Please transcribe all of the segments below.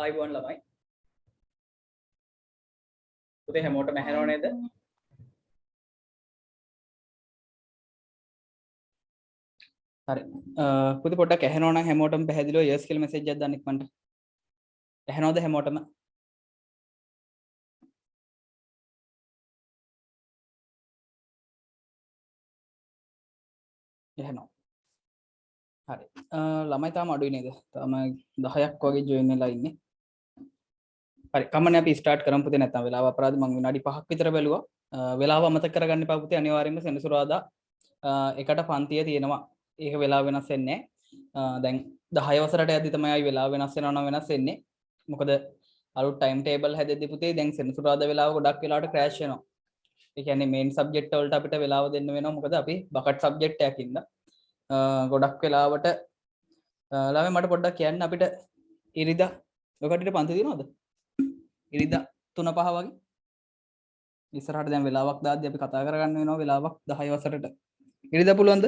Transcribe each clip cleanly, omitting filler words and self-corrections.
ආයිබෝන් ළමයි. පුතේ හැමෝටම ඇහෙනව නේද? හරි. පුතේ පොඩ්ඩක් ඇහෙනව නම් හැමෝටම පැහැදිලිව යස් කියලා මෙසේජ් එකක් දාන්න ඉක්මනට. ඇහෙනවද හැමෝටම? ඇහෙනවා. හරි. ළමයි තාම අඩුයි නේද? තාම 10ක් වගේ ජොයින් වෙලා ඉන්නේ. හරි. කමන්නේ අපි ස්ටාර්ට් කරමු පුතේ නැත්නම් වෙලාව අපරාධ මම විනාඩි 5ක් විතර බැලුවා. වෙලාව අමතක කරගන්න එපා පුතේ අනිවාර්යයෙන්ම සෙනසුරාදා එකට පන්තිය තියෙනවා. ඒක වෙලාව වෙනස් වෙන්නේ නැහැ. දැන් 10 වසරට යද්දි තමයි ආයි වෙලාව වෙනස් වෙනවා නම් වෙනස් වෙන්නේ. මොකද අලුත් ටයිම් ටේබල් හැදෙද්දි පුතේ දැන් සෙනසුරාදා වෙලාව ගොඩක් වෙලාවට ක්‍රෑෂ් වෙනවා. ඒ කියන්නේ මේන් සබ්ජෙක්ට් වලට අපිට වෙලාව දෙන්න වෙනවා. මොකද අපි බකට් සබ්ජෙක්ට් එකක් ඉඳලා ගොඩක් වෙලාවට ළමයි මට පොඩ්ඩක් කියන්න අපිට ඉරිදා ඔකටිට පන්ති දිනවද? ඉරිදා 3-5 වගේ ඉස්සරහට දැන් වෙලාවක් දාද්දි අපි කතා කරගන්න වෙනවා වෙලාවක් 10 වසරට. ඉරිදා පුළුවන්ද?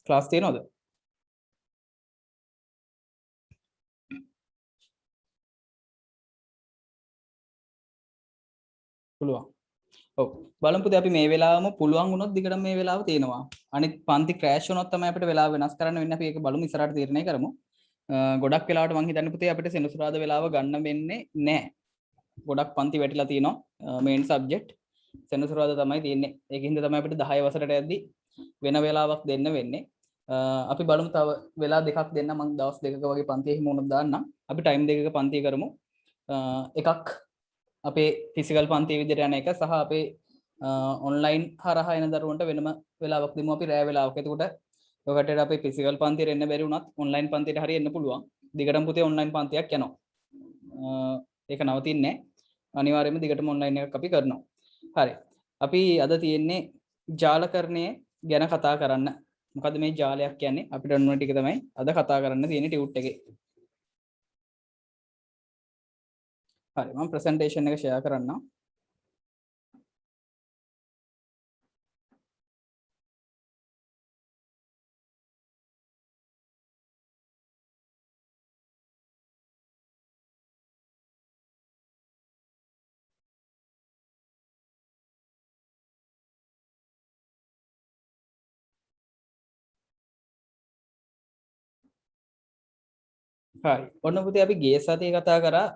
ක්ලාස් තියෙනවද? පුළුවන්. ඔව්. බලමු පුතේ අපි මේ වෙලාවම පුළුවන් වුණොත් දිගටම මේ වෙලාව තියෙනවා. අනිත් පන්ති ක්‍රෑෂ් වුණොත් තමයි අපිට වෙලාව වෙනස් කරන්න වෙන්නේ. අපි ඒක බලමු ඉස්සරහට තීරණය කරමු. ගොඩක් වෙලාවට මං හිතන්නේ පුතේ අපිට සෙනසුරාදා වෙලාව ගන්න වෙන්නේ නැහැ. ගොඩක් පන්ති වැටිලා තියෙනවා මේන් සබ්ජෙක්ට් සෙනසුරාදා තමයි තියෙන්නේ. ඒකින්ද තමයි අපිට 10 වසරට යද්දි වෙන වෙලාවක් දෙන්න වෙන්නේ. අපි බලමු තව වෙලා දෙකක් දෙන්න මම දවස් දෙකක වගේ පන්තිය හිම වුණොත් දාන්නම්. අපි ටයිම් දෙකක පන්තිය කරමු. එකක් අපේ ෆිසිකල් පන්තිය විදිහට යන එක සහ අපේ ඔන්ලයින් හරහා එන දරුවන්ට වෙනම වෙලාවක් දෙමු අපි රෑ වෙලාවක. එතකොට ඔකට අපේ ෆිසිකල් පන්තියට එන්න බැරි වුණත් ඔන්ලයින් පන්තියට හරිය එන්න පුළුවන්. දිගටම පුතේ ඔන්ලයින් පන්තියක් යනවා. ඒක නවතින්නේ නැහැ. අනිවාර්යයෙන්ම දිගටම ඔන්ලයින් එකක් අපි කරනවා. හරි. අපි අද තියෙන්නේ ජාලකරණය ගැන කතා කරන්න. මොකද මේ ජාලයක් කියන්නේ අපිට ඔන්න ටික තමයි අද කතා කරන්න තියෙන ටියුට් එකේ. හරි මම ප්‍රසන්ටේෂන් එක ෂෙයා කරන්නම්. හරි. ඔන්න පුතේ අපි ගිය සතියේ කතා කරා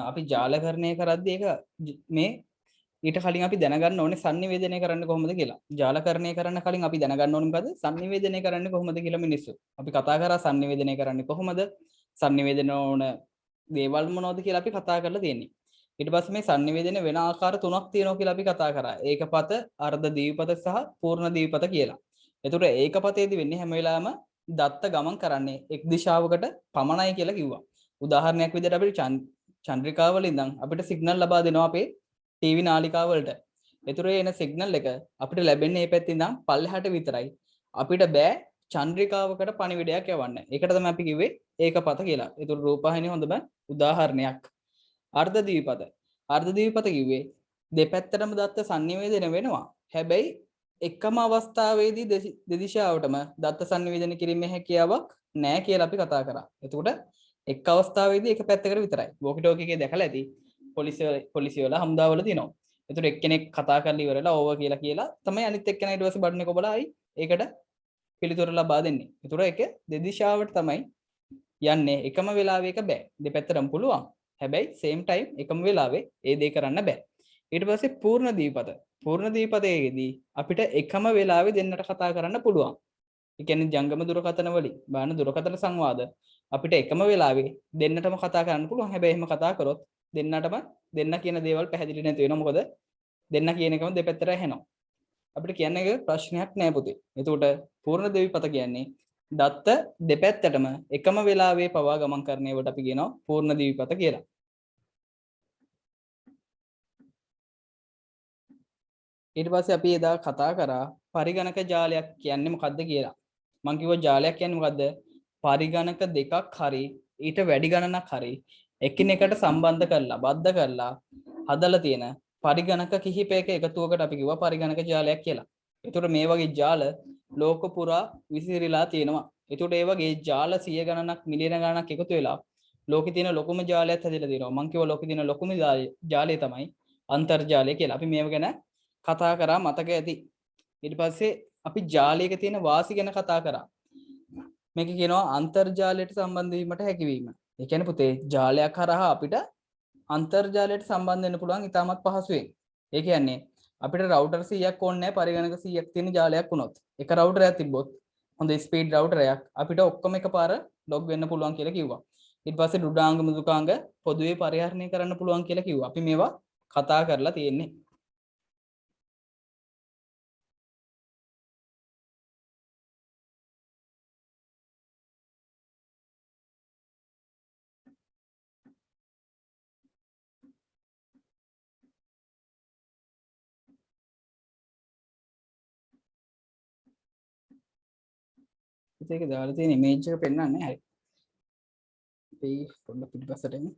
අපි ජාලකරණය කරද්දී ඒක මේ ඊට කලින් අපි දැනගන්න ඕනේ sannivedanaya කරන්න කොහොමද කියලා. ජාලකරණය කරන්න කලින් අපි දැනගන්න ඕනේ මොකද? sannivedanaya කරන්නේ කොහොමද කියලා මිනිස්සු. අපි කතා කරා sannivedanaya කරන්නේ කොහොමද? sannivedana ඕන දේවල් මොනවද කියලා අපි කතා කරලා තියෙන්නේ. ඊට පස්සේ මේ sannivedana වෙන ආකාර තුනක් තියෙනවා කියලා අපි කතා කරා. ඒකපත, අර්ධ දීපත සහ පූර්ණ දීපත කියලා. එතකොට ඒකපතේදී වෙන්නේ හැම වෙලාවෙම දත්ත ගමන් කරන්නේ එක් දිශාවකට පමණයි කියලා කිව්වා. උදාහරණයක් විදිහට අපිට චන්ද්‍රිකාවල ඉඳන් අපිට සිග්නල් ලබා දෙනවා අපේ ටීවී නාලිකාව වලට. ඒතරේ එන සිග්නල් එක අපිට ලැබෙන්නේ මේ පැත්තේ ඉඳන් පල්ලෙහාට විතරයි. අපිට බෑ චන්ද්‍රිකාවකට පණිවිඩයක් යවන්න. ඒකට තමයි අපි කිව්වේ ඒකපත කියලා. ඒතර රූපවාහිනිය හොඳම උදාහරණයක්. අර්ධ දීපත. අර්ධ දීපත කිව්වේ දෙපැත්තටම දත්ත sannivedana වෙනවා. හැබැයි එකම අවස්ථාවේදී දෙදිශාවටම දත්ත sannivedana කිරීමේ හැකියාවක් නැහැ කියලා අපි කතා කරා. එතකොට එක් අවස්ථාවේදී එක පැත්තකට විතරයි. වෝකි ටෝකි එකේ දැකලා ඇති. පොලිසිය වල හමුදා වල තියෙනවා. එතකොට එක්කෙනෙක් කතා කරලා ඉවරලා ඕව කියලා තමයි අනිත් එක්කෙනා ඊට පස්සේ බටන් එක ඔබලා ආයි ඒකට පිළිතුර ලබා දෙන්නේ. එතකොට ඒක දෙදිශාවට තමයි යන්නේ. එකම වෙලාවයක බෑ. දෙපැත්තටම පුළුවන්. හැබැයි same time එකම වෙලාවේ ඒ දේ කරන්න බෑ. ඊට පස්සේ පූර්ණ දීපත. පූර්ණ දීපතයේදී අපිට එකම වෙලාවේ දෙන්නට කතා කරන්න පුළුවන්. ඒ කියන්නේ ජංගම දුරකථන වලින් බාන දුරකථන සංවාද අපිට එකම වෙලාවේ දෙන්නටම කතා කරන්න පුළුවන්. හැබැයි එහෙම කතා කරොත් දෙන්නටම දෙන්න කියන දේවල් පැහැදිලි නැති වෙනවා. මොකද දෙන්න කියන එකම දෙපැත්තට ඇහෙනවා. අපිට කියන්නේ ප්‍රශ්නයක් නෑ පුතේ. එතකොට පූර්ණ දීපත කියන්නේ දත්ත දෙපැත්තටම එකම වෙලාවේ පවා ගමන් කරන්නේවට අපි කියනවා පූර්ණ දීපත කියලා. ඊට පස්සේ අපි එදා කතා කරා පරිගණක ජාලයක් කියන්නේ මොකද්ද කියලා. මම කිව්වා ජාලයක් කියන්නේ මොකද්ද? පරිගණක දෙකක් හරි ඊට වැඩි ගණනක් හරි එකිනෙකට සම්බන්ධ කරලා බද්ධ කරලා හදලා තියෙන පරිගණක කිහිපයක එකතුවකට අපි කිව්වා පරිගණක ජාලයක් කියලා. ඒතකොට මේ වගේ ජාල ලෝක පුරා විසිරීලා තියෙනවා. එතකොට ඒ වගේ ජාල 100 ගණනක් මිලියන ගණනක් එකතු වෙලා ලෝකේ තියෙන ලොකුම ජාලයක් හැදිලා තියෙනවා. මම කිව්වා ලෝකේ තියෙන ලොකුම ජාලය තමයි අන්තර්ජාලය කියලා. අපි මේව ගැන කතා කරා මතක ඇති. ඊට පස්සේ අපි ජාලයක තියෙන වාසි ගැන කතා කරා. මේක කියනවා අන්තර්ජාලයට සම්බන්ධ වීමට හැකියවීම. ඒ කියන්නේ පුතේ ජාලයක් හරහා අපිට අන්තර්ජාලයට සම්බන්ධ වෙන්න පුළුවන් ඉතාමත් පහසුවෙන්. ඒ කියන්නේ අපිට රවුටර් 100ක් ඕනේ නැහැ පරිගණක 100ක් තියෙන ජාලයක් වුණොත්. එක රවුටරයක් තිබ්බොත් හොඳ ස්පීඩ් රවුටරයක් අපිට ඔක්කොම එකපාර ලොග් වෙන්න පුළුවන් කියලා කිව්වා. ඊට පස්සේ දුඩාංග මෘදුකාංග පොදුවේ පරිහරණය කරන්න පුළුවන් කියලා කිව්වා. අපි මේවා කතා කරලා තියෙන්නේ. ඒක දාලා තියෙන ඉමේජ් එක පෙන්වන්නේ නැහැ. හරි. අපි පොඩ්ඩක් පිටිපස්සට එමු.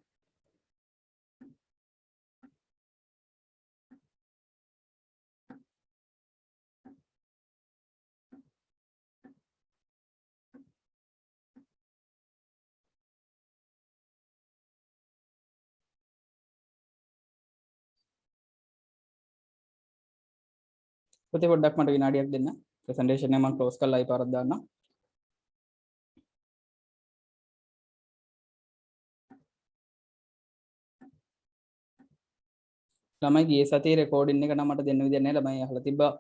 පුතේ පොඩ්ඩක් මට විනාඩියක් දෙන්න. ප්‍රසන්ටේෂන් එක මම ක්ලෝස් කරලා ආයි පාරක් දාන්නම්. ළමයි ගියේ සතියේ රෙකෝඩින් එක නම් මට දෙන්න විදියක් නැහැ. ළමයි අහලා තිබ්බා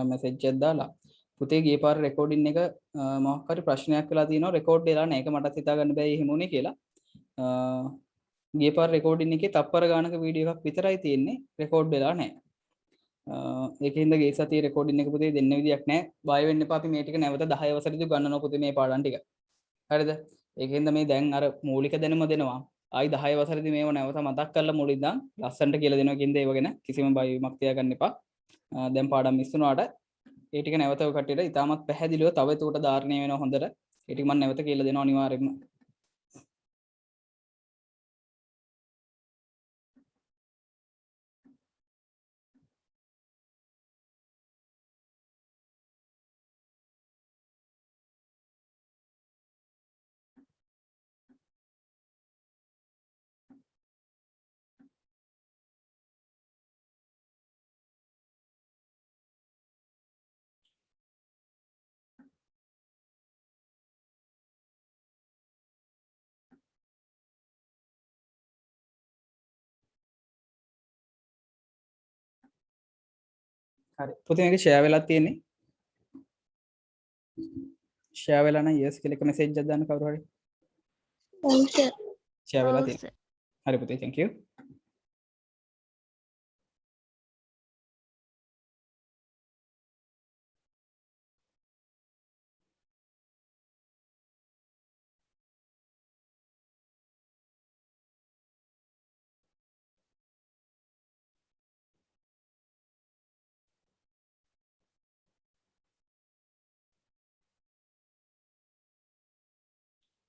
මැසේජ් එකක් දාලා. පුතේ ගියේ පාර රෙකෝඩින් එක මොකක් හරි ප්‍රශ්නයක් වෙලා තියෙනවා රෙකෝඩ් වෙලා නැහැ. ඒක මටත් හිතා ගන්න බැහැ එහෙම උනේ කියලා. ගියේ පාර රෙකෝඩින් එකේ තප්පර ගානක වීඩියෝ එකක් විතරයි තියෙන්නේ රෙකෝඩ් වෙලා නැහැ. ඒකින්ද ගියේ සතියේ රෙකෝඩින් එක පුතේ දෙන්න විදියක් නැහැ. බය වෙන්න එපා අපි මේ ටික නැවත 10 වසරේදී ගන්නනවා පුතේ මේ පාඩම් ටික. හරිද? ඒකින්ද මේ දැන් අර මූලික දැනුම දෙනවා. ආයි 10 වසරේදී මේව නැවත මතක් කරලා මුලින් ඉඳන් ලස්සනට කියලා දෙනවා කියනද ඒව ගැන කිසිම බය වීමක් තියාගන්න එපා. දැන් පාඩම් මිස් වුණාට ඒ ටික නැවත ඔය කට්ටියට ඉතාමත් පැහැදිලිව තව එතකොට ධාරණය වෙනවා හොඳට. ඒ ටික මම නැවත කියලා දෙනවා අනිවාර්යයෙන්ම. හරි. පුතේ මේක ෂෙයා වෙලා තියෙන්නේ. ෂෙයා වෙලා නම් yes කියලා එක මැසේජ් එකක් දාන්න කවුරු හරි. ෂෙයා වෙලා තියෙනවා. හරි පුතේ thank you.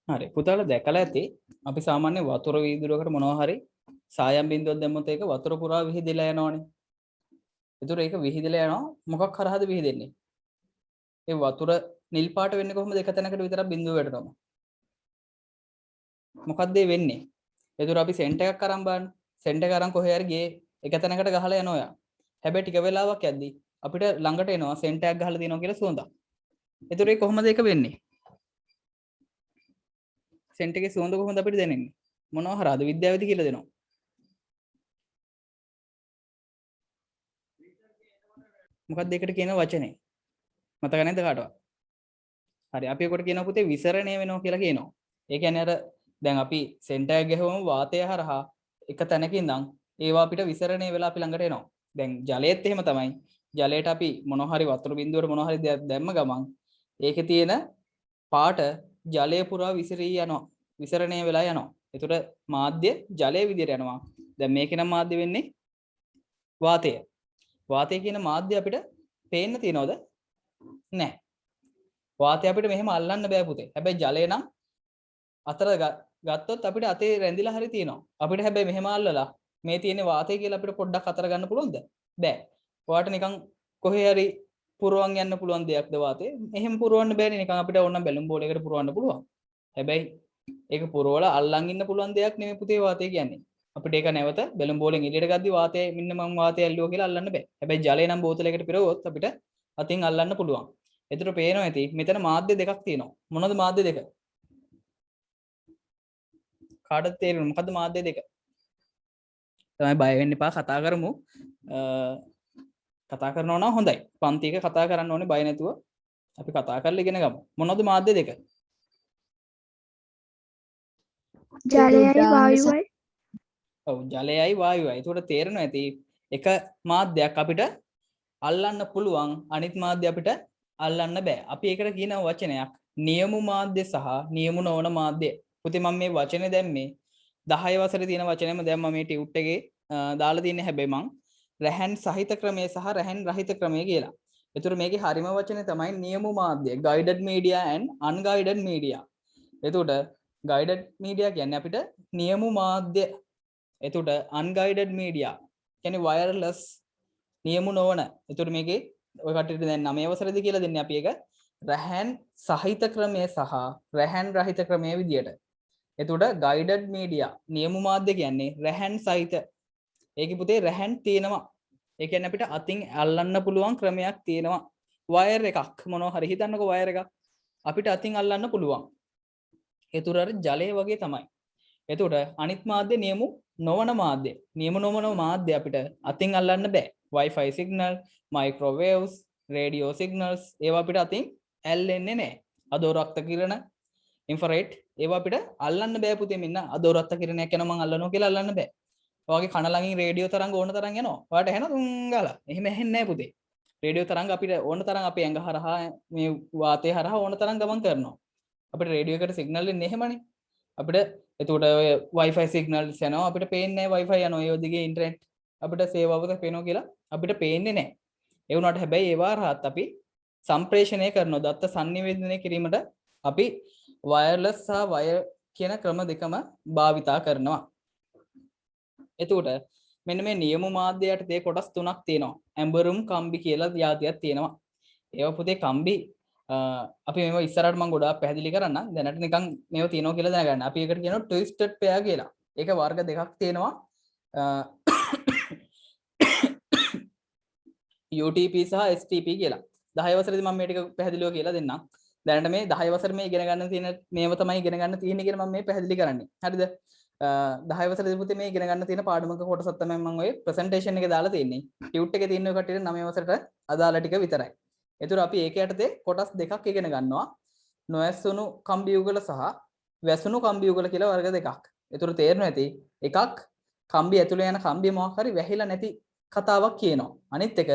හරි පුතාලා දැකලා ඇති අපි සාමාන්‍ය වතුර වීදුරුවකට මොනවා හරි සායම් බින්දුවක් දැම්මොත් ඒක වතුර පුරා විහිදෙලා යනවනේ. ඒතර ඒක විහිදෙලා යනවා මොකක් කරහද විහිදෙන්නේ? ඒ වතුර නිල් පාට වෙන්නේ කොහොමද? එක තැනකට විතරක් බින්දුව වැටෙනවා. මොකක්ද ඒ වෙන්නේ? ඒතර අපි සෙන්ට් එකක් අරන් බලන්න. සෙන්ට් එක අරන් කොහේ හරි ගියේ එක තැනකට ගහලා යනවා යා. හැබැයි ටික වෙලාවක් යද්දි අපිට ළඟට එනවා සෙන්ට් එකක් ගහලා තියෙනවා කියලා සුවඳක්. ඒතර ඒ කොහොමද ඒක වෙන්නේ? සෙන්ට් එකේ සුවඳ කොහොමද අපිට දැනෙන්නේ? මොනවා හරහාද විද්‍යාවේදී කියලා දෙනවා. මොකක්ද ඒකට කියන වචනේ? මතක නැද්ද කාටවත්? හරි අපි ඒකට කියනවා පුතේ විසරණය වෙනවා කියලා කියනවා. ඒ කියන්නේ අර දැන් අපි සෙන්ටර් එක ගහුවම වාතය හරහා එක තැනක ඉඳන් ඒවා අපිට විසරණය වෙලා අපි ළඟට එනවා. දැන් ජලයේත් එහෙම තමයි. ජලයට අපි මොනවා හරි වතුර බින්දුවට මොනවා හරි දෙයක් දැම්ම ගමන් ඒකේ තියෙන පාට ජලය පුරා විසිරී යනවා. විසරණය වෙලා යනවා. ඒතර මාධ්‍ය ජලයේ විදියට යනවා. දැන් මේකේ නම් මාධ්‍ය වෙන්නේ වාතය. වාතය කියන මාධ්‍ය අපිට පේන්න තියනවද? නැහැ. වාතය අපිට මෙහෙම අල්ලන්න බෑ පුතේ. හැබැයි ජලය නම් අතර ගත්තොත් අපිට අතේ රැඳිලා හරි තියෙනවා. අපිට හැබැයි මෙහෙම අල්ලලා මේ තියෙන වාතය කියලා අපිට පොඩ්ඩක් අතර ගන්න පුළුවන්ද? බෑ. ඔයාලට නිකන් කොහේ හරි පුරවන් යන්න පුළුවන් දෙයක්ද වාතය? එහෙම පුරවන්න බෑනේ නිකන් අපිට ඕන බැලුම් බෝලයකට පුරවන්න පුළුවන්. හැබැයි ඒක පුරවලා අල්ලන් ඉන්න පුළුවන් දෙයක් නෙමෙයි පුතේ වාතය කියන්නේ. අපිට ඒක නැවත බැලුම් බෝලෙන් එළියට ගද්දි වාතය මෙන්න මම වාතය ඇල්ලුවා කියලා අල්ලන්න බෑ. හැබැයි ජලය නම් බෝතලයකට පිරවුවොත් අපිට අතින් අල්ලන්න පුළුවන්. ඒතර පේනවා ඇති මෙතන මාධ්‍ය දෙකක් තියෙනවා. මොනවද මාධ්‍ය දෙක? කාටද තේරෙන්නේ මොකද්ද මාධ්‍ය දෙක? තමයි බය වෙන්න එපා කතා කරමු. කතා කරනවා නම් හොඳයි. පන්ති එක කතා කරන්න ඕනේ බය නැතුව. අපි කතා කරලා ඉගෙන ගමු. මොනවද මාධ්‍ය දෙක? ජලයයි වායුවයි. ඔව් ජලයයි වායුවයි. ඒකට තේරෙනවා ඇති එක මාධ්‍යයක් අපිට අල්ලන්න පුළුවන් අනිත් මාධ්‍ය අපිට අල්ලන්න බෑ. අපි ඒකට කියන වචනයක් නියමු මාධ්‍ය සහ නියමු නොවන මාධ්‍ය. පුතේ මම මේ වචනේ දැම්මේ 10 වසරේ තියෙන වචනේම දැන් මම මේ ටියුට් එකේ දාලා තියෙන්නේ හැබැයි මං රැහන් සහිත ක්‍රමය සහ රැහන් රහිත ක්‍රමය කියලා. ඒතර මේකේ හරිම වචනේ තමයි නියමු මාධ්‍ය guided media and unguided media. එතකොට guided media කියන්නේ අපිට නියමු මාධ්‍ය. එතකොට unguided media කියන්නේ wireless නියමු නොවන. එතකොට මේකේ ඔය කට්ටියට දැන් 9 වසරේදී කියලා දෙන්නේ අපි ඒක රැහන් සහිත ක්‍රමය සහ රැහන් රහිත ක්‍රමයේ විදියට. එතකොට guided media නියමු මාධ්‍ය කියන්නේ රැහන් සහිත. ඒකේ පුතේ රැහන් තියෙනවා. ඒ කියන්නේ අපිට අතින් අල්ලන්න පුළුවන් ක්‍රමයක් තියෙනවා. වයර් එකක් මොනවා හරි හිතන්නකෝ වයර් එකක් අපිට අතින් අල්ලන්න පුළුවන්. ඒතර අර ජලය වගේ තමයි. එතකොට අනිත් මාධ්‍ය නියමු නොවන මාධ්‍ය. නියමු නොවන මාධ්‍ය අපිට අතින් අල්ලන්න බෑ. Wi-Fi signal, microwaves, radio signals ඒවා අපිට අතින් ඇල්ලෙන්නේ නැහැ. අදෝ රක්ත කිරණ, infrared ඒවා අපිට අල්ලන්න බෑ පුතේ මෙන්න අදෝ රක්ත කිරණයක් යනවා මං අල්ලනවා කියලා අල්ලන්න බෑ. ඔයගේ කන ළඟින් රේඩියෝ තරංග ඕන තරම් යනවා. ඔයාලට ඇහෙනවද උංගාලා? එහෙම ඇහෙන්නේ නැහැ පුතේ. රේඩියෝ තරංග අපිට ඕන තරම් අපේ ඇඟ හරහා මේ වාතය හරහා ඕන තරම් ගමන් කරනවා. අපිට රේඩියෝ එකට සිග්නල් එන්නේ එහෙමනේ. අපිට එතකොට ඔය Wi-Fi සිග්නල්ස් යනවා අපිට පේන්නේ නැහැ Wi-Fi යනවා ඒ දිගේ ඉන්ටර්නෙට් අපිට සේවාවක පේනවා කියලා අපිට පේන්නේ නැහැ. ඒ වුණාට හැබැයි ඒවා රහත් අපි සම්ප්‍රේෂණය කරනවා. දත්ත sannivedanaya කිරීමට අපි වයර්ලස් සහ වයර් කියන ක්‍රම දෙකම භාවිතා කරනවා. එතකොට මෙන්න මේ නියම මාධ්‍යයට තේ කොටස් තුනක් තියෙනවා. ඇම්බරුම් කම්බි කියලා જાතියක් තියෙනවා. ඒවා පුතේ කම්බි අපි මේව ඉස්සරහට මම ගොඩාක් පැහැදිලි කරන්නම්. දැනට නිකන් මේව තියෙනවා කියලා දැනගන්න. අපි ඒකට කියනවා twisted pair කියලා. ඒක වර්ග දෙකක් තියෙනවා. UTP සහ STP කියලා. 10 වසරේදී මම මේ ටික පැහැදිලිව කියලා දෙන්නම්. දැනට මේ 10 වසරේ මේ ඉගෙන ගන්න තියෙන මේව තමයි ඉගෙන ගන්න තියෙන්නේ කියලා මම මේ පැහැදිලි කරන්නේ. හරිද? 10 වසරේදී පුතේ මේ ඉගෙන ගන්න තියෙන පාඩමක කොටසක් තමයි මම ඔය ප්‍රසන්ටේෂන් එකේ දාලා තියෙන්නේ. ටියුට් එකේ තියෙන කට්ටියට 9 වසරට අදාළ ටික විතරයි. ඒතර අපි ඒක යටතේ කොටස් දෙකක් ඉගෙන ගන්නවා. නොඇසුණු කම්බි යුගල සහ වැසුණු කම්බි යුගල කියලා වර්ග දෙකක්. ඒතර තේරෙනවා ඇති එකක් කම්බි ඇතුලේ යන කම්බිය මොකක් හරි වැහිලා නැති කතාවක් කියනවා. අනිත් එක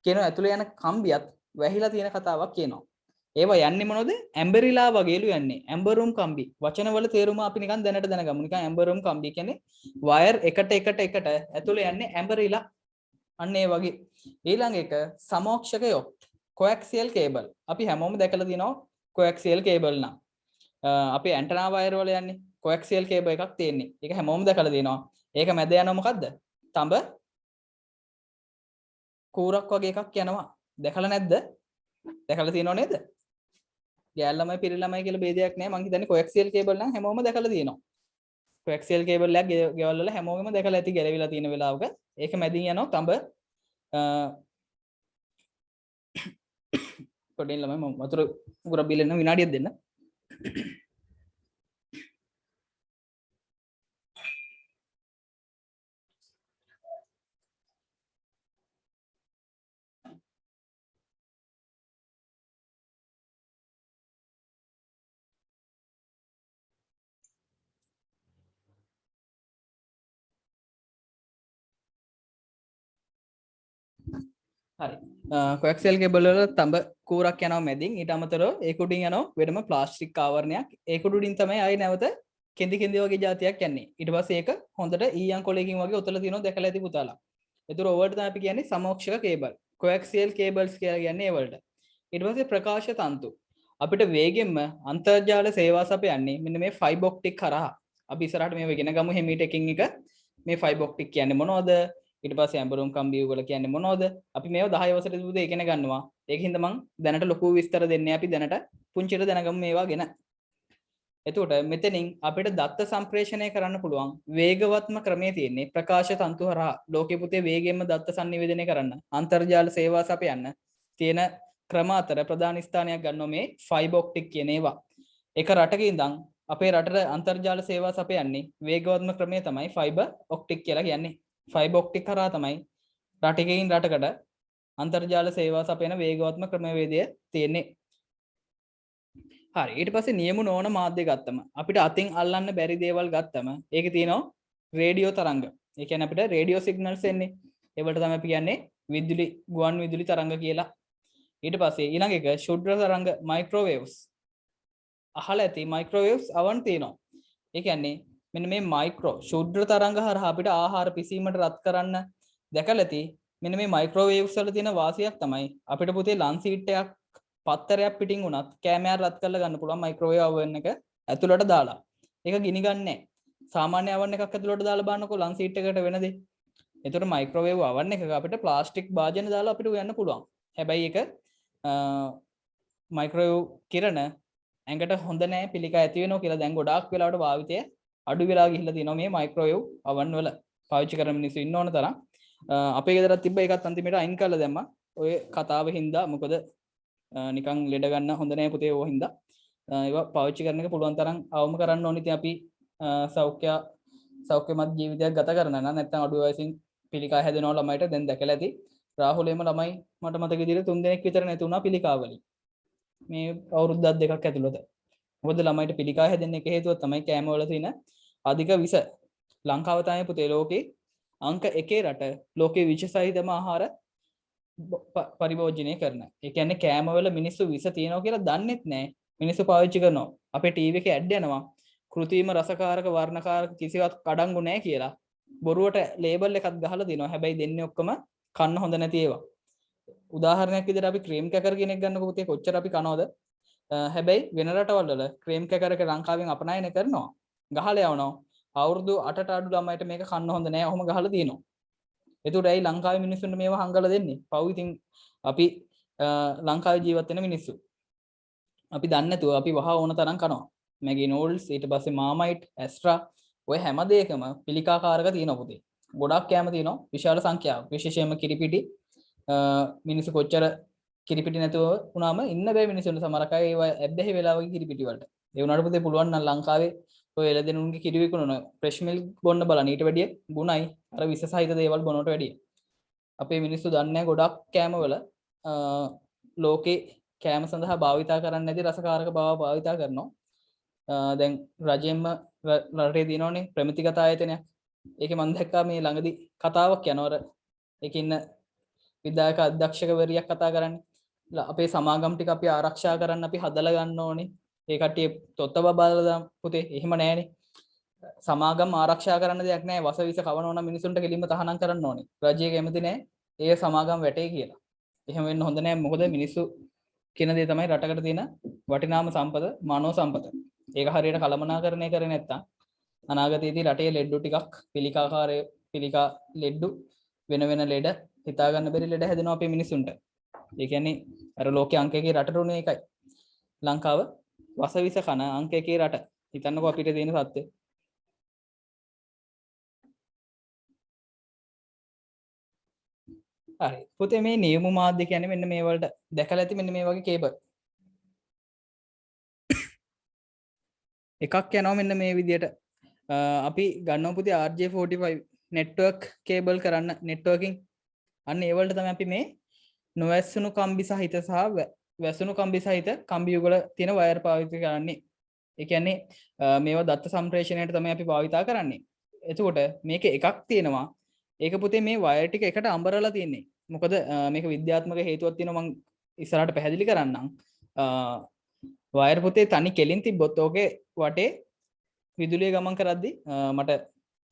කියනවා ඇතුලේ යන කම්බියත් වැහිලා තියෙන කතාවක් කියනවා. ඒවා යන්නේ මොනවද? ඇම්බරිලා වගේලු යන්නේ. ඇම්බරුම් කම්බි. වචනවල තේරුම අපි නිකන් දැනට දැනගමු. නිකන් ඇම්බරුම් කම්බි කියන්නේ වයර් එකට ඇතුලේ යන්නේ ඇම්බරිලා. අන්න ඒ වගේ. ඊළඟ එක සමෝක්ෂක යොක්ට්. coaxial cable. අපි හැමෝම දැකලා තියෙනවා coaxial cable නම්. අපි ඇන්ටනා වයර් වල යන්නේ coaxial cable එකක් තියෙන්නේ. ඒක හැමෝම දැකලා තියෙනවා. ඒක මැද යනවා මොකද්ද? තඹ කූරක් වගේ එකක් යනවා. දැකලා නැද්ද? දැකලා තියෙනව නේද? ගෑල් ළමයි පිරි ළමයි කියලා ભેදයක් නැහැ. මං හිතන්නේ coaxial cable නම් හැමෝම දැකලා තියෙනවා. coaxial cable එකක් ගෙවල් වල හැමෝගෙම දැකලා ඇති ගැලවිලා තියෙන වෙලාවක. ඒක මැදින් යනවා තඹ පොඩ්ඩෙන් ළමයි මම වතුර උගුරක් බීලා විනාඩියක් දෙන්න. හරි. coaxial cable වල තඹ කූරක් යනවා මැදින්. ඊට අමතරව ඒක උඩින් යනවා වෙනම ප්ලාස්ටික් ආවරණයක්. ඒක උඩින් තමයි ආයේ නැවත කෙඳි කෙඳි වගේ જાතියක් යන්නේ. ඊට පස්සේ ඒක හොඳට ඊයන් කොලයකින් වගේ ඔතල තියෙනවා දැකලා ඇති පුතාලා. ඒතර ඕවට තමයි අපි කියන්නේ සමෝක්ෂක කේබල්. coaxial cables කියලා කියන්නේ ඒ වලට. ඊට පස්සේ ප්‍රකාශ තන්තු. අපිට වේගෙන්ම අන්තර්ජාල සේවා සපයන්නේ මෙන්න මේ ෆයිබර් ඔප්ටික් කරා. අපි ඉස්සරහට මේව ඉගෙන ගමු හිමීට එකින් එක මේ ෆයිබර් ඔප්ටික් කියන්නේ මොනවද? ඊට පස්සේ ඇඹරුම් කම්බියුගල කියන්නේ මොනවද? අපි මේව 10 වසරේදී පුතේ ඉගෙන ගන්නවා. ඒකින්ද මං දැනට ලොකු විස්තර දෙන්නේ අපි දැනට පුංචිට දැනගමු මේවා ගැන. එතකොට මෙතනින් අපිට දත්ත සම්ප්‍රේෂණය කරන්න පුළුවන් වේගවත්ම ක්‍රමයේ තියෙන්නේ ප්‍රකාශ තන්තු හරහා ලෝකෙ පුතේ වේගයෙන්ම දත්ත sannivedanaya කරන්න අන්තර්ජාල සේවා සපයන්න තියෙන ක්‍රම අතර ප්‍රධාන ස්ථානයක් ගන්නවා මේ ෆයිබර් ඔප්ටික් කියන ඒවා. එක රටක ඉඳන් අපේ රටට අන්තර්ජාල සේවා සපයන්නේ වේගවත්ම ක්‍රමය තමයි ෆයිබර් ඔප්ටික් කියලා කියන්නේ. ෆයිබර් ඔප්ටික් කරා තමයි රටකින් රටකට අන්තර්ජාල සේවා සපයන වේගවත්ම ක්‍රමවේදය තියෙන්නේ. හරි ඊට පස්සේ නියම නොවන මාධ්‍ය ගත්තම අපිට අතින් අල්ලන්න බැරි දේවල් ගත්තම ඒකේ තියෙනවා රේඩියෝ තරංග. ඒ කියන්නේ අපිට රේඩියෝ සිග්නල්ස් එන්නේ. ඒවට තමයි අපි කියන්නේ විදුලි ගුවන් විදුලි තරංග කියලා. ඊට පස්සේ ඊළඟ එක ශුද්‍ර තරංග මයික්‍රෝවේව්ස්. අහලා ඇති මයික්‍රෝවේව්ස් අවන් තියෙනවා. ඒ කියන්නේ මෙන්න මේ මයික්‍රෝ ශුද්‍ර තරංග හරහා අපිට ආහාර පිසීමට රත් කරන්න දැකලා ඇති. මෙන්න මේ මයික්‍රෝවේව්ස් වල තියෙන වාසියක් තමයි අපිට පුතේ ලන්ච් සීට් එකක් පත්තරයක් පිටින් උනත් කැමරා රත් කරලා ගන්න පුළුවන් මයික්‍රෝවේව් oven එක ඇතුළට දාලා. ඒක ගිනි ගන්නෑ නැහැ. සාමාන්‍ය oven එකක් ඇතුළට දාලා බලනකො ලන්ච් සීට් එකට වෙන දේ. ඒතර මයික්‍රෝවේව් oven එකක අපිට ප්ලාස්ටික් භාජන දාලා අපිට උයන්න පුළුවන්. හැබැයි ඒක මයික්‍රෝවේව් කිරණ ඇඟට හොඳ නැහැ පිළිකා ඇති වෙනවා කියලා දැන් ගොඩාක් වෙලාවට භාවිතය අඩු වෙලා ගිහිල්ලා තියෙනවා මේ මයික්‍රෝවේව් oven වල. පාවිච්චි කරන මිනිස්සු ඉන්න ඕන තරම්. අපේ ගෙදරත් තිබ්බ එකත් අන්තිමට අයින් කරලා දැම්මා. ඔය කතාවෙ හින්දා මොකද නිකන් ලෙඩ ගන්න හොඳ නැහැ පුතේ ඕවා හින්දා. ඒවා පාවිච්චි කරන එක පුළුවන් තරම් අවම කරන්න ඕනේ. ඉතින් අපි සෞඛ්‍යමත් ජීවිතයක් ගත කරන නැත්නම් අඩු වයසින් පිළිකා හැදෙනවා ළමයිට දැන් දැකලා ඇති. රාහුලේම ළමයි මට මතක විදිහට 3 දෙනෙක් විතර නැති වුණා පිළිකා වලින්. මේ අවුරුද්දක් දෙකක් ඇතුළත. මොකද ළමයිට පිළිකා හැදෙන්න එක හේතුව තමයි කෑම වල තියෙන අධික විස. ලංකාව තමයි පුතේ ලෝකේ අංක 1 රට ලෝකේ විෂ සහිතම ආහාර පරිභෝජනය කරන. ඒ කියන්නේ කෑම වල මිනිස්සු විස තියනවා කියලා දන්නෙත් නැහැ. මිනිස්සු පාවිච්චි කරනවා. අපේ ටීවී එකේ ඇඩ් යනවා. කෘත්‍රිම රසකාරක වර්ණකාරක කිසිවක් අඩංගු නැහැ කියලා. බොරුවට ලේබල් එකක් ගහලා දෙනවා. හැබැයි දෙන්නේ ඔක්කොම කන්න හොඳ නැති ඒවා. උදාහරණයක් විදිහට අපි ක්‍රීම් කැකර් කෙනෙක් ගන්නකො පුතේ කොච්චර අපි කනවද? හැබැයි වෙන රටවල් වල ක්‍රීම් කැකර් එක ලංකාවෙන් අපනයන කරනවා. ගහලා යවනවා. අවුරුදු 8ට අඩු ළමයිට මේක කන්න හොඳ නැහැ. ඔහොම ගහලා දිනනවා. එතකොට ඇයි ලංකාවේ මිනිස්සුන්ට මේවා හංගලා දෙන්නේ? පව් ඉතින් අපි ලංකාවේ ජීවත් වෙන මිනිස්සු. අපි දන්නේ නැතුව අපි වහ ඕන තරම් කනවා. මැගිනෝල්ස් ඊට පස්සේ මාමයිට්, ඇස්ට්‍රා ඔය හැම දෙයකම පිළිකාකාරක තියෙනවා පුතේ. ගොඩක් කැම තියෙනවා විශාල සංඛ්‍යාවක්. විශේෂයෙන්ම කිරිපිටි මිනිස්සු කොච්චර කිරිපිටි නැතුව වුණාම ඉන්න බෑ මිනිස්සුන්ට සමහර අය ඒවා ඇබ්බැහි වෙලා වගේ කිරිපිටි වලට. ඒ වුණාට පුතේ පුළුවන් නම් ලංකාවේ ඔය එළදෙනුන්ගේ කිරි විකුණන ෆ්‍රෙෂ් මිල්ක් බොන්න බලන්න. ඊට වැඩිය ගුණයි අර විස සහිත දේවල් බොනවට වැඩිය. අපේ මිනිස්සු දන්නේ නැහැ ගොඩක් කෑම වල ලෝකේ කෑම සඳහා භාවිතා කරන්නේ නැති රසකාරක බව භාවිතා කරනවා. දැන් රජයෙන්ම රටේ දිනවනේ ප්‍රමිතිගත ආයතනයක්. ඒකේ මම දැක්කා මේ ළඟදි කතාවක් යනවා. ඒකේ ඉන්න විද්‍යාක අධ්‍යක්ෂකවරියක් කතා කරන්නේ අපේ සමාගම් ටික අපි ආරක්ෂා කරන්න අපි හදලා ගන්න ඕනේ. ඒ කට්ටිය තොත්ත බබාලා පුතේ එහෙම නැහැනේ. සමාගම් ආරක්ෂා කරන්න දෙයක් නැහැ. වසවිස කවනවා නම් මිනිසුන්ට කෙලින්ම තහනම් කරන්න ඕනේ. රජය කැමති නැහැ ඒ සමාගම් වැටේ කියලා. එහෙම වෙන්න හොඳ නැහැ. මොකද මිනිස්සු කියන දේ තමයි රටකට තියෙන වටිනාම සම්පත මානව සම්පත. ඒක හරියට කළමනාකරණය කරේ නැත්තම් අනාගතයේදී රටේ ලෙඩ්ඩු ටිකක් පිළිකා ලෙඩ්ඩු වෙන වෙන ලෙඩ හිතා ගන්න බැරි ලෙඩ හැදෙනවා අපේ මිනිස්සුන්ට. ඒ කියන්නේ අර ලෝකයේ අංක 1 රටට උනේ ඒකයි. ලංකාව වසවිස කන අංක 1 රට. හිතන්නකෝ අපිට තියෙන සත්‍ය. හරි. පුතේ මේ නියම මාධ්‍ය කියන්නේ මෙන්න මේ වලට දැකලා ඇති මෙන්න මේ වගේ කේබල්. එකක් යනවා මෙන්න මේ විදියට. අපි ගන්නවා පුතේ RJ45 network cable කරන්න networking. අන්න ඒ වලට තමයි අපි මේ නොවැස්සුණු කම්බි සහිත සහ වැසුණු කම්බි සහිත කම්බි යුගල තියෙන වයර් පාවිච්චි කරන්නේ. ඒ කියන්නේ මේවා දත්ත සම්ප්‍රේෂණයට තමයි අපි භාවිතා කරන්නේ. එතකොට මේක එකක් තියෙනවා. ඒක පුතේ මේ වයර් ටික එකට අඹරලා තියෙන්නේ. මොකද මේක විද්‍යාත්මක හේතුවක් තියෙනවා මම ඉස්සරහට පැහැදිලි කරන්නම්. වයර් පුතේ තනි කෙලින් තිබ්බොත් ඕකේ වටේ විදුලිය ගමන් කරද්දි මට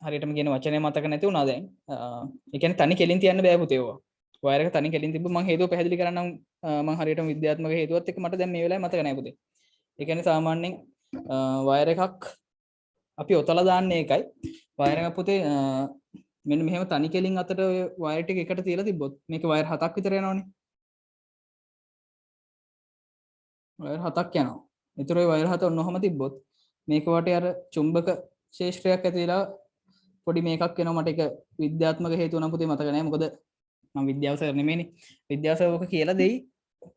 හරියටම කියන වචනය මතක නැති වුණා දැන්. ඒ කියන්නේ තනි කෙලින් තියන්න බෑ පුතේ ඕවා. වයර් එක තනි කෙලින් තිබ්බ මම හේතුව පැහැදිලි කරන්නම් මම හරියටම විද්‍යාත්මක හේතුවත් එක්ක මට දැන් මේ වෙලාවේ මතක නැහැ පුතේ. ඒ කියන්නේ සාමාන්‍යයෙන් වයර් එකක් අපි ඔතලා දාන්නේ ඒකයි. වයර් එක පුතේ මෙන්න මෙහෙම තනි කෙලින් අතට ඔය වයර් ටික එකට තියලා තිබ්බොත් මේක වයර් 7ක් විතර යනවනේ. වයර් 7ක් යනවා. ඒතර ඔය වයර් 7 ඔන්නෝම තිබ්බොත් මේක වටේ අර චුම්බක ශේෂ්ත්‍රයක් ඇති වෙලා පොඩි මේකක් එනවා. මට ඒක විද්‍යාත්මක හේතු නම් පුතේ මතක නැහැ. මොකද මම විද්‍යාව සර් නෙමෙයිනේ. විද්‍යාව සර් ඔක කියලා දෙයි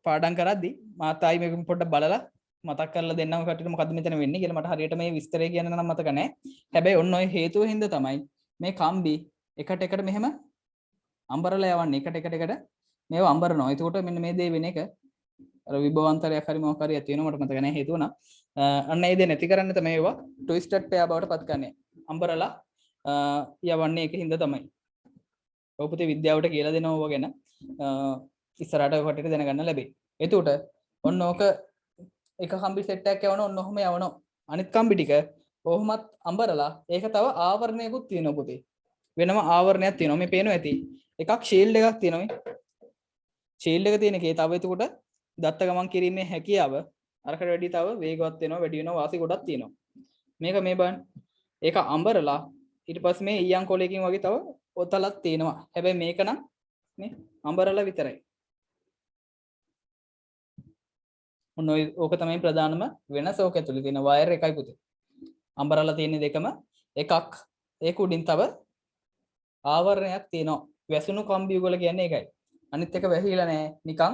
පාඩම් කරද්දි මාත් ආයි මේක පොඩ්ඩක් බලලා මතක් කරලා දෙන්නම කටට මොකද්ද මෙතන වෙන්නේ කියලා මට හරියට මේ විස්තරය කියන්න නම් මතක නැහැ. හැබැයි ඔන්න ඔය හේතුව හින්දා තමයි මේ කම්බි එකට එකට මෙහෙම අම්බරලා යවන්නේ. එකට මේව අම්බරනවා. එතකොට මෙන්න මේ දේ වෙන එක අර විභවාන්තරයක් හරි මොකක් හරි ඇති වෙනවා. මට මතක නැහැ හේතුව නම්. අන්න ඒ දේ නැති කරන්න තමයි ඒවා ට්විස්ටඩ් පෙයා බවට පත් කරන්නේ. අම්බරලා යවන්නේ ඒක හින්දා තමයි. ඔය පුතේ විද්‍යාවට කියලා දෙනවා ගැන ඉස්සරහට ඔකට දැනගන්න ලැබෙයි. එතකොට ඔන්න ඕක එක කම්බි සෙට් එකක් යවන ඔන්න ඔහම යවනවා. අනිත් කම්බි ටික කොහොමත් අඹරලා ඒක තව ආවරණයකුත් තියෙනවා පුතේ. වෙනම ආවරණයක් තියෙනවා. මේ පේනවා ඇති. එකක් ෂීල්ඩ් එකක් තියෙනවා මේ. ෂීල්ඩ් එක තියෙන එකේ තව එතකොට දත්ත ගමන් කිරීමේ හැකියාව අරකට වැඩි තව වේගවත් වෙනවා, වැඩි වෙනවා, වාසි ගොඩක් තියෙනවා. මේක මේ බලන්න. ඒක අඹරලා ඊට පස්සේ මේ ඊයන් කොලයකින් වගේ තව ඔතලක් තියෙනවා. හැබැයි මේක නම් මේ අඹරලා විතරයි. ඔන්න ඕක තමයි ප්‍රධානම වෙනස. ඕක ඇතුලේ තියෙන වයර් එකයි පුතේ. අඹරලා තියෙන දෙකම එකක්. ඒක උඩින් තව ආවරණයක් තියෙනවා. වැසුණු කම්බි යුගල කියන්නේ ඒකයි. අනිත් එක වැහිලා නැහැ. නිකන්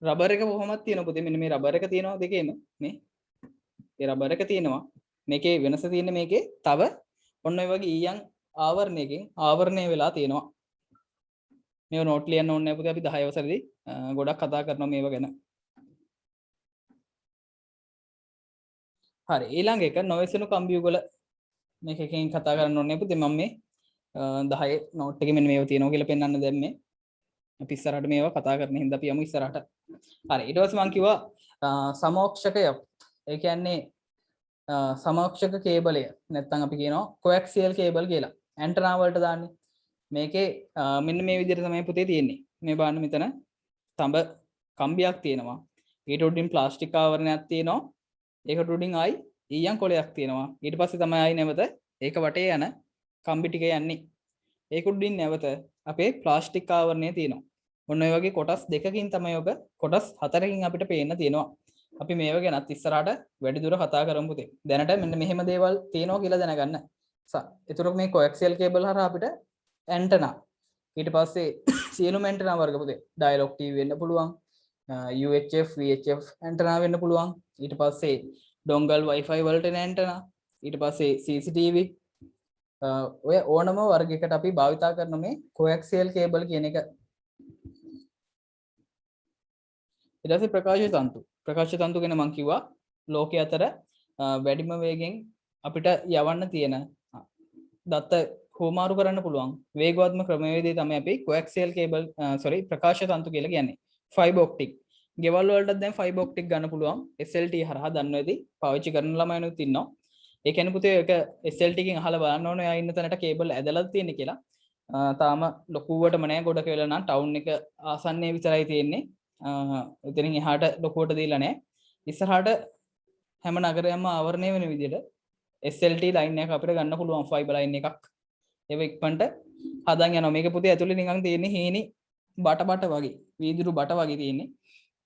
රබර් එක කොහොමද තියෙනවා පුතේ. මෙන්න මේ රබර් එක තියෙනවා දෙකේම. මේ රබර් එක තියෙනවා. මේකේ වෙනස තියෙන්නේ මේකේ තව ඔන්න ඔය වගේ ඊයන් ආවරණයකින් ආවරණය වෙලා තියෙනවා. මේව නෝට් ලියන්න ඕනේ නැහැ පුතේ. අපි 10 වසරේදී ගොඩක් කතා කරනවා මේව ගැන. හරි ඊළඟ එක නොවැසුණු කම්බි යුගල මේක එකකින් කතා කරන්න ඕනේ පුතේ. මම මේ 10 නෝට් එකේ මෙන්න මේව තියෙනවා කියලා පෙන්වන්න දැම්මේ. අපි ඉස්සරහට මේවා කතා කරන හින්දා අපි යමු ඉස්සරහට. හරි ඊට පස්සේ මම කිව්වා සමෝක්ෂකය. ඒ කියන්නේ සමෝක්ෂක කේබලය නැත්නම් අපි කියනවා කොඇක්සියල් කේබල් කියලා. ඇන්ටනා වලට දාන්නේ. මේකේ මෙන්න මේ විදිහට තමයි පුතේ තියෙන්නේ. මේ බලන්න මෙතන තඹ කම්බියක් තියෙනවා. ඊට උඩින් ප්ලාස්ටික් ආවරණයක් තියෙනවා. ඒකට උඩින් ආයි ඊයන් කොලයක් තියෙනවා. ඊට පස්සේ තමයි ආයි නැවත ඒක වටේ යන කම්බි ටික යන්නේ. ඒක උඩින් නැවත අපේ ප්ලාස්ටික් ආවරණය තියෙනවා. ඔන්න ඔය වගේ කොටස් දෙකකින් තමයි ඔක කොටස් හතරකින් අපිට පේන්න තියෙනවා. අපි මේව ගැනත් ඉස්සරහට වැඩි දුර කතා කරමු පුතේ. දැනට මෙන්න මෙහෙම දේවල් තියෙනවා කියලා දැනගන්න. ඒතර මේ කොඇක්සියල් කේබල් හරහා අපිට ඇන්ටනා ඊට පස්සේ සියලුම ඇන්ටනා වර්ග පුතේ ඩයලොග් ටීවී වෙන්න පුළුවන්. UHF VHF ඇන්ටනා වෙන්න පුළුවන්. ඊට පස්සේ ඩොංගල් Wi-Fi වලට එන ඇන්ටනා. ඊට පස්සේ CCTV ඔය ඕනම වර්ගයකට අපි භාවිතා කරන මේ කොඇක්සියල් කේබල් කියන එක. ඊට පස්සේ ප්‍රකාශ තන්තු ගැන මම කිව්වා ලෝකයේ අතර වැඩිම වේගෙන් අපිට යවන්න තියෙන දත්ත හෝමාරු කරන්න පුළුවන් වේගවත්ම ක්‍රමවේදය තමයි අපි කොඇක්සියල් කේබල් ප්‍රකාශ තන්තු කියලා කියන්නේ. Fibre optic. ගෙවල් වලට දැන් ෆයිබර් ඔප්ටික් ගන්න පුළුවන්. SLT හරහා දන්නවද? පාවිච්චි කරන ළමයිනුත් ඉන්නවා. ඒ කියන්නේ පුතේ ඒක SLT එකෙන් අහලා බලන්න ඕනේ ආ ඉන්න තැනට කේබල් ඇදලා තියෙන්නේ කියලා. තාම ලොකුවටම නෑ ගොඩක වෙලා නම් ටවුන් එක ආසන්නයේ විතරයි තියෙන්නේ. එතනින් එහාට ලොකුවට දීලා නෑ. ඉස්සරහට හැම නගරයක්ම ආවරණය වෙන විදිහට SLT ලයින් එකක් අපිට ගන්න පුළුවන් ෆයිබර් ලයින් එකක්. ඒක ඉක්මනට හදන් යනවා. මේක පුතේ ඇතුලේ නිකන් තියෙන්නේ හීනි බට වගේ. වීදුරු බට වගේ තියෙන්නේ.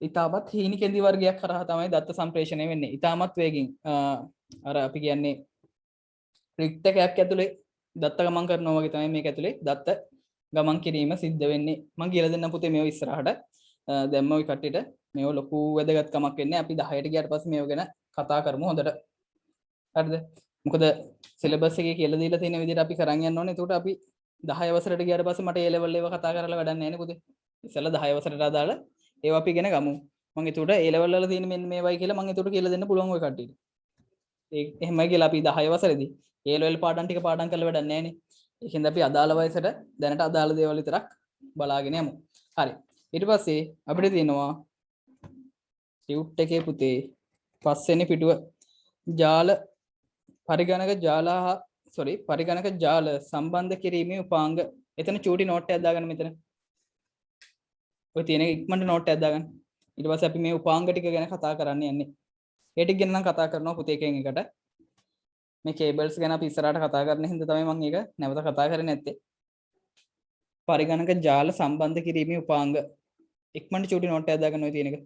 ඉතාමත් හීනි කෙඳි වර්ගයක් කරා තමයි දත්ත සම්ප්‍රේෂණය වෙන්නේ. ඉතාමත් වේගින් අර අපි කියන්නේ රික්තකයක් ඇතුලේ දත්ත ගමන් කරනවා වගේ තමයි මේක ඇතුලේ දත්ත ගමන් කිරීම සිද්ධ වෙන්නේ. මම කියලා දෙන්න පුතේ මේව ඉස්සරහට දැම්ම ඔය කට්ටියට මේව ලොකු වැදගත්කමක් වෙන්නේ. අපි 10ට ගියාට පස්සේ මේව ගැන කතා කරමු හොඳට. හරිද? මොකද සිලබස් එකේ කියලා දීලා තියෙන විදිහට අපි කරන් යන්න ඕනේ. එතකොට අපි 10 වසරට ගියාට පස්සේ මට A level ඒවා කතා කරලා වැඩක් නැහැ නේ පුතේ. ඉස්සෙල්ලා 10 වසරට අදාළ ඒවා අපි ඉගෙන ගමු. මම එතකොට A level වල තියෙන මෙන්න මේවයි කියලා මම එතකොට කියලා දෙන්න පුළුවන් ඔය කට්ටියට. ඒ එහෙමයි කියලා අපි 10 වසරේදී A level පාඩම් ටික පාඩම් කරලා වැඩක් නැහැ නේ. ඒකෙන්ද අපි අදාළ වයසට දැනට අදාළ දේවල් විතරක් බලාගෙන යමු. හරි. ඊට පස්සේ අපිට තියෙනවා ටියුට් එකේ පුතේ පස්වෙනි පිටුව ජාල පරිගණක ජාල සම්බන්ධ කිරීමේ උපාංග. එතන චූටි නෝට් එකක් දාගන්න මෙතන. ඔය තියෙන ඉක්මනට නෝට් එකක් දාගන්න. ඊට පස්සේ අපි මේ උපාංග ටික ගැන කතා කරන්න යන්නේ. ඒ ටික ගැන නම් කතා කරනවා පුතේ එකෙන් එකට. මේ කේබල්ස් ගැන අපි ඉස්සරහට කතා කරන හින්දා තමයි මම ඒක නැවත කතා කරන්නේ නැත්තේ. පරිගණක ජාල සම්බන්ධ කිරීමේ උපාංග. ඉක්මනට චූටි නෝට් එකක් දාගන්න ඔය තියෙන එක.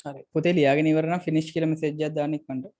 හරි. පොතේ ලියාගෙන ඉවර නම් ෆිනිෂ් කියලා මෙසේජ් එකක් දාන්න ඉක්මනට.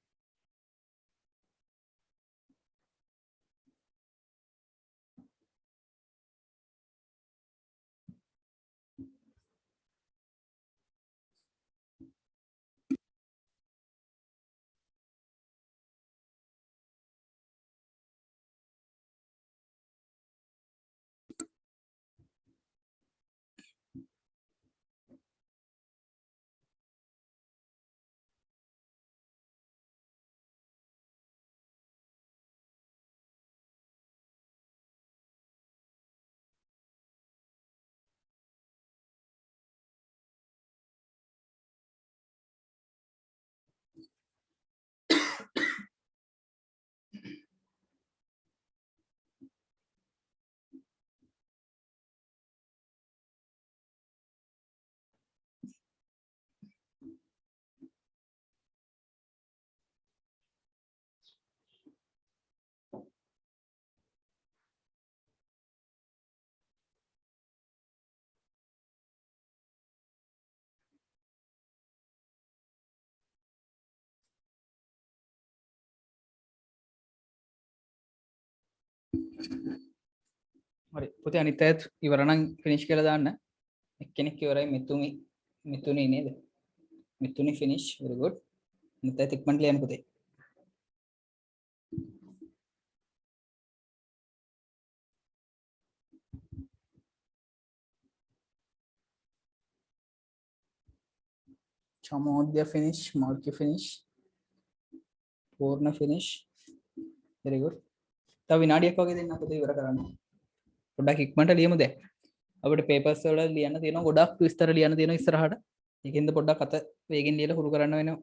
හරි. පොතේ අනිත් අයත් ඉවර නම් ෆිනිෂ් කියලා දාන්න. එක්කෙනෙක් ඉවරයි මිතුනි නේද? මිතුනි ෆිනිෂ්. very good. අනිත් අයත් ඉක්මනට ලියන්න පොතේ. චමෝද්‍ය ෆිනිෂ්, මාර්කි ෆිනිෂ්, පූර්ණ ෆිනිෂ්. very good. තව විනාඩියක් වගේ දෙන්න අපිට ඉවර කරන්න. පොඩ්ඩක් ඉක්මනට ලියමු දැන්. අපිට පේපර්ස් වල ලියන්න තියෙනවා ගොඩක් විස්තර ලියන්න තියෙනවා ඉස්සරහට. ඒකෙන්ද පොඩ්ඩක් අත වේගෙන් ලියලා හුරු කරන්න වෙනවා.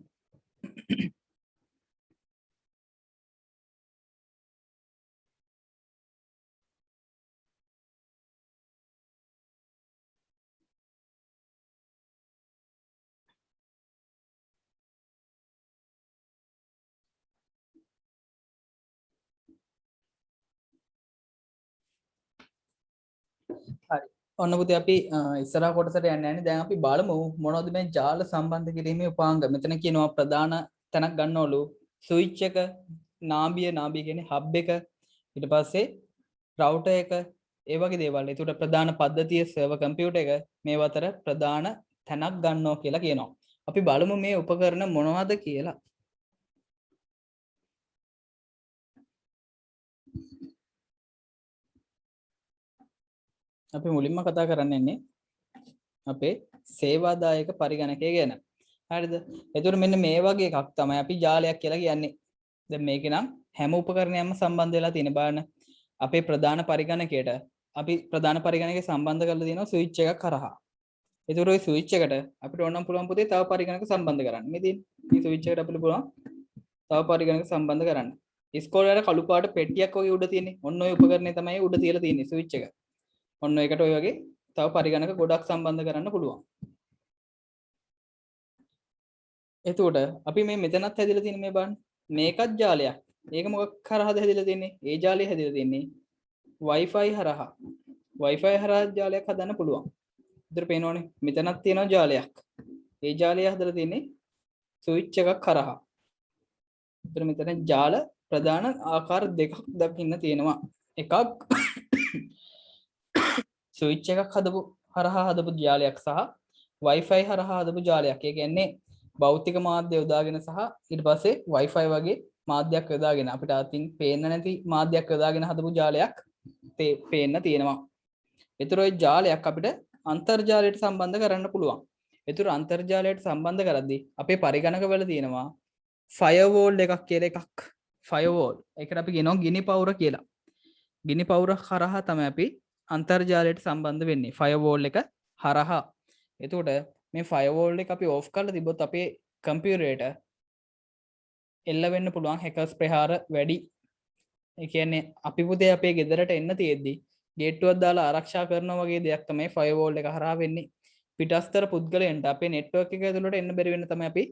හරි. ඔන්න පුතේ අපි ඉස්සරහ කොටසට යන්න යන්නේ. දැන් අපි බලමු මොනවද මේ ජාල සම්බන්ධ කිරීමේ උපාංග. මෙතන කියනවා ප්‍රධාන තැනක් ගන්නවලු ස්විච් එක, නාභිය කියන්නේ හබ් එක, ඊට පස්සේ රවුටර් එක, ඒ වගේ දේවල්. ඒකට ප්‍රධාන පද්ධතිය සර්වර් කම්පියුටර් එක මේව අතර ප්‍රධාන තැනක් ගන්නවා කියලා කියනවා. අපි බලමු මේ උපකරණ මොනවද කියලා. අපි මුලින්ම කතා කරන්නේ අපේ සේවාදායක පරිගණකය ගැන. හරිද? එතකොට මෙන්න මේ වගේ එකක් තමයි අපි ජාලයක් කියලා කියන්නේ. දැන් මේකේ නම් හැම උපකරණයක්ම සම්බන්ධ වෙලා තියෙන බලන්න. අපේ ප්‍රධාන පරිගණකයට අපි ප්‍රධාන පරිගණකයේ සම්බන්ධ කරලා තියෙනවා ස්විච් එකක් කරහා. ඒතකොට ওই ස්විච් එකට අපිට ඕනම් පුළුවන් පුතේ තව පරිගණක සම්බන්ධ කරන්න. මේ තියෙන මේ ස්විච් එකට අපිට පුළුවන් තව පරිගණක සම්බන්ධ කරන්න. ඉස්කෝලේ වල කළු පාට පෙට්ටියක් වගේ උඩ තියෙන්නේ. ඔන්න ඔය උපකරණය තමයි උඩ තියලා තියෙන්නේ ස්විච් එක. ඔන්න ඒකට ඔය වගේ තව පරිගණක ගොඩක් සම්බන්ධ කරන්න පුළුවන්. එතකොට අපි මේ මෙතනත් හැදිලා තියෙන මේ බලන්න. මේකත් ජාලයක්. ඒක මොකක් කරහද හැදිලා තියෙන්නේ? ඒ ජාලය හැදිලා තියෙන්නේ Wi-Fi හරහා. Wi-Fi හරහා ජාලයක් හදන්න පුළුවන්. ඉතින් පේනවනේ මෙතනත් තියෙනවා ජාලයක්. ඒ ජාලය හදලා තියෙන්නේ ස්විච් එකක් කරහා. ඉතින් මෙතන ජාල ප්‍රධාන ආකාර දෙකක් දකින්න තියෙනවා. එකක් ස්විච් එකක් හරහා හදපු ජාලයක් සහ Wi-Fi හරහා හදපු ජාලයක්. ඒ කියන්නේ භෞතික මාධ්‍ය යොදාගෙන සහ ඊට පස්සේ Wi-Fi වගේ මාධ්‍යයක් යොදාගෙන අපිට අතින් පේන්න නැති මාධ්‍යයක් යොදාගෙන හදපු ජාලයක් පේන්න තියෙනවා. ඒතර ওই ජාලයක් අපිට අන්තර්ජාලයට සම්බන්ධ කරන්න පුළුවන්. ඒතර අන්තර්ජාලයට සම්බන්ධ කරද්දී අපේ පරිගණක වල තියෙනවා ෆයර්වෝල් එකක් කියලා එකක්. ෆයර්වෝල්. ඒකට අපි කියනවා ගිනි පවුර කියලා. ගිනි පවුර හරහා තමයි අපි අන්තර්ජාලයට සම්බන්ධ වෙන්නේ. ෆයර්වෝල් එක හරහා. එතකොට මේ ෆයර්වෝල් එක අපි ඕෆ් කරලා තිබ්බොත් අපේ කම්පියුටරේට එල්ල වෙන්න පුළුවන් හැකර්ස් ප්‍රහාර වැඩි. ඒ කියන්නේ අපි පුතේ අපේ ගෙදරට එන්න තියෙද්දි ගේට්ටුවක් දාලා ආරක්ෂා කරනවා වගේ දෙයක් තමයි ෆයර්වෝල් එක හරහා වෙන්නේ. පිටස්තර පුද්ගලයන්ට අපේ නෙට්වර්ක් එක ඇතුළට එන්න බැරි වෙන්න තමයි අපි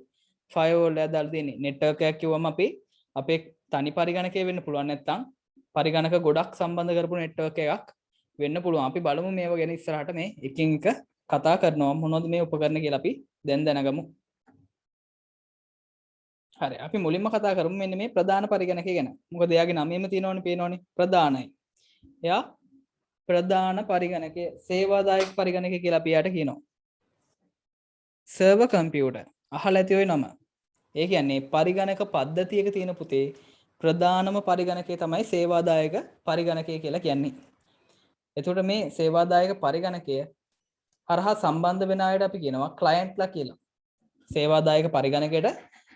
ෆයර්වෝල් එක දාලා තියෙන්නේ. නෙට්වර්ක් එකක් කිව්වම අපි අපේ තනි පරිගණකය වෙන්න පුළුවන් නැත්නම් පරිගණක ගොඩක් සම්බන්ධ කරපු නෙට්වර්ක් එකක් වෙන්න පුළුවන්. අපි බලමු මේව ගැන ඉස්සරහට මේ එකින් එක කතා කරනවා මොනවද මේ උපකරණ කියලා අපි දැන් දැනගමු. හරි අපි මුලින්ම කතා කරමු මෙන්න මේ ප්‍රධාන පරිගණකය ගැන. මොකද එයාගේ නමෙම තියෙනවනේ පේනවනේ ප්‍රධානයි. එයා ප්‍රධාන පරිගණකය සේවාදායක පරිගණකය කියලා අපි යාට කියනවා. සර්වර් කම්පියුටර් අහලා ඇති ඔය නම. ඒ කියන්නේ පරිගණක පද්ධතියක තියෙන පුතේ ප්‍රධානම පරිගණකය තමයි සේවාදායක පරිගණකය කියලා කියන්නේ. එතකොට මේ සේවාදායක පරිගණකය හරහා සම්බන්ධ වෙන අයට අපි කියනවා ක්ලයන්ට්ලා කියලා. සේවාදායක පරිගණකයට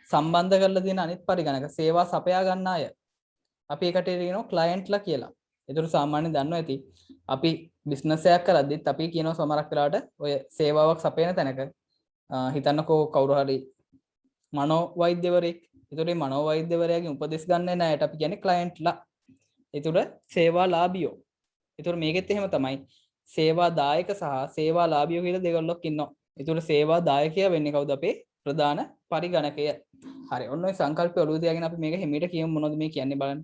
සම්බන්ධ කරලා තියෙන අනිත් පරිගණක සේවා සපයා ගන්න අය අපි ඒකට කියනවා ක්ලයන්ට්ලා කියලා. ඒතර සාමාන්‍යයෙන් දන්නවා ඇති අපි බිස්නස් එකක් කරද්දිත් අපි කියනවා සමහරක් වෙලාවට ඔය සේවාවක් සපයන තැනක හිතන්නකෝ කවුරු හරි මනෝවෛද්‍යවරයෙක්. ඒතර මේ මනෝවෛද්‍යවරයාගෙන් උපදෙස් ගන්න එන අයට අපි කියන්නේ ක්ලයන්ට්ලා. ඒතර සේවාලාභියෝ. ඒතර මේකෙත් එහෙම තමයි. සේවාදායක සහ සේවාලාභියෝ කියලා දෙගොල්ලොක් ඉන්නවා. ඒතර සේවාදායකයා වෙන්නේ කවුද? අපේ ප්‍රධාන පරිගණකය. හරි. ඔන්න ඔය සංකල්පය ඔළුවේ තියාගෙන අපි මේක හිමීට කියමු මොනවද මේ කියන්නේ බලන්න.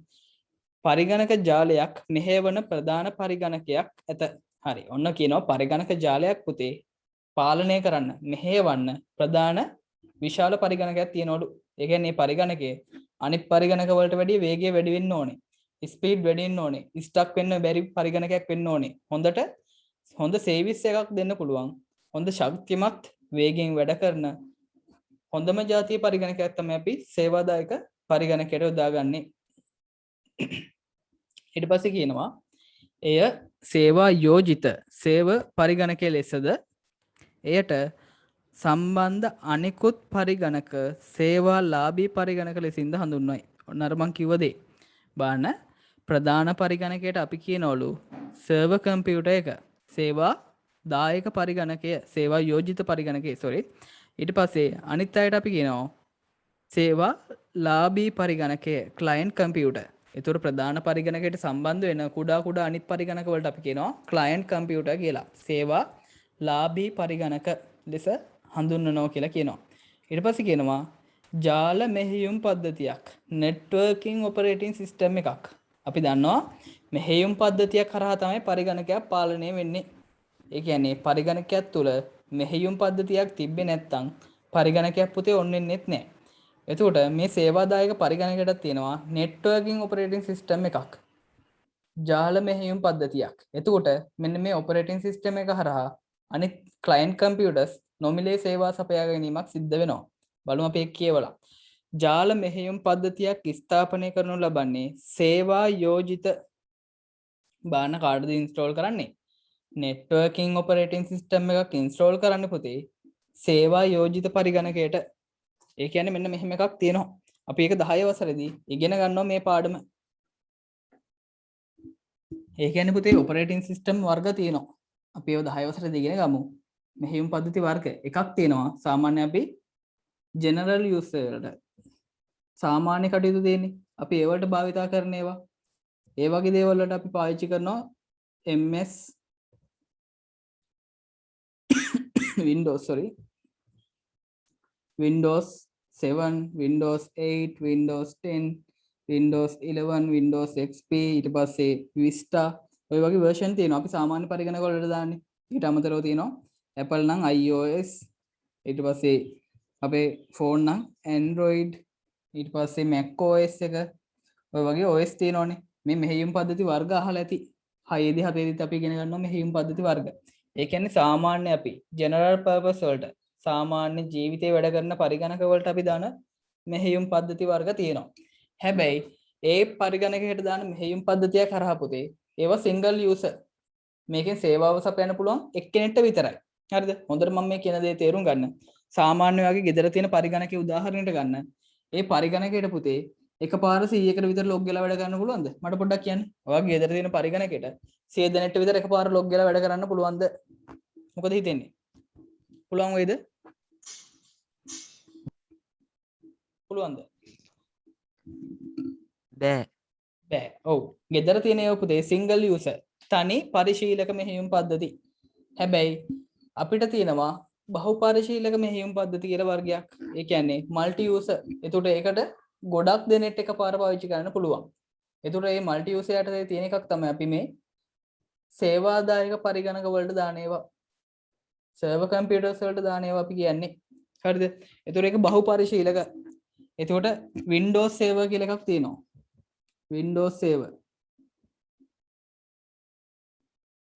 පරිගණක ජාලයක් මෙහෙවන ප්‍රධාන පරිගණකයක් ඇත. හරි. ඔන්න කියනවා පරිගණක ජාලයක් පුතේ පාලනය කරන්න මෙහෙවන්න ප්‍රධාන විශාල පරිගණකයක් තියෙනවලු. ඒ කියන්නේ මේ පරිගණකයේ අනිත් පරිගණක වලට වැඩිය වේගය වැඩි වෙන්න ඕනේ. ස්පීඩ් වැඩි වෙන්න ඕනේ. ස්ටක් වෙන්න බැරි පරිගණකයක් වෙන්න ඕනේ. හොඳ සර්විස් එකක් දෙන්න පුළුවන්. හොඳ ශක්තිමත් වේගෙන් වැඩ කරන හොඳම ජාතිය පරිගණකයක් තමයි අපි සේවාදායක පරිගණකයට යොදාගන්නේ. ඊට පස්සේ කියනවා එය සේවා යෝජිත සේව පරිගණකයේ ලෙසද එයට සම්බන්ධ අනෙකුත් පරිගණක සේවාලාභී පරිගණක ලෙසින්ද හඳුන්වයි. ඔන්න අර මං කිව්ව දේ. බලන්න ප්‍රධාන පරිගණකයට අපි කියනවලු සර්වර් කම්පියුටර් එක සේවා දායක පරිගණකය සේවා යෝජිත පරිගණකය ඊට පස්සේ අනිත් අයට අපි කියනවා සේවා ලාභී පරිගණකය ක්ලයන්ට් කම්පියුටර්. ඒතර ප්‍රධාන පරිගණකයට සම්බන්ධ වෙන කුඩා අනිත් පරිගණක වලට අපි කියනවා ක්ලයන්ට් කම්පියුටර් කියලා. සේවා ලාභී පරිගණක ලෙස හඳුන්වනවා කියලා කියනවා. ඊට පස්සේ කියනවා ජාල මෙහෙයුම් පද්ධතියක් නෙට්වර්කින් ඔපරේටින් සිස්ටම් එකක්. අපි දන්නවා මෙහෙයුම් පද්ධතියක් කරා තමයි පරිගණකයක් පාලනය වෙන්නේ. ඒ කියන්නේ පරිගණකයක් තුළ මෙහෙයුම් පද්ධතියක් තිබ්බේ නැත්නම් පරිගණකයක් පුතේ ඔන් වෙන්නේත් නැහැ. එතකොට මේ සේවාදායක පරිගණකයකට තියෙනවා නෙට්වර්කින් ඔපරේටින් සිස්ටම් එකක්. ජාල මෙහෙයුම් පද්ධතියක්. එතකොට මෙන්න මේ ඔපරේටින් සිස්ටම් එක හරහා අනිත් ක්ලයන්ට් කම්පියුටර්ස් නොමිලේ සේවා සපයා ගැනීමක් සිද්ධ වෙනවා. බලමු අපි ඒක කියවලා. ජාල මෙහෙයුම් පද්ධතියක් ස්ථාපනය කරනු ලබන්නේ සේවා යෝජිත බාන කාඩද ඉන්ස්ටෝල් කරන්නේ. නෙට්වර්කින් ඔපරේටින් සිස්ටම් එකක් ඉන්ස්ටෝල් කරන්න පුතේ සේවා යෝජිත පරිගණකයට. ඒ කියන්නේ මෙන්න මෙහෙම එකක් තියෙනවා. අපි ඒක 10 වසරේදී ඉගෙන ගන්නවා මේ පාඩම. ඒ කියන්නේ පුතේ ඔපරේටින් සිස්ටම් වර්ග තියෙනවා. අපි ඒව 10 වසරේදී ඉගෙන ගමු. මෙහෙයුම් පද්ධති වර්ග එකක් තියෙනවා. සාමාන්‍ය අපි ජෙනරල් යූස් වලට සාමාන්‍ය කටයුතු තියෙන්නේ. අපි ඒවලට භාවිතා කරන ඒවා. ඒ වගේ දේවල් වලට අපි පාවිච්චි කරනවා MS Windows 7, Windows 8, Windows 10, Windows 11, Windows XP, ඊට පස්සේ Vista ඔය වගේ version තියෙනවා. අපි සාමාන්‍ය පරිගණක වලට දාන්නේ. ඊට අමතරව තියෙනවා Apple නම් iOS, ඊට පස්සේ අපේ phone නම් Android, ඊට පස්සේ Mac OS එක ඔය වගේ OS තියෙනවානේ. මේ මෙහෙයුම් පද්ධති වර්ග අහලා ඇති. 6 දී 7 දී අපි ඉගෙන ගන්නවා මෙහෙයුම් පද්ධති වර්ග. ඒ කියන්නේ සාමාන්‍ය අපි ජෙනරල් පර්පස් වලට සාමාන්‍ය ජීවිතේ වැඩ කරන පරිගණක වලට අපි දාන මෙහෙයුම් පද්ධති වර්ග තියෙනවා. හැබැයි ඒ පරිගණකයට දාන මෙහෙයුම් පද්ධතිය කරා පුතේ ඒවා සිංගල් යූසර්. මේකෙන් සේවාව සපයන්න පුළුවන් එක්කෙනෙක්ට විතරයි. හරිද? හොඳට මම මේ කියන දේ තේරුම් ගන්න. සාමාන්‍ය වගේ ගෙදර තියෙන පරිගණකයේ උදාහරණයක් ගන්න. ඒ පරිගණකයට පුතේ එකපාර 100කට විතර ලොග් වෙලා වැඩ කරන්න පුළුවන්ද? මට පොඩ්ඩක් කියන්න. ඔයාගේ ගෙදර තියෙන පරිගණකයට 100 දෙනෙක්ට විතර එකපාර ලොග් වෙලා වැඩ කරන්න පුළුවන්ද? මොකද හිතෙන්නේ? පුළුවන් වේද? පුළුවන්ද? බෑ. බෑ. ඔව්. ගෙදර තියෙන ඒවා පුතේ සිංගල් යූසර්. තනි පරිශීලක මෙහෙයුම් පද්ධති. හැබැයි අපිට තියෙනවා බහුපරිශීලක මෙහෙයුම් පද්ධති කියලා වර්ගයක්. ඒ කියන්නේ මල්ටි යූසර්. එතකොට ඒකට ගොඩක් දෙනෙක් එකපාර පාවිච්චි කරන්න පුළුවන්. එතකොට මේ මල්ටි යූසර් යටතේ තියෙන එකක් තමයි අපි මේ සේවාදායක පරිගණක වලට දාන ඒවා. සර්වර් කම්පියුටර්ස් වලට දාන ඒවා අපි කියන්නේ. හරිද? එතකොට ඒක බහුපරිශීලක. එතකොට Windows Server කියලා එකක් තියෙනවා. Windows Server.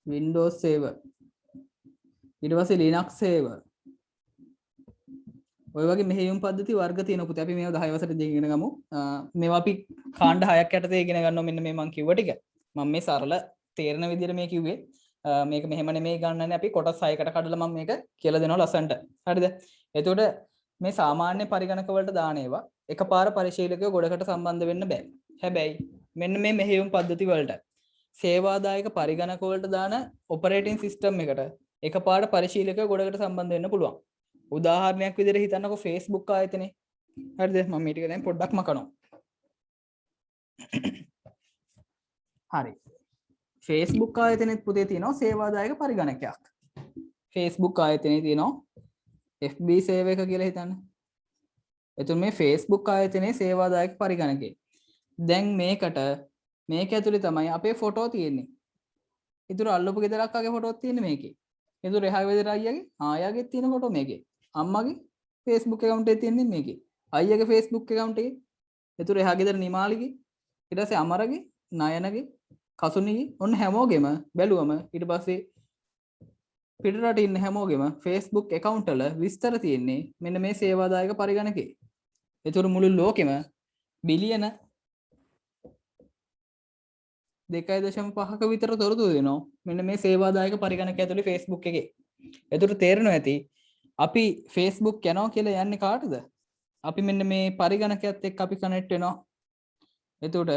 Windows Server. ඊට පස්සේ Linux Server. ඔය වගේ මෙහෙයුම් පද්ධති වර්ග තියෙනවා පුතේ. අපි මේවා 10 වසරේදී ඉගෙන ගමු. මේවා අපි කාණ්ඩ 6ක් යටතේ ඉගෙන ගන්නවා. මෙන්න මේ මම කිව්ව ටික. මම මේ සරල තේරෙන විදිහට මේ කිව්වේ. මේක මෙහෙම නෙමෙයි ගන්නන්නේ. අපි කොටස් 6කට කඩලා මම මේක කියලා දෙනවා ලස්සන්ට. හරිද? එතකොට මේ සාමාන්‍ය පරිගණක වලට දාන ඒවා එකපාර පරිශීලකයෝ ගොඩකට සම්බන්ධ වෙන්න බෑ. හැබැයි මෙන්න මේ මෙහෙයුම් පද්ධති වලට සේවාදායක පරිගණක වලට දාන ඔපරේටින් සිස්ටම් එකට එකපාර පරිශීලකයෝ ගොඩකට සම්බන්ධ වෙන්න පුළුවන්. උදාහරණයක් විදිහට හිතන්නකෝ Facebook ආයතනේ. හරිද? මම මේ ටික දැන් පොඩ්ඩක් මකනවා. හරි. Facebook ආයතනෙත් පුතේ තියෙනවා සේවාදායක පරිගණකයක්. Facebook ආයතනේ තියෙනවා FB සේවක කියලා හිතන්න. එතකොට මේ Facebook ආයතනයේ සේවාදායක පරිගණකේ. දැන් මේක ඇතුලේ තමයි අපේ ෆොටෝ තියෙන්නේ. ඊටු අල්ලපු ගෙදරක් වගේ ෆොටෝස් තියෙන්නේ මේකේ. ඊටු එහා ගෙදර අයියාගේ ආයාගේ තියෙන ෆොටෝ මේකේ. අම්මගේ Facebook account එකේ තියෙන්නේ මේකේ. අයියාගේ Facebook account එකේ. ඊටු එහා ගෙදර නිමාලිගේ ඊට පස්සේ අමරගේ නයනගේ කසුනිගේ ඔන්න හැමෝගෙම බැලුවම ඊට පස්සේ පිටරට ඉන්න හැමෝගෙම Facebook account වල විස්තර තියෙන්නේ මෙන්න මේ සේවාදායක පරිගණකේ. ඒතර මුළු ලෝකෙම බිලියන 2.5ක විතර තොරතුරු දෙනවා මෙන්න මේ සේවාදායක පරිගණක ඇතුලේ Facebook එකේ. ඒතර තේරෙනවා ඇති අපි Facebook යනවා කියලා යන්නේ කාටද? අපි මෙන්න මේ පරිගණකයත් එක්ක අපි කනෙක්ට් වෙනවා. එතකොට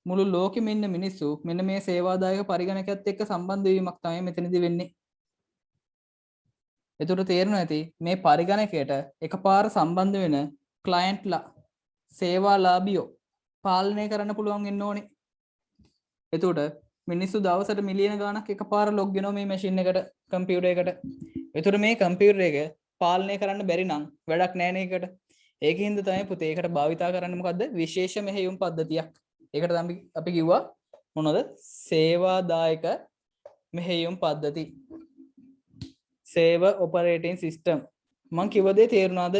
මුළු ලෝකෙම ඉන්න මිනිස්සු මෙන්න මේ සේවාදායක පරිගණකයත් එක්ක සම්බන්ධ වීමක් තමයි මෙතනදී වෙන්නේ. එතකොට තේරෙනවා ඇති මේ පරිගණකයට එකපාර සම්බන්ධ වෙන ක්ලයන්ට්ලා සේවාලාභියෝ පාලනය කරන්න පුළුවන් වෙන්න ඕනේ. එතකොට මිනිස්සු දවසට මිලියන ගාණක් එකපාර ලොග් වෙනවා මේ මැෂින් එකට කම්පියුටර් එකට. එතකොට මේ කම්පියුටර් එක පාලනය කරන්න බැරි නම් වැඩක් නැහැ නේ එකට. ඒකින්ද තමයි පුතේ ඒකට භාවිතා කරන්නේ මොකද්ද? විශේෂ මෙහෙයුම් පද්ධතියක්. ඒකට තමයි අපි කිව්වා මොනවද? සේවාදායක මෙහෙයුම් පද්ධති. Server operating system. මං කිව්ව දේ තේරුණාද?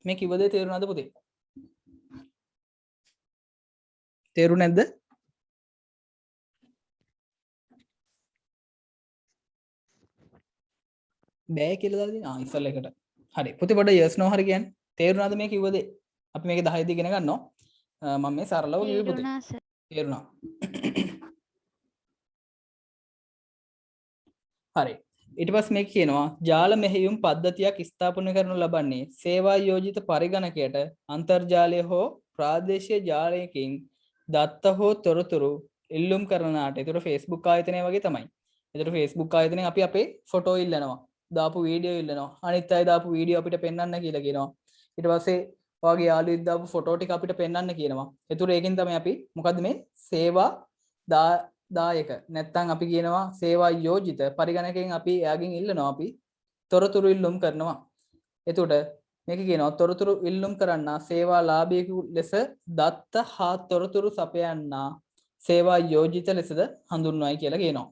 මේ කිව්ව දේ තේරුණාද පුතේ? තේරුණේ නැද්ද? බෑ කියලා දාලා තියෙනවා. ඉස්සල් එකට. හරි. පුතේ පොඩ yes no හරි කියන්නේ. තේරුණාද මේ කිව්ව දේ? අපි මේක 10 දී ඉගෙන ගන්නවා. මම මේ සරලව කිව්වේ පුතේ. තේරුණා. හරි. ඊට පස්සේ මේක කියනවා ජාල මෙහෙයුම් පද්ධතියක් ස්ථාපනය කරනු ලබන්නේ සේවා යෝජිත පරිගණකයට අන්තර්ජාලය හෝ ප්‍රාදේශීය ජාලයකින් දත්ත හෝ තොරතුරු ඉල්ලුම් කරනාට. ඒතර Facebook ආයතනය වගේ තමයි. ඒතර Facebook ආයතනයෙන් අපි අපේ ෆොටෝ ඉල්ලනවා. දාපු වීඩියෝ ඉල්ලනවා. අනිත් අය දාපු වීඩියෝ අපිට පෙන්වන්න කියලා කියනවා. ඊට පස්සේ ඔයාගේ යාළුවෙක් දාපු ෆොටෝ ටික අපිට පෙන්වන්න කියනවා. ඒතර ඒකෙන් තමයි අපි මොකද්ද මේ සේවා දායක නැත්තම් අපි කියනවා සේවා යෝජිත පරිගණකයෙන් අපි එයාගෙන් ඉල්ලනවා අපි තොරතුරු ඉල්ලුම් කරනවා. එතකොට මේක කියනවා තොරතුරු ඉල්ලුම් කරන්නා සේවා ලාභියෙකු ලෙස දත්ත හා තොරතුරු සපයන්නා සේවා යෝජිත ලෙසද හඳුන්වයි කියලා කියනවා.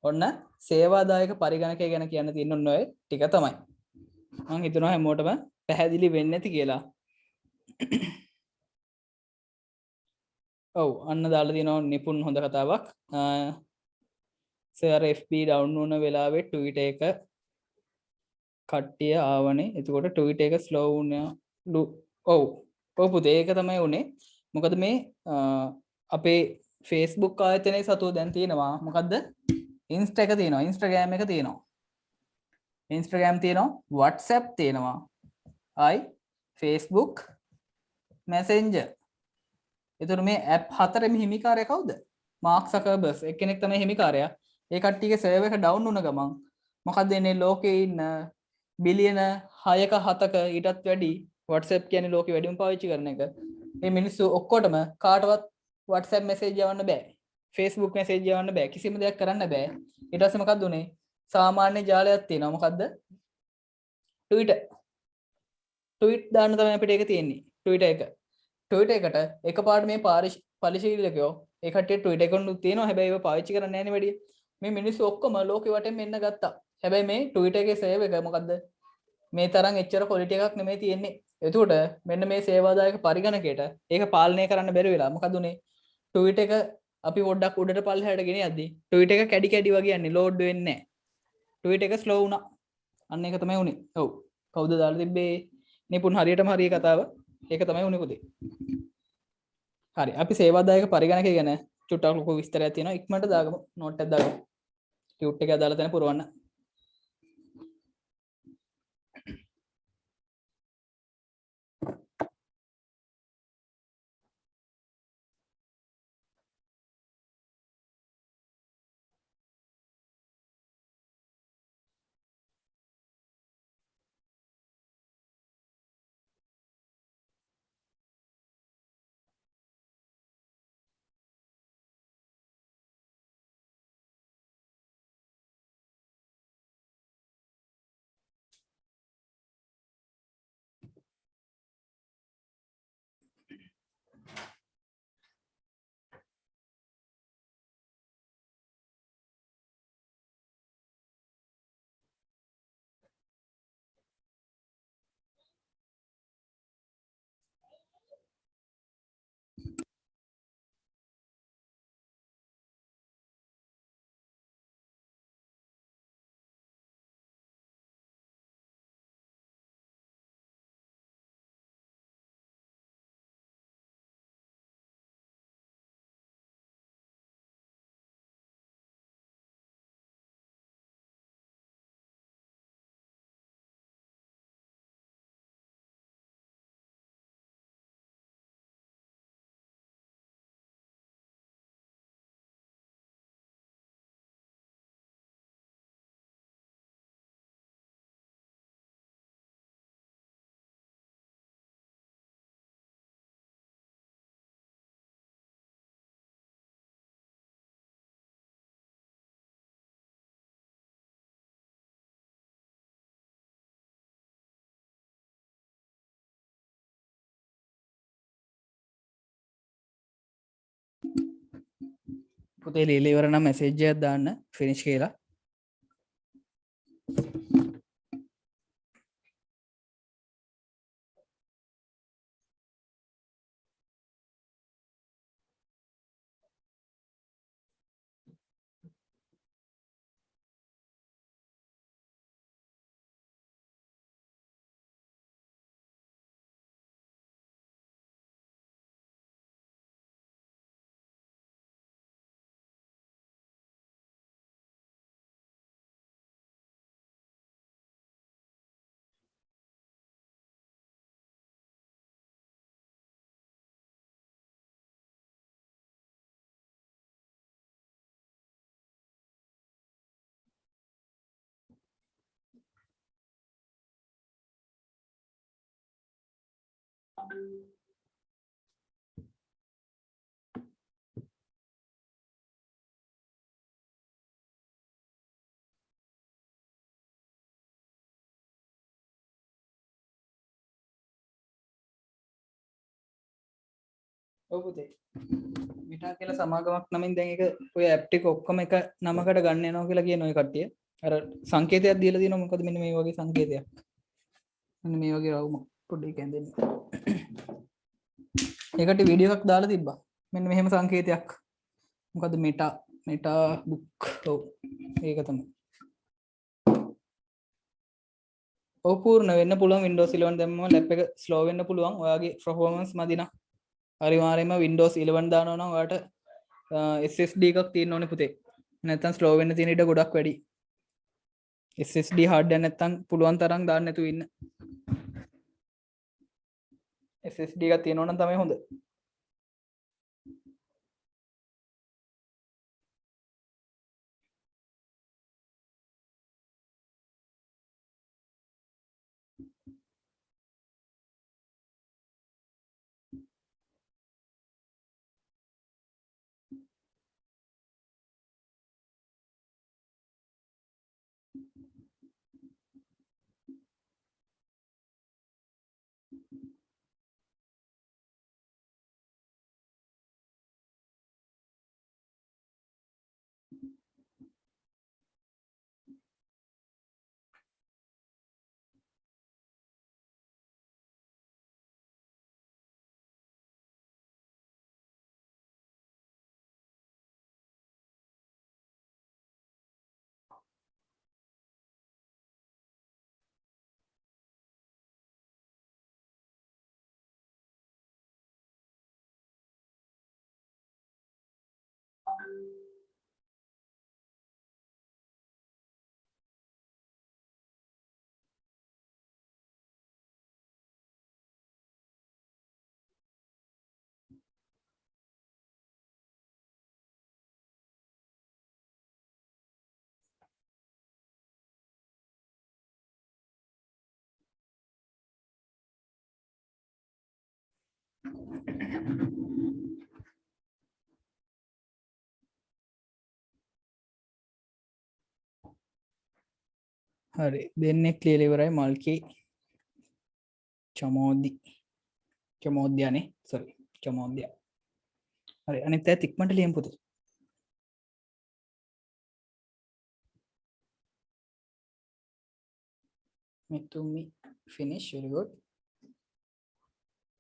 ඔන්න සේවාදායක පරිගණකය ගැන කියන්න තියෙන ඔන්න ඔය ටික තමයි. මම හිතනවා හැමෝටම පැහැදිලි වෙන්නේ නැති කියලා. ඔව් අන්න දාලා තියෙනවා නිපුන් හොඳ කතාවක්. සර් FB ඩවුන් වුණ වෙලාවේ ට්වීට් එක කට්ටිය ආවනේ. එතකොට ට්වීට් එක ස්ලෝ වුණා. ඔව්. ඔව් පුතේ ඒක තමයි උනේ. මොකද මේ අපේ Facebook ආයතනයේ සතුව දැන් තියෙනවා. මොකද්ද? Insta එක තියෙනවා. Instagram එක තියෙනවා. Instagram තියෙනවා. WhatsApp තියෙනවා. Facebook Messenger. එතකොට මේ ඇප් හතරෙම හිමිකාරය කවුද? මාක් සකර්බර්ග් එක්කෙනෙක් තමයි හිමිකාරයා. ඒ කට්ටියගේ සර්වර් එක ඩවුන් වුණ ගමන් මොකද වෙන්නේ? ලෝකේ ඉන්න බිලියන 6ක 7ක ඊටත් වැඩි WhatsApp කියන්නේ ලෝකේ වැඩිම පාවිච්චි කරන එක. මේ මිනිස්සු ඔක්කොටම කාටවත් WhatsApp message යවන්න බෑ. Facebook message යවන්න බෑ. කිසිම දෙයක් කරන්න බෑ. ඊට පස්සේ මොකක්ද උනේ? සාමාන්‍ය ජාලයක් තියෙනවා. මොකද්ද? Twitter. tweet දාන්න තමයි අපිට ඒක තියෙන්නේ. Twitter එක. Twitter එකට එකපාරට මේ පරිශීලකයෝ ඒ කට්ටිය Twitter එකකුත් තියෙනවා. හැබැයි ඒව පාවිච්චි කරන්නේ නැහැ නේ වැඩි. මේ මිනිස්සු ඔක්කොම ලෝකෙ වටෙන් මෙන්න ගත්තා. හැබැයි මේ Twitter එකේ සේව් එක මොකද්ද? මේ තරම් එච්චර quality එකක් නෙමෙයි තියෙන්නේ. එතකොට මෙන්න මේ සේවාදායක පරිගණකයට ඒක පාලනය කරන්න බැරි වෙලා මොකද උනේ? Twitter එක අපි පොඩ්ඩක් උඩට පල්ලෙහාට ගෙන යද්දි Twitter එක කැඩි කැඩි වගේ යන්නේ load වෙන්නේ නැහැ. Twitter එක slow වුණා. අන්න ඒක තමයි උනේ. ඔව්. කවුද දාලා තිබ්බේ? නිපුන් හරියටම හරිය කතාව. ඒක තමයි උනේ පුතේ. හරි. අපි සේවාදායක පරිගණකය ගැන චුට්ටක් ලොකු විස්තරයක් තියෙනවා. ඉක්මනට දාගමු. නෝට් එකක් දාගමු. ටියුට් එක දාලා තැන පුරවන්න. පුතේ ලීලා ඉවර නම් මැසේජ් එකක් දාන්න ෆිනිෂ් කියලා. ඔව් පුතේ. මිටා කියලා සමාගමක් නමින් දැන් ඒක ඔය ඇප් ටික ඔක්කොම එක නමකට ගන්න යනවා කියලා කියන ඔය කට්ටිය. අර සංකේතයක් දීලා තියෙනවා මොකද මෙන්න මේ වගේ සංකේතයක්. මෙන්න මේ වගේ රවුමක් පොඩ්ඩක් ඇඳෙන්න. ඒකට වීඩියෝ එකක් දාලා තිබ්බා. මෙන්න මෙහෙම සංකේතයක්. මොකද මෙටා බුක්. ඔව්. ඒක තමයි. ඔව් පූර්ණ වෙන්න පුළුවන් Windows 11 දැම්මම ලැප් එක ස්ලෝ වෙන්න පුළුවන්. ඔයාගේ performance මදි නම් අනිවාර්යයෙන්ම Windows 11 දානවා නම් ඔයාට SSD එකක් තියෙන්න ඕනේ පුතේ. නැත්නම් ස්ලෝ වෙන්න තියෙන ඉඩ ගොඩක් වැඩි. SSD hard එක නැත්නම් පුළුවන් තරම් දාන්න නැතුව ඉන්න. SSD එකක් තියෙනවා නම් තමයි හොඳ. හරි දෙන්නෙක් ලියලා ඉවරයි මල්කි චමෝද්‍යානේ සෝරි චමෝද්‍යා. හරි අනිත් අයත් ඉක්මනට ලියමු පුතේ. මෙතුමි finish very good.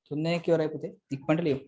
තුන්දෙනෙක් ඉවරයි පුතේ ඉක්මනට ලියමු.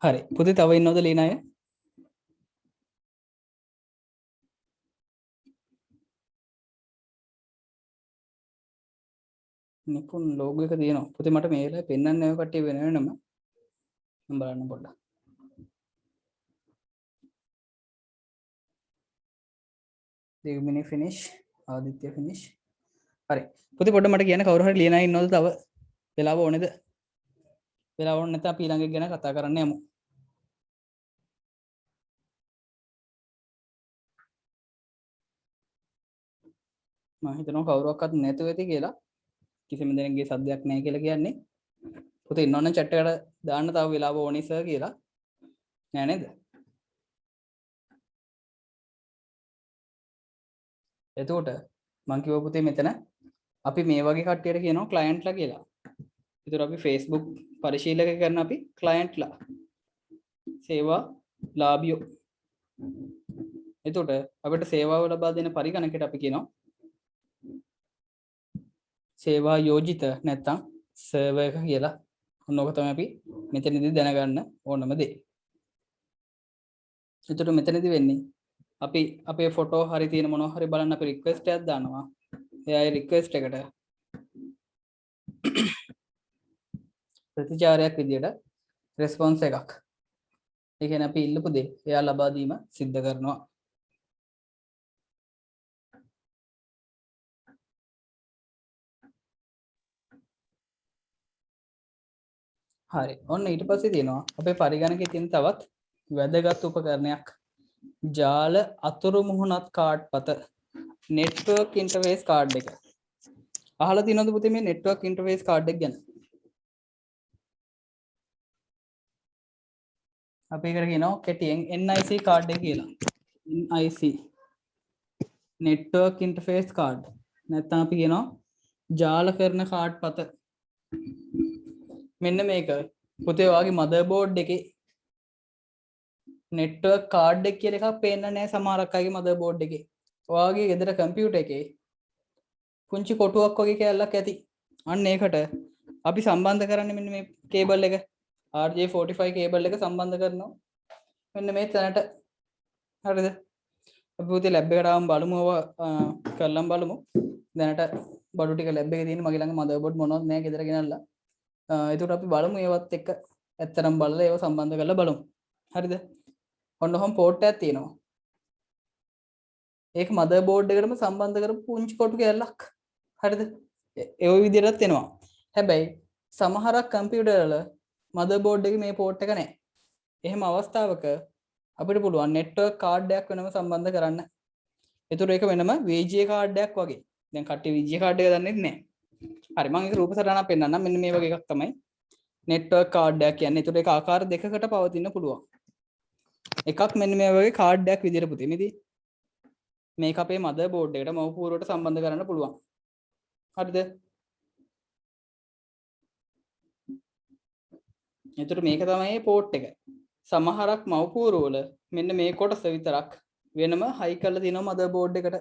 හරි පුතේ තව ඉන්නවද ලියන අය? නිපුන් ලෝගෝ එක තියෙනවා. පුතේ මට මේ වෙලාවේ පෙන්වන්න නැව කට්ටිය වෙන වෙනම මම බලන්න පොඩ්ඩක්. දෙවිමිනි finish ආදිත්‍ය finish. හරි පුතේ පොඩ්ඩක් මට කියන්න කවුරු හරි ලියනා ඉන්නවද තව වෙලාව ඕනේද වෙලාව ඕනේ නැත්නම් අපි ඊළඟ එක ගැන කතා කරන්න යමු මම හිතනවා කවුරුවක්වත් නැතුව ඇති කියලා කිසිම දෙනෙක්ගේ සද්දයක් නැහැ කියලා කියන්නේ පුතේ ඉන්නවනම් chat එකට දාන්න තව වෙලාව ඕනේ සර් කියලා නෑ නේද එතකොට මම කිව්ව පුතේ මෙතන අපි මේ වගේ කට්ටියට කියනවා ක්ලයන්ට්ලා කියලා. ඒතර අපි Facebook පරිශීලක කරන අපි ක්ලයන්ට්ලා. සේවා ලාභියෝ. එතකොට අපිට සේවාව ලබා දෙන පරිගණකයට අපි කියනවා සේවා යෝජිත නැත්නම් සර්වර් එක කියලා. ඔන්නෝක තමයි අපි මෙතනදී දැනගන්න ඕනම දේ. එතකොට මෙතනදී වෙන්නේ අපි අපේ ෆොටෝ හරි තියෙන මොනවා හරි බලන්න අපි රික්වෙස්ට් එකක් දානවා. එයාගේ රික්වෙස්ට් එකට ප්‍රතිචාරයක් විදියට රෙස්පොන්ස් එකක්. ඒ කියන්නේ අපි ඉල්ලපු දේ එයා ලබා දීම සිද්ධ කරනවා. හරි. ඔන්න ඊට පස්සේ තියෙනවා අපේ පරිගණකයේ තියෙන තවත් වැදගත් උපකරණයක්. ජාල අතුරු මුහුණත් කාඩ් පත නෙට්වර්ක් ඉන්ටර්ෆේස් කාඩ් එක. අහලා තියෙනවද පුතේ මේ නෙට්වර්ක් ඉන්ටර්ෆේස් කාඩ් එක ගැන? අපි ඒකට කියනවා කෙටියෙන් NIC කාඩ් එක කියලා. NIC network interface card. නැත්නම් අපි කියනවා ජාල කරන කාඩ් පත. මෙන්න මේක පුතේ ඔයාගේ මදර් බෝඩ් එකේ නෙට්වර්ක් කාඩ් එක කියලා එකක් පේන්න නැහැ සමහරක් අයගේ මදර් බෝඩ් එකේ. ඔයාගේ ගෙදර කම්පියුටර් එකේ පුංචි කොටුවක් වගේ කෑල්ලක් ඇති. අන්න ඒකට අපි සම්බන්ධ කරන්නේ මෙන්න මේ කේබල් එක RJ45 කේබල් එක සම්බන්ධ කරනවා. මෙන්න මේ තැනට. හරිද? අපි පුතේ ලැබ් එකට ආවම බලමු කරලම් බලමු. දැනට බඩු ටික ලැබ් එකේ තියෙන මගේ ළඟ මදර් බෝඩ් මොනවද නැහැ ගෙදර ගෙනල්ලා. ඒකට අපි බලමු ඒවත් එක්ක ඇත්තටම බලලා ඒව සම්බන්ධ කරලා බලමු. හරිද? ඔන්න ඔහොම පෝට් එකක් තියෙනවා. ඒක මදර් බෝඩ් එකටම සම්බන්ධ කරපු පුංචි කොටු කෑල්ලක්. හරිද? ඒ විදිහටත් එනවා. හැබැයි සමහරක් කම්පියුටර් වල මදර් බෝඩ් එකේ මේ පෝට් එක නැහැ. එහෙම අවස්ථාවක අපිට පුළුවන් නෙට්වර්ක් කාඩ් එකක් වෙනම සම්බන්ධ කරන්න. ඒතර ඒක වෙනම VGA කාඩ් එකක් වගේ. දැන් කට්ටිය VGA කාඩ් එක දන්නේ නැහැ. හරි මම ඒක රූප සටහනක් පෙන්නන්නම්. මෙන්න මේ වගේ එකක් තමයි නෙට්වර්ක් කාඩ් එකක් කියන්නේ. ඒතර ඒක ආකාර දෙකකට පවතින්න පුළුවන්. එකක් මෙන්න මේ වගේ කාඩ් එකක් විදිහට පුතේ. මේදී මේක අපේ මදර් බෝඩ් එකට මව් පුවරුවට සම්බන්ධ කරන්න පුළුවන්. හරිද? එතකොට මේක තමයි පෝට් එක. සමහරක් මව් පුවරුවල මෙන්න මේ කොටස විතරක් වෙනම හයි කරලා තියෙනවා මදර් බෝඩ් එකට.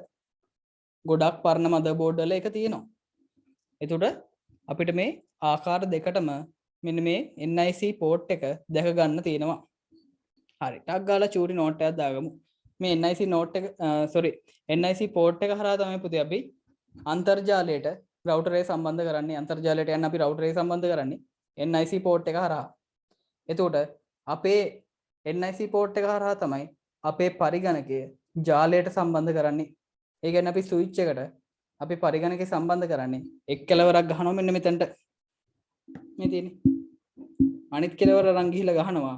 ගොඩක් පරණ මදර් බෝඩ් වල ඒක තියෙනවා. එතකොට අපිට මේ ආකාර දෙකටම මෙන්න මේ NIC පෝට් එක දැක ගන්න තියෙනවා. හරි. ටක් ගාලා චූටි නෝට් එකක් දාගමු. මේ NIC නෝට් එක NIC පෝට් එක හරහා තමයි පුතේ අපි අන්තර්ජාලයට රවුටරේ සම්බන්ධ කරන්නේ. අන්තර්ජාලයට යන්න අපි රවුටරේ සම්බන්ධ කරන්නේ NIC පෝට් එක හරහා. එතකොට අපේ NIC පෝට් එක හරහා තමයි අපේ පරිගණකය ජාලයට සම්බන්ධ කරන්නේ. ඒ කියන්නේ අපි ස්විච් එකට අපි පරිගණකය සම්බන්ධ කරන්නේ එක් කෙලවරක් ගහනවා මෙන්න මෙතනට. මේ තියෙන්නේ. අනිත් කෙලවර අරන් ගිහිල්ලා ගහනවා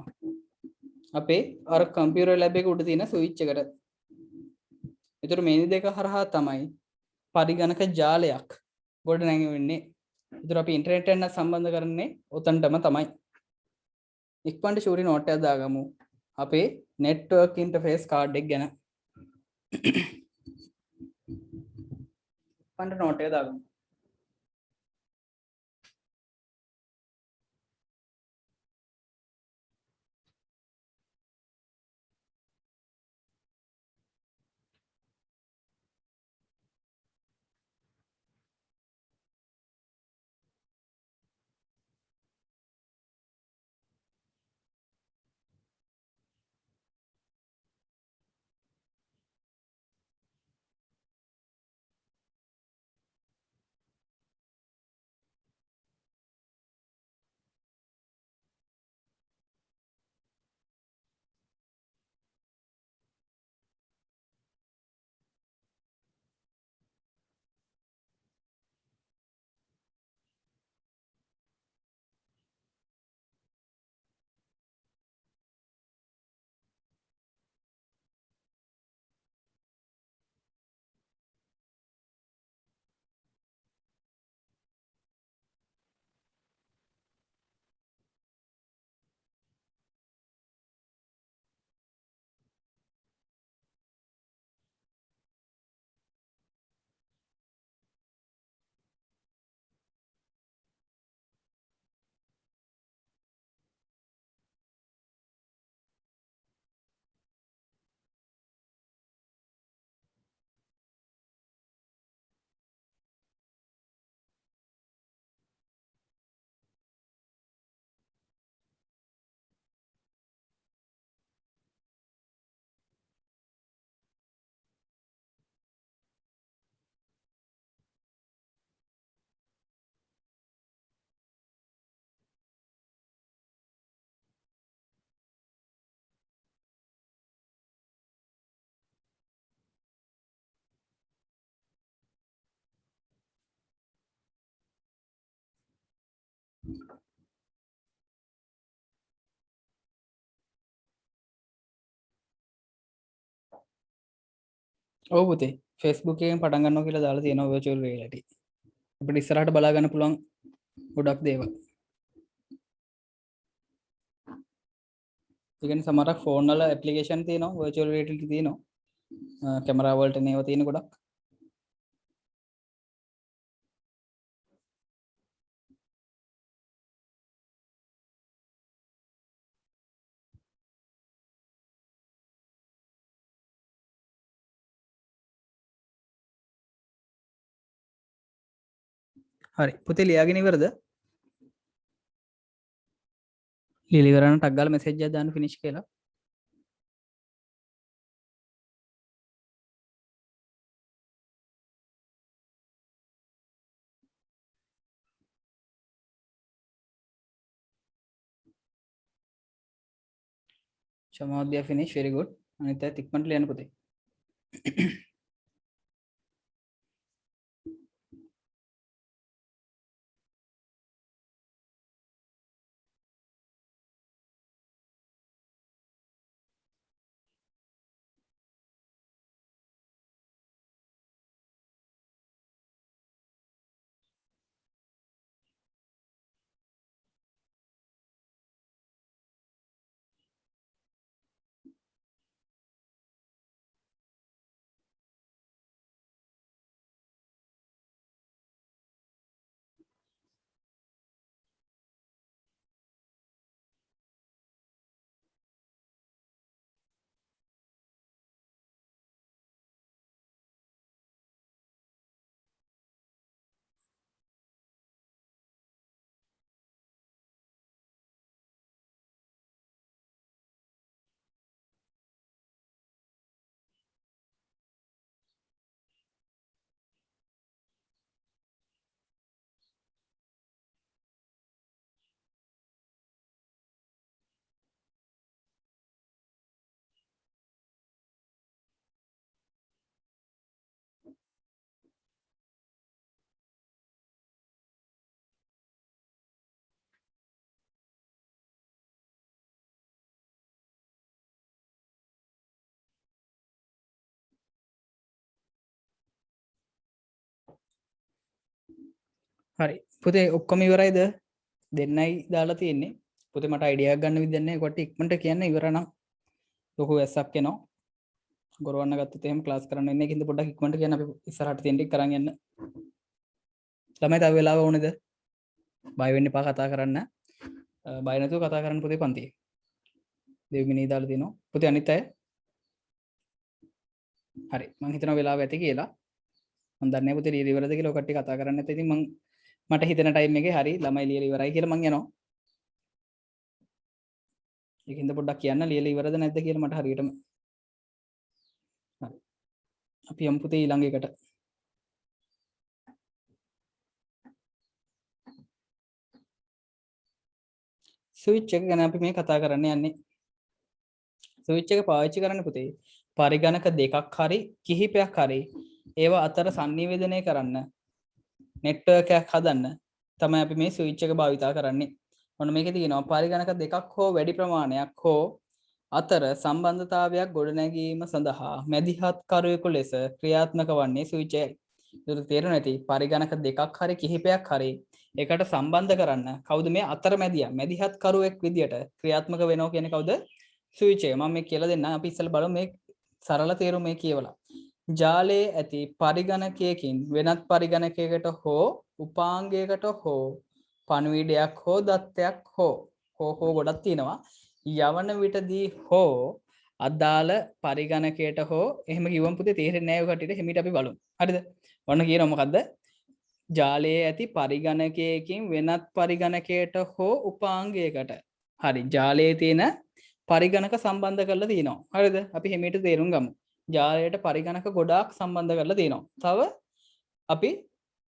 අපේ අර කම්පියුටර් ලැබ් එකේ උඩ තියෙන ස්විච් එකට. ඒතර මේ දෙක හරහා තමයි පරිගණක ජාලයක් ගොඩ නැගෙන්නේ. ඒතර අපි ඉන්ටර්නෙට් එක්ක සම්බන්ධ කරන්නේ උතන්ටම තමයි. ඉක්මනට ෂූරි නෝට් එකක් දාගමු අපේ නෙට්වර්ක් ඉන්ටර්ෆේස් කාඩ් එක ගැන. ඉක්මනට නෝට් එක දාගමු. ඔව් පුතේ Facebook එකෙන් පටන් ගන්නවා කියලා දාලා තියෙනවා virtual reality. අපිට ඉස්සරහට බලා ගන්න පුළුවන් ගොඩක් දේවල්. ඒ කියන්නේ සමහරක් ෆෝන් වල ඇප්ලිකේෂන් තියෙනවා virtual reality තියෙනවා. කැමරා වලට නේව තියෙන ගොඩක්. හරි පුතේ ලියාගෙන ඉවරද? ලියලා ඉවර නම් ටක් ගාලා මෙසේජ් එකක් දාන්න ෆිනිෂ් කියලා. Shamadhya finish very good. අනිත් අයත් ඉක්මනට ලියන්න පුතේ. හරි පුතේ ඔක්කොම ඉවරයිද? දෙන්නයි දාලා තියෙන්නේ. පුතේ මට අයිඩියා එකක් ගන්න විදියක් නැහැ. කොට ඉක්මනට කියන්න ඉවර නම් ලොකු වැස්සක් එනවා. ගොරවන්න ගත්තොත් එහෙම ක්ලාස් කරන්න ඉන්නේ. ඒකින්ද පොඩ්ඩක් ඉක්මනට කියන්න අපි ඉස්සරහට තියෙන ටික කරන් යන්න. ළමයි තව වෙලාව ඕනේද? බය වෙන්න එපා කතා කරන්න. බය නැතුව කතා කරන්න පුතේ පන්තියේ. දෙවිමිනී දාලා තිනවා. පුතේ අනිත් අය හරි මං හිතනවා වෙලාව ඇති කියලා. මං දන්නේ නැහැ පුතේ ලියලා ඉවරද කියලා. ඔය කට්ටිය කතා කරන්නේ නැත්නම් ඉතින් මට හිතෙන ටයිම් එකේ හරි ළමයි ලියලා ඉවරයි කියලා මං යනවා. ඒකින්ද පොඩ්ඩක් කියන්න ලියලා ඉවරද නැද්ද කියලා මට හරියටම. හරි. අපි යමු පුතේ ඊළඟ එකට. ස්විච් එක ගැන අපි මේ කතා කරන්න යන්නේ. ස්විච් එක පාවිච්චි කරන්න පුතේ පරිගණක දෙකක් හරි කිහිපයක් හරි ඒවා අතර සංනිවේදනය කරන්න නෙට්වර්ක් එකක් හදන්න තමයි අපි මේ ස්විච් එක භාවිතා කරන්නේ. ඔන්න මේකේ තියෙනවා පරිගණක දෙකක් හෝ වැඩි ප්‍රමාණයක් හෝ අතර සම්බන්ධතාවයක් ගොඩනැගීම සඳහා මැදිහත් කරුවෙකු ලෙස ක්‍රියාත්මක වන්නේ ස්විච් එකයි. ඒක තේරෙන්නේ නැති පරිගණක දෙකක් හරි කිහිපයක් හරි එකට සම්බන්ධ කරන්න කවුද මේ අතරමැදියා මැදිහත් කරුවෙක් විදියට ක්‍රියාත්මක වෙනවා කියන්නේ කවුද? ස්විච් එක. මම මේ කියලා දෙන්න. අපි ඉස්සෙල්ලා බලමු මේ සරල තේරුම මේ කියවලා. ජාලයේ ඇති පරිගණකයකින් වෙනත් පරිගණකයකට හෝ උපාංගයකට හෝ පණිවිඩයක් හෝ දත්තයක් හෝ ගොඩක් තියෙනවා. යවන විටදී හෝ අදාළ පරිගණකයට හෝ එහෙම කිව්වම පුතේ තේරෙන්නේ නැහැ ඔය කට්ටියට. හිමිට අපි බලමු. හරිද? ඔන්න කියනවා මොකද්ද? ජාලයේ ඇති පරිගණකයකින් වෙනත් පරිගණකයට හෝ උපාංගයකට. හරි. ජාලයේ තියෙන පරිගණක සම්බන්ධ කරලා තියෙනවා. හරිද? අපි හිමීට තේරුම් ගමු. ජාලයට පරිගණක ගොඩාක් සම්බන්ධ කරලා තියෙනවා. තව අපි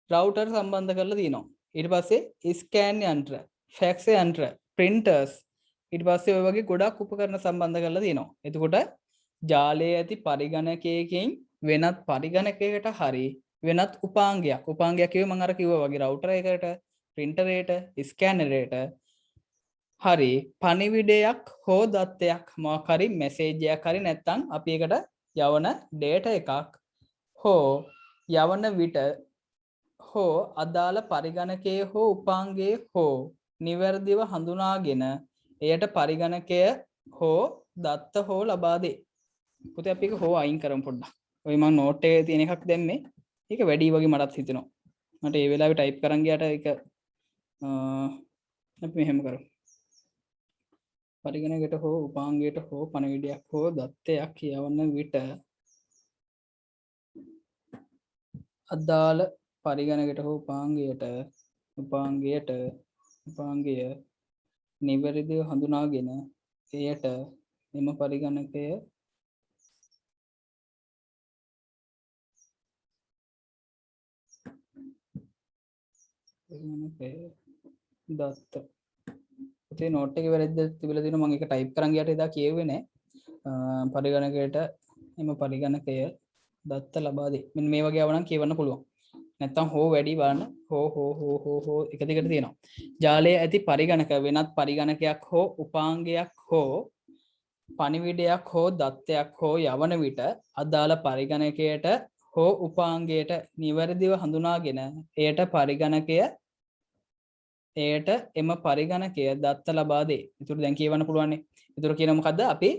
රවුටර් සම්බන්ධ කරලා තියෙනවා. ඊට පස්සේ ස්කෑන් යන්ත්‍ර, ෆැක්ස් යන්ත්‍ර, printers ඊට පස්සේ ඔය වගේ ගොඩාක් උපකරණ සම්බන්ධ කරලා තියෙනවා. එතකොට ජාලයේ ඇති පරිගණකයකින් වෙනත් පරිගණකයකට හරි වෙනත් උපාංගයක් කිව්වේ මම අර කිව්වා වගේ රවුටර් එකකට, printer එකට, ස්කෑනර් එකට හරි පණිවිඩයක් හෝ දත්තයක් මොකක් හරි මැසේජ් එකක් හරි නැත්නම් අපි එකට යවන data එකක් හෝ යවන විට හෝ අදාළ පරිගණකයේ හෝ උපාංගයේ හෝ නිවැරදිව හඳුනාගෙන එයට පරිගණකය හෝ දත්ත හෝ ලබා දේ. පුතේ අපි ඒක හෝ අයින් කරමු පොඩ්ඩක්. ඔය මම නෝට් එකේ තියෙන එකක් දැම්මේ. ඒක වැඩි වගේ මටත් හිතෙනවා. මට ඒ වෙලාවේ ටයිප් කරන් ගියාට ඒක අපි මෙහෙම කරමු. පරිගණකයට හෝ උපාංගයට හෝ පණිවිඩයක් හෝ දත්තයක් කියවන විට අදාළ පරිගණකයට හෝ උපාංගය නිවැරදිව හඳුනාගෙන එයට එම පරිගණකය දත්ත. පුතේ නෝට් එකේ වැරද්ද තිබිලා තියෙනවා. මම ඒක ටයිප් කරන් ගියාට එදා කියෙව්වේ නෑ. පරිගණකයට එම පරිගණකය දත්ත ලබා දේ. මෙන්න මේ වගේ ආවනම් කියවන්න පුළුවන්. නැත්තම් හෝ වැඩි බලන්න හෝ එක දිගට තියෙනවා. ජාලයේ ඇති පරිගණක වෙනත් පරිගණකයක් හෝ උපාංගයක් හෝ පණිවිඩයක් හෝ දත්තයක් හෝ යවන විට අදාළ පරිගණකයට හෝ උපාංගයට නිවැරදිව හඳුනාගෙන එයට එම පරිගණකය දත්ත ලබා දේ. ඒතර දැන් කියවන්න පුළුවන් නේ. ඒතර කියනවා මොකද්ද? අපි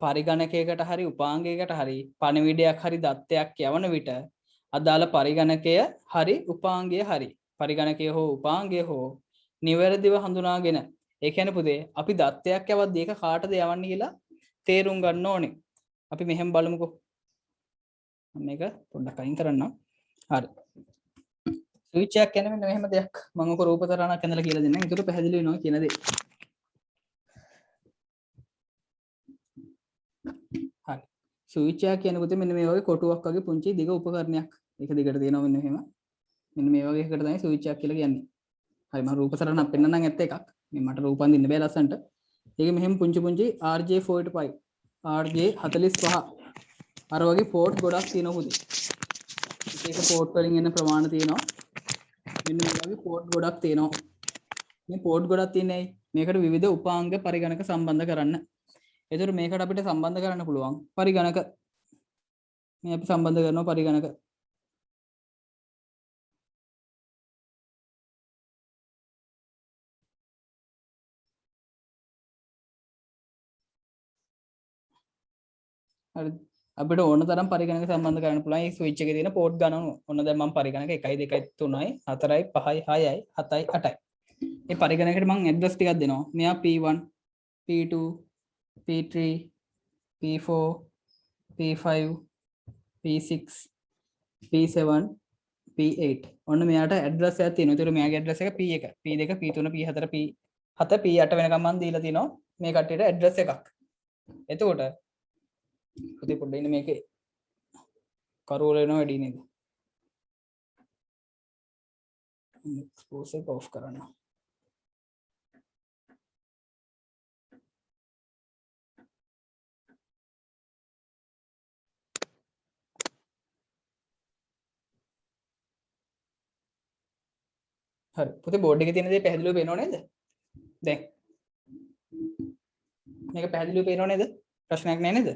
පරිගණකයකට හරි උපාංගයකට හරි පණිවිඩයක් හරි දත්තයක් යවන විට අදාළ පරිගණකය හරි උපාංගය හරි පරිගණකය හෝ උපාංගය හෝ නිවැරදිව හඳුනාගෙන ඒ කියන්නේ පුතේ අපි දත්තයක් යවද්දී ඒක කාටද යවන්නේ කියලා තේරුම් ගන්න ඕනේ. අපි මෙහෙම බලමුකෝ. මේක පොඩ්ඩක් අයින් කරන්නම්. හරි. ස්විච් එකක් කියන්නේ මෙන්න මෙහෙම දෙයක්. මම ඔක රූපතරණක් ඇඳලා කියලා දෙන්නම්. ඒකට පැහැදිලි වෙනවා කියන දේ. හරි. ස්විච් එකක් කියන්නේ පුතේ මෙන්න මේ වගේ කොටුවක් වගේ පුංචි දිග උපකරණයක්. ඒක දිගට තියෙනවා මෙන්න මෙහෙම. මෙන්න මේ වගේ එකකට තමයි ස්විච් එකක් කියලා කියන්නේ. හරි මම රූපතරණක් පෙන්නන්නම් ඇත්ත එකක්. මේ මට රූපන් දින්න බෑ ලස්සන්ට. ඒක මෙහෙම පුංචි RJ45 RJ45 අර වගේ පෝට් ගොඩක් තියෙනවා පුතේ. ඒක පෝට් වලින් එන ප්‍රමාණ තියෙනවා. මෙන්න මේ වගේ පෝට් ගොඩක් තියෙනවා. මේ පෝට් ගොඩක් තියෙන්නේ මේකට විවිධ උපාංග පරිගණක සම්බන්ධ කරන්න. ඒතර මේකට අපිට සම්බන්ධ කරන්න පුළුවන් පරිගණක. මේ අපි සම්බන්ධ කරනවා පරිගණක. හරි. අපිට ඕන තරම් පරිගණක සම්බන්ධ කරන්න පුළුවන්. මේ ස්විච් එකේ තියෙන පෝට් ගණන ඔන්න දැන් මම පරිගණක 1 2 3 4 5 6 7 8යි. මේ පරිගණකයට මම ඇඩ්‍රස් ටිකක් දෙනවා. මෙයා P1 P2 P3 P4 P5 P6 P7 P8 ඔන්න මෙයාට ඇඩ්‍රස් එකක් තියෙනවා. ඒතර මෙයාගේ ඇඩ්‍රස් එක P1 P2 P3 P4 P7 P8 වෙනකම් මම දීලා තිනවා මේ කට්ටියට ඇඩ්‍රස් එකක්. එතකොට පුතේ පොඩ්ඩක් ඉන්න මේකේ කරවල වෙනවා වැඩි නේද? එක්ස්පෝස් එක ඔෆ් කරන්න. හරි පුතේ බෝඩ් එකේ තියෙන දේ පැහැදිලිව පේනව නේද? දැන් මේක පැහැදිලිව පේනව නේද? ප්‍රශ්නයක් නැහැ නේද?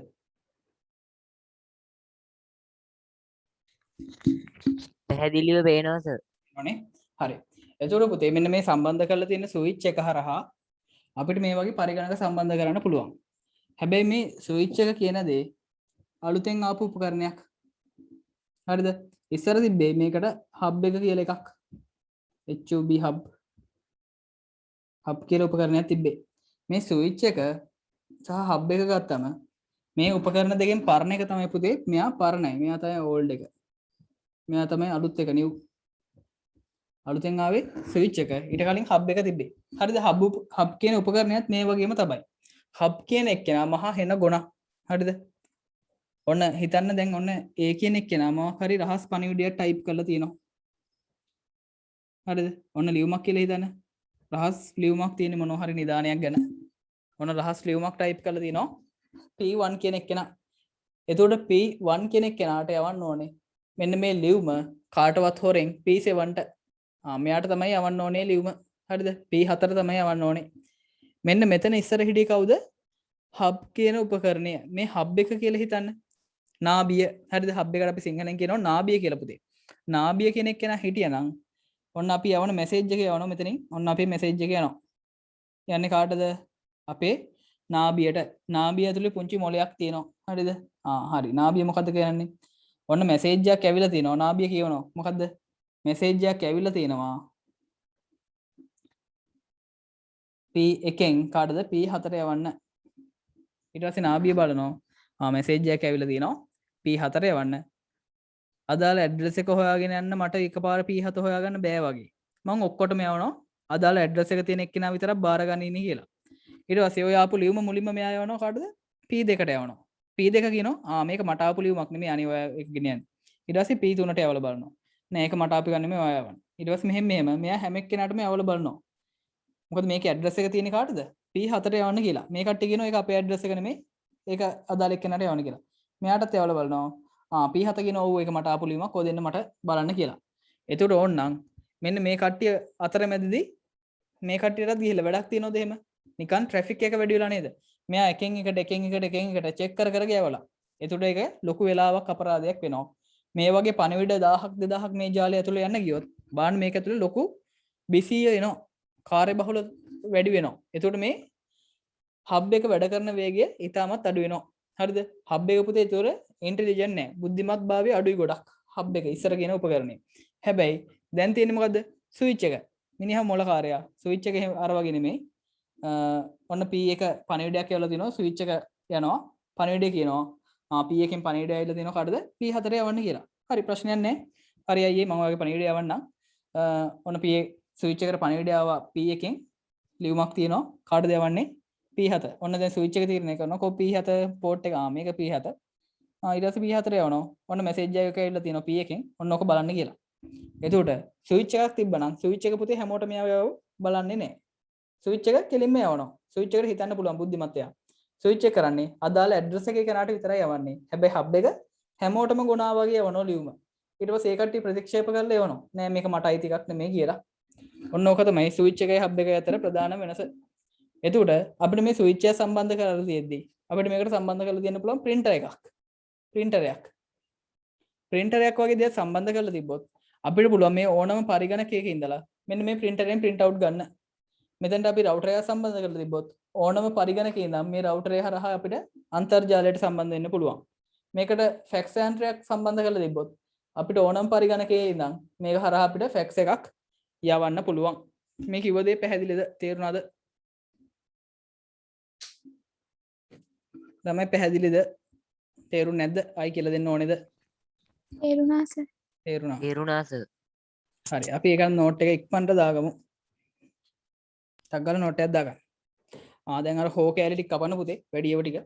පැහැදිලිව පේනවා සර්. නේ හරි. එතකොට පුතේ මෙන්න මේ සම්බන්ධ කරලා තියෙන ස්විච් එක හරහා අපිට මේ වගේ පරිගණක සම්බන්ධ කරන්න පුළුවන්. හැබැයි මේ ස්විච් එක කියන දේ අලුතෙන් ආපු උපකරණයක්. හරිද? ඉස්සර තිබ්බේ මේකට හබ් එක කියලා එකක්. HUB හබ් කියලා උපකරණයක් තිබ්බේ. මේ ස්විච් එක සහ හබ් එක ගත්තම මේ උපකරණ දෙකෙන් පරණ එක තමයි පුතේ මෙයා පරණයි. මෙයා තමයි ඕල්ඩ් එක. මෙයා තමයි අලුත් එක නිව්. අලුතෙන් ආවේ ස්විච් එක. ඊට කලින් හබ් එක තිබ්බේ. හරිද? හබ් කියන උපකරණයත් මේ වගේම තමයි. හබ් කියන එක්කෙනා මහා හෙන ගොනා. හරිද? ඔන්න හිතන්න දැන් ඔන්න A කියන එක්කෙනා මොකක් හරි රහස් පණිවිඩයක් ටයිප් කරලා තියෙනවා. හරිද? ඔන්න ලියුමක් කියලා හිතන්න. රහස් ලියුමක් තියෙන මොනවා හරි නිදානයක් ගැන. ඔන්න රහස් ලියුමක් ටයිප් කරලා තියෙනවා. P1 කියන එක්කෙනා. එතකොට P1 කියන එක්කෙනාට යවන්න ඕනේ. මෙන්න මේ ලියුම කාටවත් හොරෙන් P7ට මෙයාට තමයි යවන්න ඕනේ ලියුම. හරිද? P4 තමයි යවන්න ඕනේ. මෙන්න මෙතන ඉස්සර හිටියේ කවුද? හබ් කියන උපකරණය. මේ හබ් එක කියලා හිතන්න. නාභිය හරිද හබ් එකට අපි සිංහලෙන් කියනවා නාභිය කියලා පුතේ. නාභිය කියන එක කෙනා හිටියනම් ඔන්න අපි යවන මැසේජ් එක යවනවා මෙතනින්. ඔන්න අපේ මැසේජ් එක යනවා. යන්නේ කාටද? අපේ නාභියට. නාභිය ඇතුලේ පුංචි මොලයක් තියෙනවා. හරිද? හරි. නාභිය මොකද්ද කියන්නේ? ඔන්න මැසේජ් එකක් ඇවිල්ලා තියෙනවා. නාභිය කියනවා. මොකද්ද? මැසේජ් එකක් ඇවිල්ලා තියෙනවා. P1න් කාටද? P4 යවන්න. ඊට පස්සේ නාභිය බලනවා. මැසේජ් එකක් ඇවිල්ලා තියෙනවා. P4 යවන්න. අදාළ ඇඩ්‍රස් එක හොයාගෙන යන්න මට එකපාර P7 හොයාගන්න බෑ වගේ. මම ඔක්කොටම යවනවා. අදාළ ඇඩ්‍රස් එක තියෙන එක්කෙනා විතරක් බාර ගන්න ඉන්නේ කියලා. ඊට පස්සේ ඔය ආපු ලියුම මුලින්ම මෙයා යවනවා කාටද? P2ට යවනවා. P2 කියනවා මේක මට ආපු ලියුමක් නෙමෙයි අනිත් ඔය එක ගෙනියන්නේ. ඊට පස්සේ P3ට යවලා බලනවා. නෑ ඒක මට ආපු ගන්න නෙමෙයි ඔයා යවන්න. ඊට පස්සේ මෙහෙම මෙයා හැම එක්කෙනාටම යවලා බලනවා. මොකද මේකේ ඇඩ්‍රස් එක තියෙන්නේ කාටද? P4ට යවන්න කියලා. මේ කට්ටිය කියනවා ඒක අපේ ඇඩ්‍රස් එක නෙමෙයි. ඒක අදාළ එක්කෙනාට යවන්න කියලා. මෙයාටත් යවලා බලනවා. P7 කියනවා ඔව් ඒක මට ආපු ලියුමක්. ඔය දෙන්න මට බලන්න කියලා. එතකොට ඕන්නම් මෙන්න මේ කට්ටිය අතරමැදදී මේ කට්ටියටත් ගිහිල්ලා වැඩක් තියනවද එහෙම? නිකන් ට්‍රැෆික් එක වැඩි වෙලා නේද? මෙයා එකෙන් එකට චෙක් කර කර ගියවලා. එතකොට ඒක ලොකු වෙලාවක් අපරාධයක් වෙනවා. මේ වගේ පණිවිඩ 1000ක් 2000ක් මේ ජාලය ඇතුළේ යන්න ගියොත් බාන්න මේක ඇතුළේ ලොකු බිසිය එනවා. කාර්යබහුල වැඩි වෙනවා. එතකොට මේ හබ් එක වැඩ කරන වේගය ඉතාමත් අඩු වෙනවා. හරිද? හබ් එක පුතේ ඒතොර ඉන්ටෙලිජන්ට් නෑ. බුද්ධිමත් භාවය අඩුයි ගොඩක්. හබ් එක ඉස්සර කියන උපකරණය. හැබැයි දැන් තියෙන්නේ මොකද්ද? ස්විච් එක. මිනිහා මොලකාරයා. ස්විච් එක අර වගේ නෙමෙයි. ඔන්න P1 පණිවිඩයක් කියලා දිනවා ස්විච් එක යනවා. පණිවිඩය කියනවා P1කින් පණිවිඩය ඇවිල්ලා දිනවා කාටද? P4 යවන්න කියලා. හරි ප්‍රශ්නයක් නෑ. හරි අයියේ මම ඔයගේ පණිවිඩය යවන්නම්. ඔන්න P ස්විච් එකට පණිවිඩය ආවා P1කින් ලියුමක් තියෙනවා. කාටද යවන්නේ? P7. ඔන්න දැන් ස්විච් එක තීරණය කරනවා. කො P7 පෝට් එක මේක P7. ඊට පස්සේ P4 යවනවා. ඔන්න මැසේජ් එකක් ඇවිල්ලා තියෙනවා P1කින්. ඔන්න ඔක බලන්න කියලා. එතකොට ස්විච් එකක් තිබ්බනම් ස්විච් එක පුතේ හැමෝටම යව බලන්නේ නැහැ. ස්විච් එක කෙලින්ම යවනවා. ස්විච් එකට හිතන්න පුළුවන් බුද්ධිමත්යා. ස්විච් එක කරන්නේ අදාළ ඇඩ්‍රස් එකේ කෙනාට විතරයි යවන්නේ. හැබැයි හබ් එක හැමෝටම ගුණා වගේ යවනවා ලියුම. ඊට පස්සේ ඒ කට්ටිය ප්‍රතික්ෂේප කරලා යවනවා. නෑ මේක මට අයිති එකක් නෙමෙයි කියලා. ඔන්න ඕක තමයි ස්විච් එකයි හබ් එකයි අතර ප්‍රධාන වෙනස. එතකොට අපිට මේ ස්විච් එක සම්බන්ධ කරලා තියෙද්දි අපිට මේකට සම්බන්ධ කරලා දෙන්න පුළුවන් printer එකක්. printerයක් වගේ දෙයක් සම්බන්ධ කරලා තිබ්බොත් අපිට පුළුවන් මේ ඕනම පරිගණකයක ඉඳලා මෙන්න මේ printerයෙන් print out ගන්න. මෙතනට අපි router එක සම්බන්ධ කරලා තිබ්බොත් ඕනම පරිගණකයේ ඉඳන් මේ router එක හරහා අපිට අන්තර්ජාලයට සම්බන්ධ වෙන්න පුළුවන්. මේකට fax යන්ත්‍රයක් සම්බන්ධ කරලා තිබ්බොත් අපිට ඕනම පරිගණකයේ ඉඳන් මේක හරහා අපිට fax එකක් යවන්න පුළුවන්. මේ කිව්ව දේ පැහැදිලිද? තේරුණාද? ළමයි පැහැදිලිද? තේරුන්නේ නැද්ද? ආයි කියලා දෙන්න ඕනේද? තේරුණා සර්. තේරුණා. තේරුණා සර්. හරි අපි ඒක නෝට් එක ඉක්මනට දාගමු. ටක් ගාලා නෝට් එකක් දාගන්න. දැන් අර හෝ කැලි ටික කපන්න පුතේ වැඩියව ටික.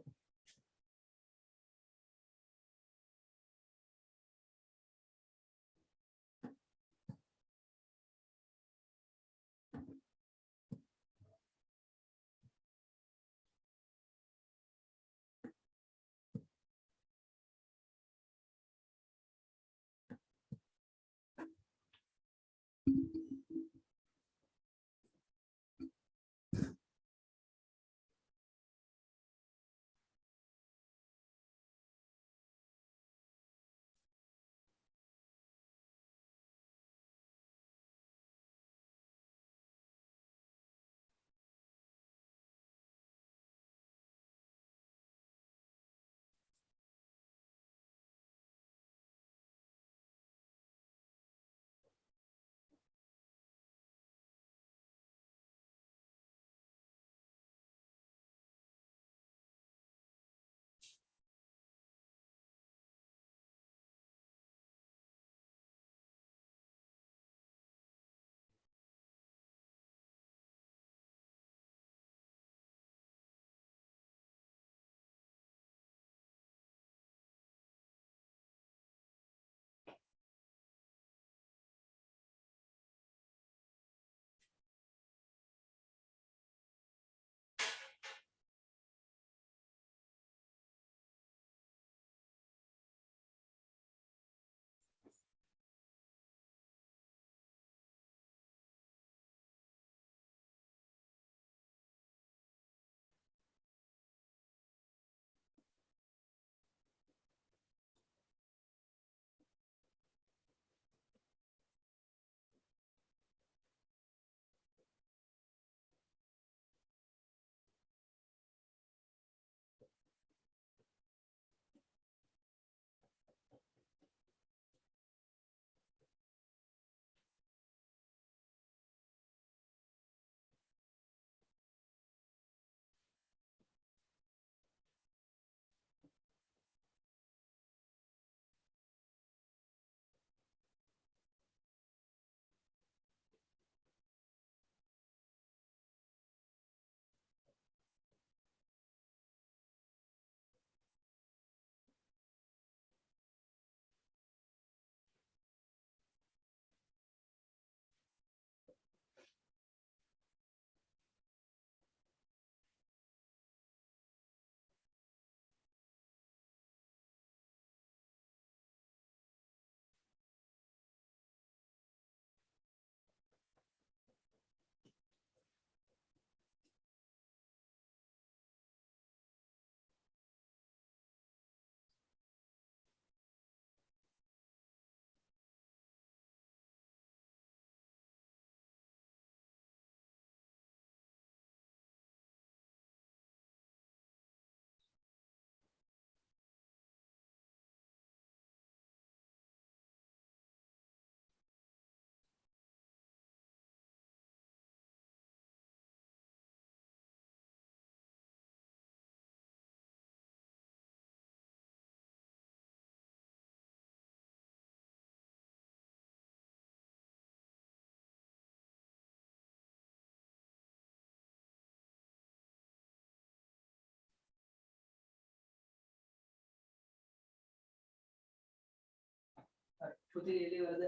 පුතේ ලියලා ඉවරද?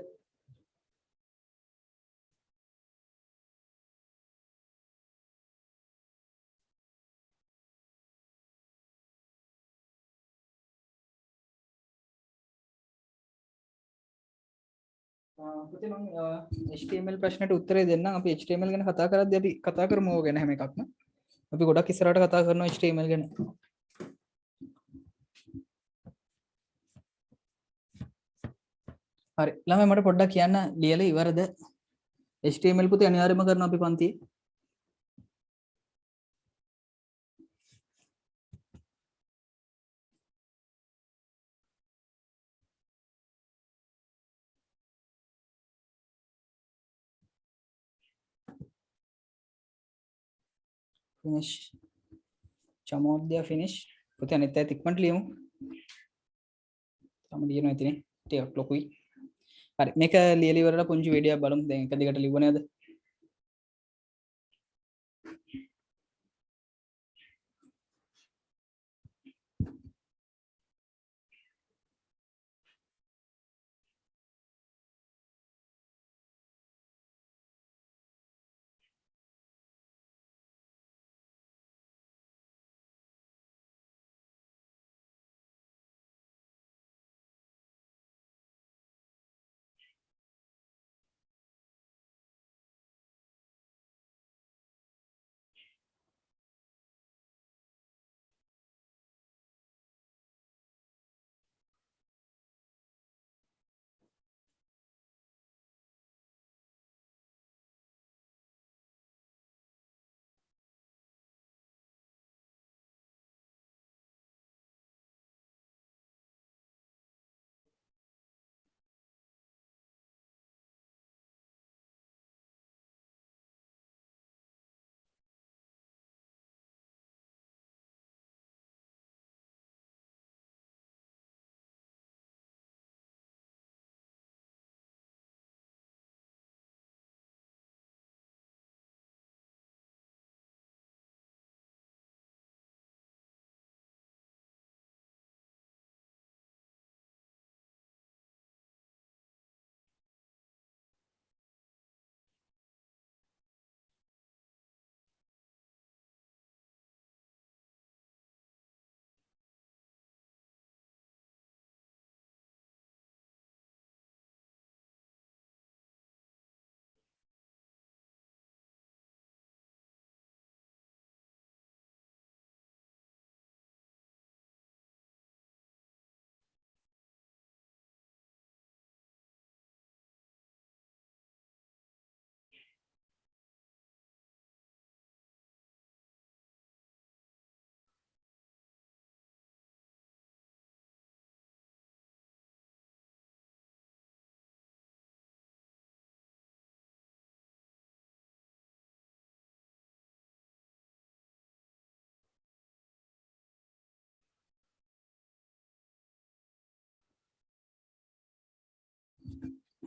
පුතේ මම HTML ප්‍රශ්නට උත්තරේ දෙන්නම්. අපි HTML ගැන කතා කරද්දී අපි කතා කරමු ඕක ගැන හැම එකක්ම. අපි ගොඩක් ඉස්සරහට කතා කරනවා HTML ගැන. හරි. ළමයි මට පොඩ්ඩක් කියන්න ලියලා ඉවරද? HTML පුතේ අනිවාර්යයෙන්ම කරනවා අපි පන්තියේ. finish චමෝද්‍ය finish පුතේ අනිත් අයත් ඉක්මනට ලියමු. තම ලියනවා ඉතින් ටිකක් ලොකුයි. හරි මේක ලියලා ඉවරලා පුංචි වීඩියෝයක් බලමු. දැන් එක දිගට ලිව්ව නේද?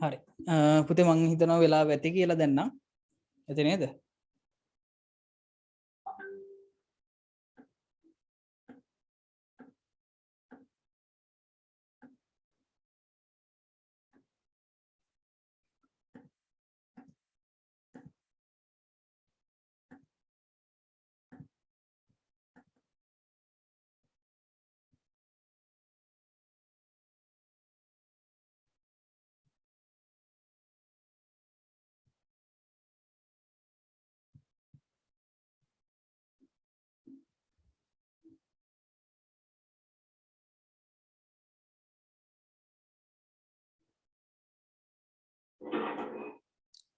හරි. පුතේ මං හිතනවා වෙලාව ඇති කියලා දැන් නම්. ඇති නේද?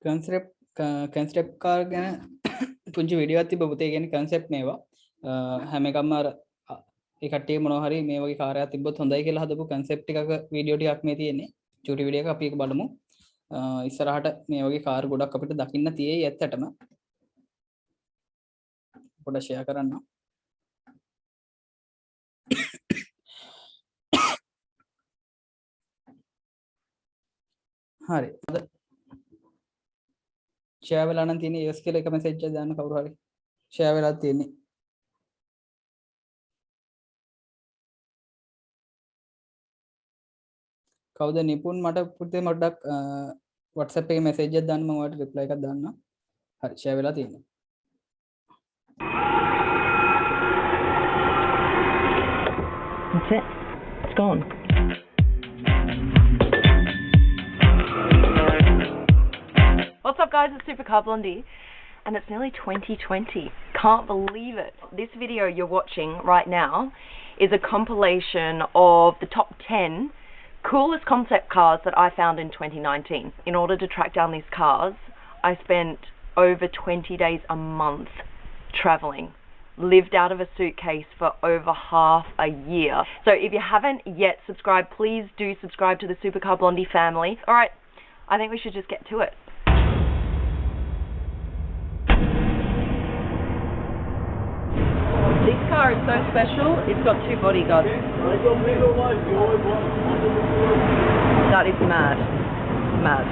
කන්සෙප්ට් කාර් ගැන පුංචි වීඩියෝ එකක් තිබ්බ පුතේ. කියන්නේ කන්සෙප්ට් මේවා හැම එකක්ම අර ඒ කට්ටිය මොනවා හරි මේ වගේ කාර්යයක් තිබ්බොත් හොඳයි කියලා හදපු කන්සෙප්ට් එකක වීඩියෝ ටිකක් මේ තියෙන්නේ. චූටි වීඩියෝ එකක් අපි ඒක බලමු. ඉස්සරහට මේ වගේ කාර් ගොඩක් අපිට දකින්න තියෙයි ඇත්තටම. පොඩ ෂෙයා කරන්න. හරි. ෂෙයා වෙලා නම් තියෙන්නේ yes කියලා එක මෙසේජ් එකක් දාන්න කවුරු හරි. ෂෙයා වෙලා තියෙන්නේ. කවුද නිපුන් මට පුතේ මොඩක් WhatsApp එකේ message එකක් දාන්න මම ඔයාලට reply එකක් දාන්නම්. හරි share වෙලා තියෙනවා. That's it. It's gone. What's up guys, it's Supercar Blondie and it's nearly 2020. Can't believe it. This video you're watching right now is a compilation of the top 10 coolest concept cars that I found in 2019. In order to track down these cars, I spent over 20 days a month traveling. Lived out of a suitcase for over half a year. So if you haven't yet subscribed, please do subscribe to the Supercar Blondie family. Alright, I think we should just get to it. This car is so special, it's got 2 bodyguards. That is mad. Mad.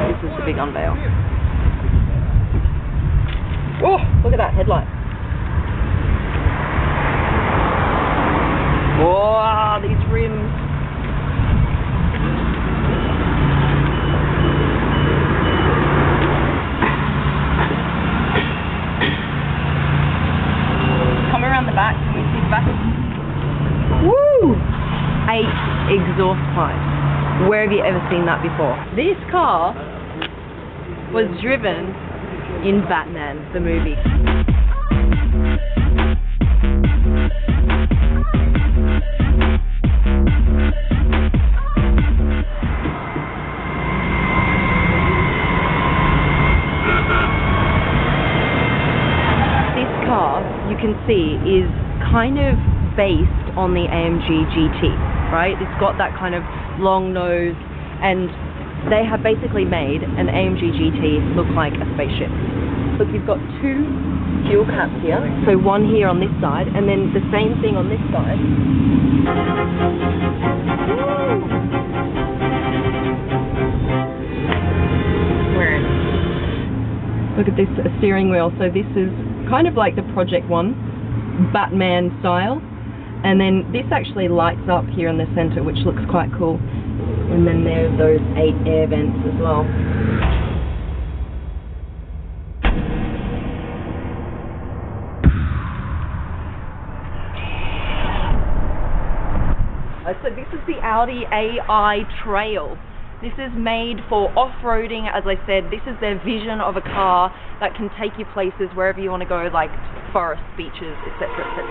This is the big unveil. Oh, look at that headlight. Wow, these rims. Come around the back, can we see the back? Woo! 8 exhaust pipes. Where have you ever seen that before? This car was driven in Batman, the movie. You can see is kind of based on the AMG GT, right? It's got that kind of long nose, and they have basically made an AMG GT look like a spaceship. Look, you've got 2 fuel caps here, so one here on this side, and then the same thing on this side. Look at this steering wheel. So this is kind of like the Project One Batman style, and then this actually lights up here in the center, which looks quite cool. And then there's those 8 air vents as well. So this is the Audi AI Trail. This is made for off-roading. As I said, this is their vision of a car that can take you places wherever you want to go, like forests, beaches, etc., etc.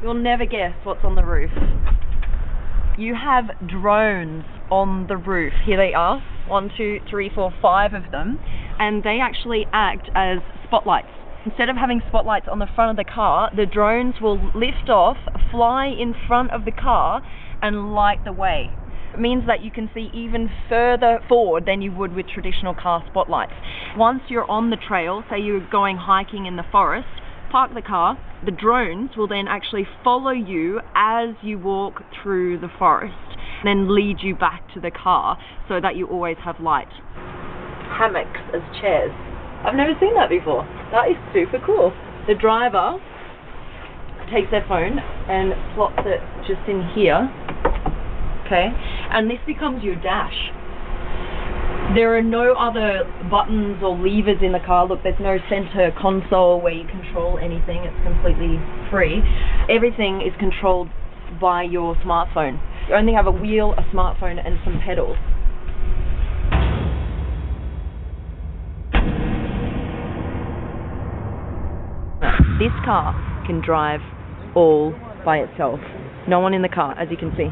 You'll never guess what's on the roof. You have drones on the roof. Here they are. 1, 2, 3, 4, 5 of them. And they actually act as spotlights. Instead of having spotlights on the front of the car, the drones will lift off, fly in front of the car, and light the way. It means that you can see even further forward than you would with traditional car spotlights. Once you're on the trail, say you're going hiking in the forest, park the car, the drones will then actually follow you as you walk through the forest, and then lead you back to the car so that you always have light. Hammocks as chairs. I've never seen that before. That is super cool. The driver takes their phone and plots it just in here, okay, and this becomes your dash. There are no other buttons or levers in the car. Look, there's no center console where you control anything. It's completely free. Everything is controlled by your smartphone. You only have a wheel, a smartphone, and some pedals. This car can drive all by itself. No one in the car, as you can see.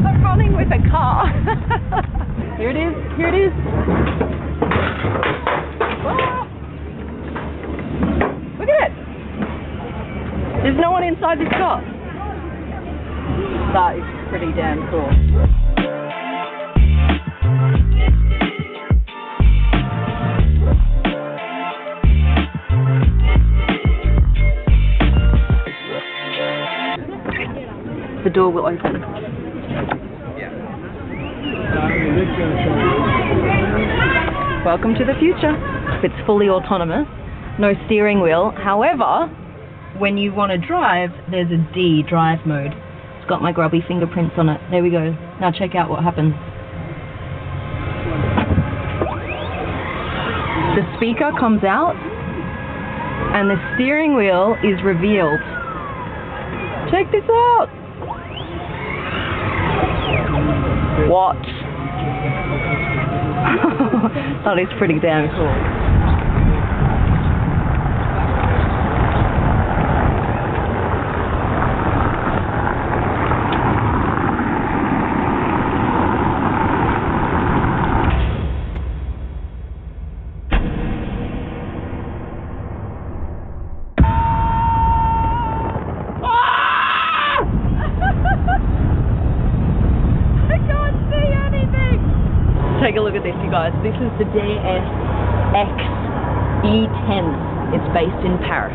I'm running with a car. Here it is. Here it is. Ah! Look at it. There's no one inside this car. That is pretty damn cool. The door will open. Welcome to the future. It's fully autonomous, no steering wheel. However, when you want to drive, there's a D, drive mode. It's got my grubby fingerprints on it. There we go. Now check out what happens. The speaker comes out and the steering wheel is revealed. Check this out. What? That is pretty damn cool. Take a look at this, you guys. This is the DS-X E10. It's based in Paris.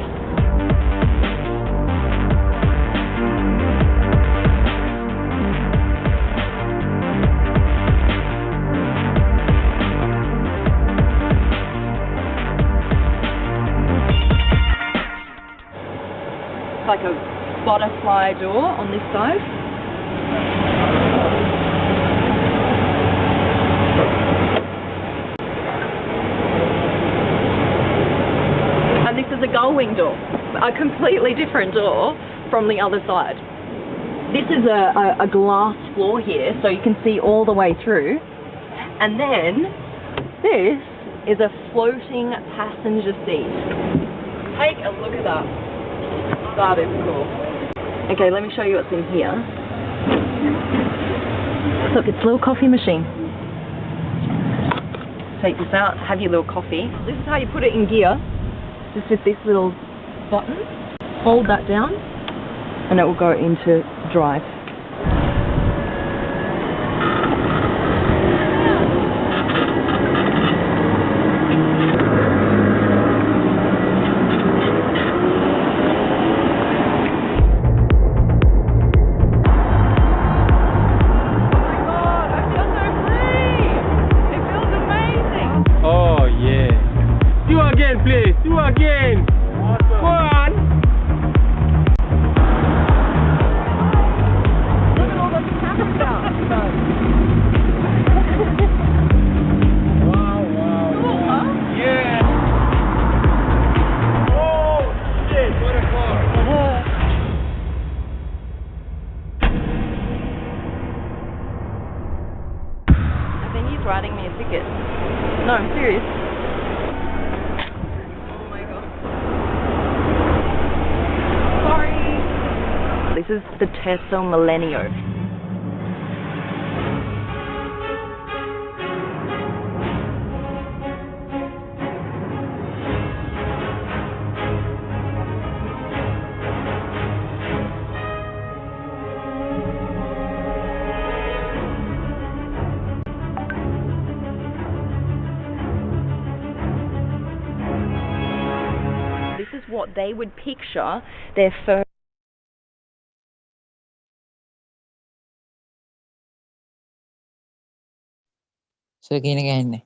It's like a butterfly door on this side. This is a gull-wing door, a completely different door from the other side. This is a glass floor here, so you can see all the way through. And then this is a floating passenger seat. Take a look at that. That is cool. Okay, let me show you what's in here. Look, it's a little coffee machine. Take this out, have your little coffee. This is how you put it in gear. Just with this little button, hold that down and it will go into drive. Please, do again. Awesome. Go on. Look at all the camera stuff. Wow, wow. Cool, huh? Yeah. Oh, shit, what a car. I think he's writing me a ticket. No, I'm serious. This is the Terzo Millennio. This is what they would picture their first කියන එක ඇහෙන්නේ.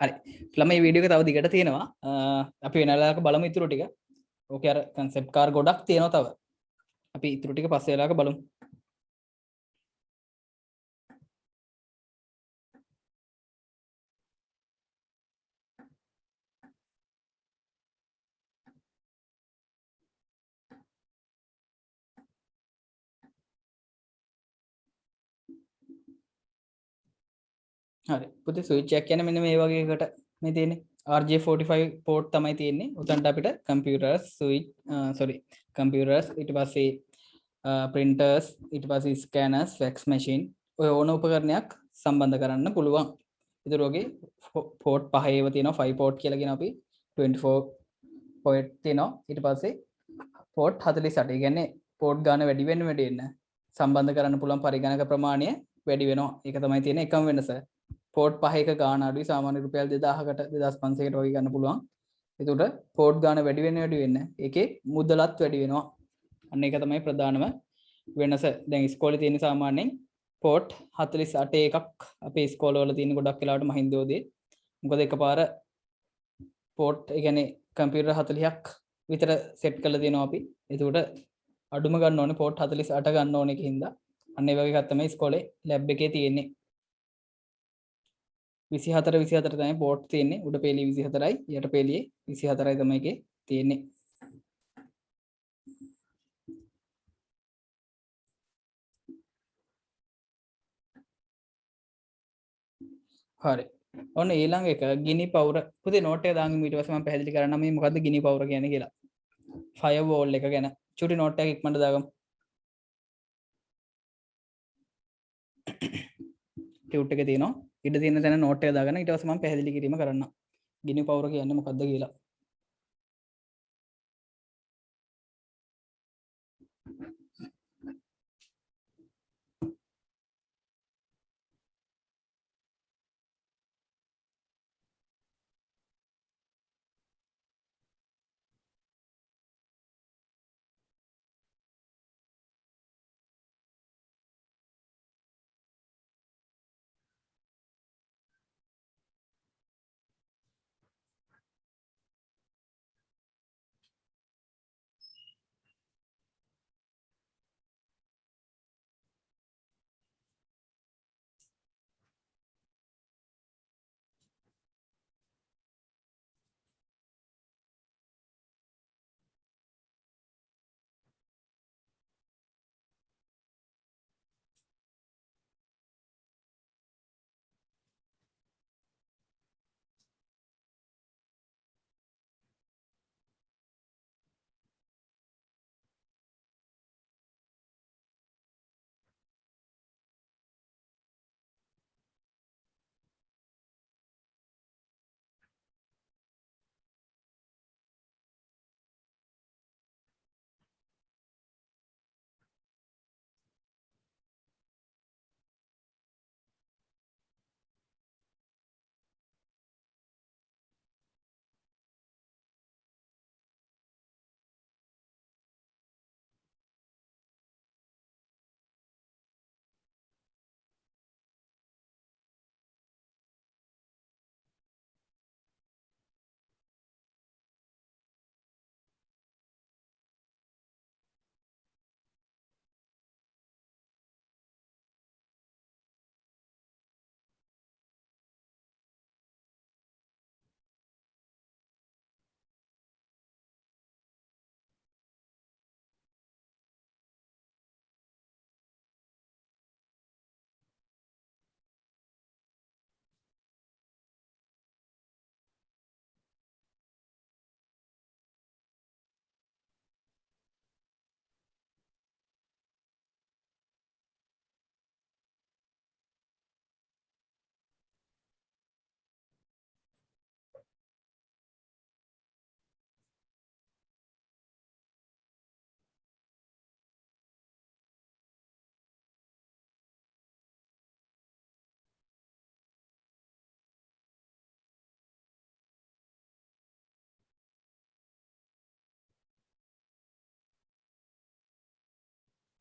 හරි. ළම මේ video එක තව දිගට තියෙනවා. අපි වෙන වෙලාවක බලමු ඉතුරු ටික. ඕකේ අර concept car ගොඩක් තියෙනවා තව. අපි ඉතුරු ටික පස්සේ වෙලාවක බලමු. හරි පුතේ ස්විච් එකක් කියන්නේ මෙන්න මේ වගේ එකට මේ තියෙන්නේ RJ45 port තමයි තියෙන්නේ. උතන්ට අපිට computers switch computers ඊට පස්සේ printers ඊට පස්සේ scanners fax machine ඔය ඕන උපකරණයක් සම්බන්ධ කරන්න පුළුවන්. ඒතර ඔගේ පෝට් 5 ඒව තියෙනවා 5 පෝට් කියලා කියන අපි 24 පෝට් තියෙනවා. ඊට පස්සේ පෝට් 48. ඒ කියන්නේ පෝට් ගාන වැඩි වෙන්න සම්බන්ධ කරන්න පුළුවන් පරිගණක ප්‍රමාණය වැඩි වෙනවා. ඒක තමයි තියෙන එකම වෙනස. පෝට් 5 එක ගාන අඩුයි සාමාන්‍ය රුපියල් 2000කට 2500කට වගේ ගන්න පුළුවන්. එතකොට පෝට් ගාන වැඩි වෙන්න ඒකේ මුදලත් වැඩි වෙනවා. අන්න ඒක තමයි ප්‍රධානම වෙනස. දැන් ඉස්කෝලේ තියෙන සාමාන්‍යයෙන් පෝට් 48 එකක් අපේ ඉස්කෝලවල තියෙන ගොඩක් වෙලාවට මහින්දෝදේ. මොකද එකපාර පෝට් ඒ කියන්නේ කම්පියුටර් 40ක් විතර සෙට් කරලා තියෙනවා අපි. එතකොට අඩුම ගන්න ඕනේ පෝට් 48 ගන්න ඕනේ කිහින්දා. අන්න ඒ වගේ එකක් තමයි ඉස්කෝලේ ලැබ් එකේ තියෙන්නේ. 24 තමයි පෝට් තියෙන්නේ. උඩ පේලිය 24යි යට පේලියේ 24යි තමයි එකේ තියෙන්නේ. හරි. ඔන්න ඊළඟ එක ගිනි පවුර. පුතේ නෝට් එක දාන්න ඊට පස්සේ මම පැහැදිලි කරන්නම් මේ මොකද්ද ගිනි පවුර කියන්නේ කියලා. ෆයර්වෝල් එක ගැන. චුටි නෝට් එකක් ඉක්මනට දාගමු. ටියුට් එකේ තියෙනවා. ඉඩ තියෙන තැන නෝට් එක දාගන්න. ඊට පස්සේ මම පැහැදිලි කිරීම කරන්නම්. ගිනි පවුර කියන්නේ මොකද්ද කියලා.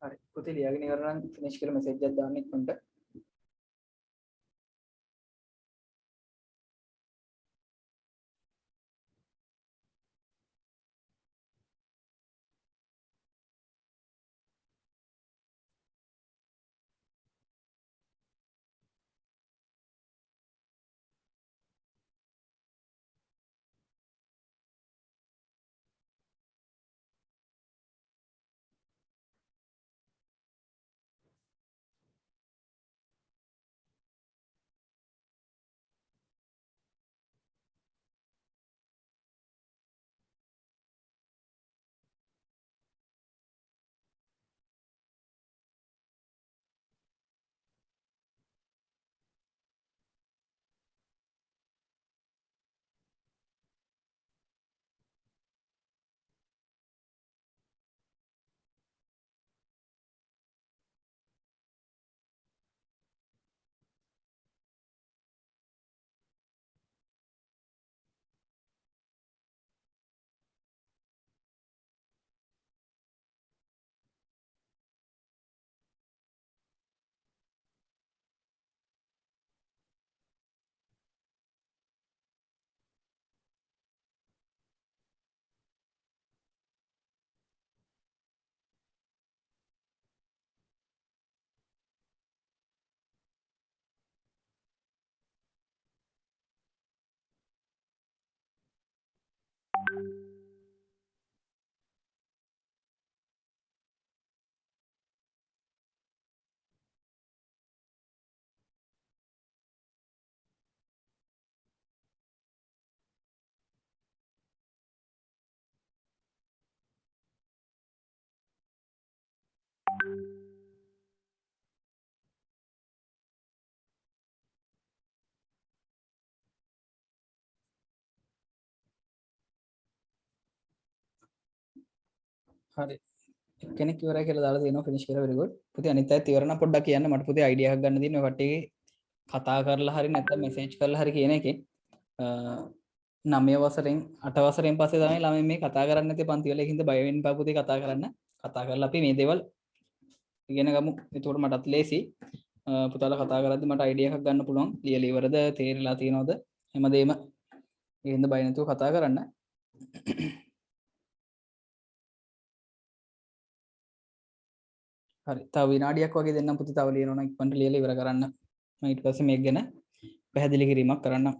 හරි. පුතේ ලියාගෙන ඉවර නම් ෆිනිෂ් කියලා මෙසේජ් එකක් දාන්න ඉක්මනට. හරි. කෙනෙක් ඉවරයි කියලා දාලා තියෙනවා ෆිනිෂ් කරලා very good. පුතේ අනිත් අයත් ඉවර නම් පොඩ්ඩක් කියන්න මට පුතේ අයිඩියා එකක් ගන්න දින්න ඔය කට්ටියගේ කතා කරලා හරි නැත්නම් මෙසේජ් කරලා හරි කියන එකේ 9 වසරෙන් 8 වසරෙන් පස්සේ තමයි ළමයි මේ කතා කරන්නේ නැති පන්ති වල ඒකින්ද බය වෙන්න එපා පුතේ කතා කරන්න. කතා කරලා අපි මේ දේවල් ඉගෙන ගමු. එතකොට මටත් ලේසි. පුතාලා කතා කරද්දි මට අයිඩියා එකක් ගන්න පුළුවන්. ලියලා ඉවරද තේරිලා තියෙනවද හැමදේම. ඒකින්ද බය නැතුව කතා කරන්න. හරි. තව විනාඩියක් වගේ දෙන්නම් පුතේ තව ලියනවා නම් ඉක්මනට ලියලා ඉවර කරන්න. මම ඊට පස්සේ මේක ගැන පැහැදිලි කිරීමක් කරන්නම්.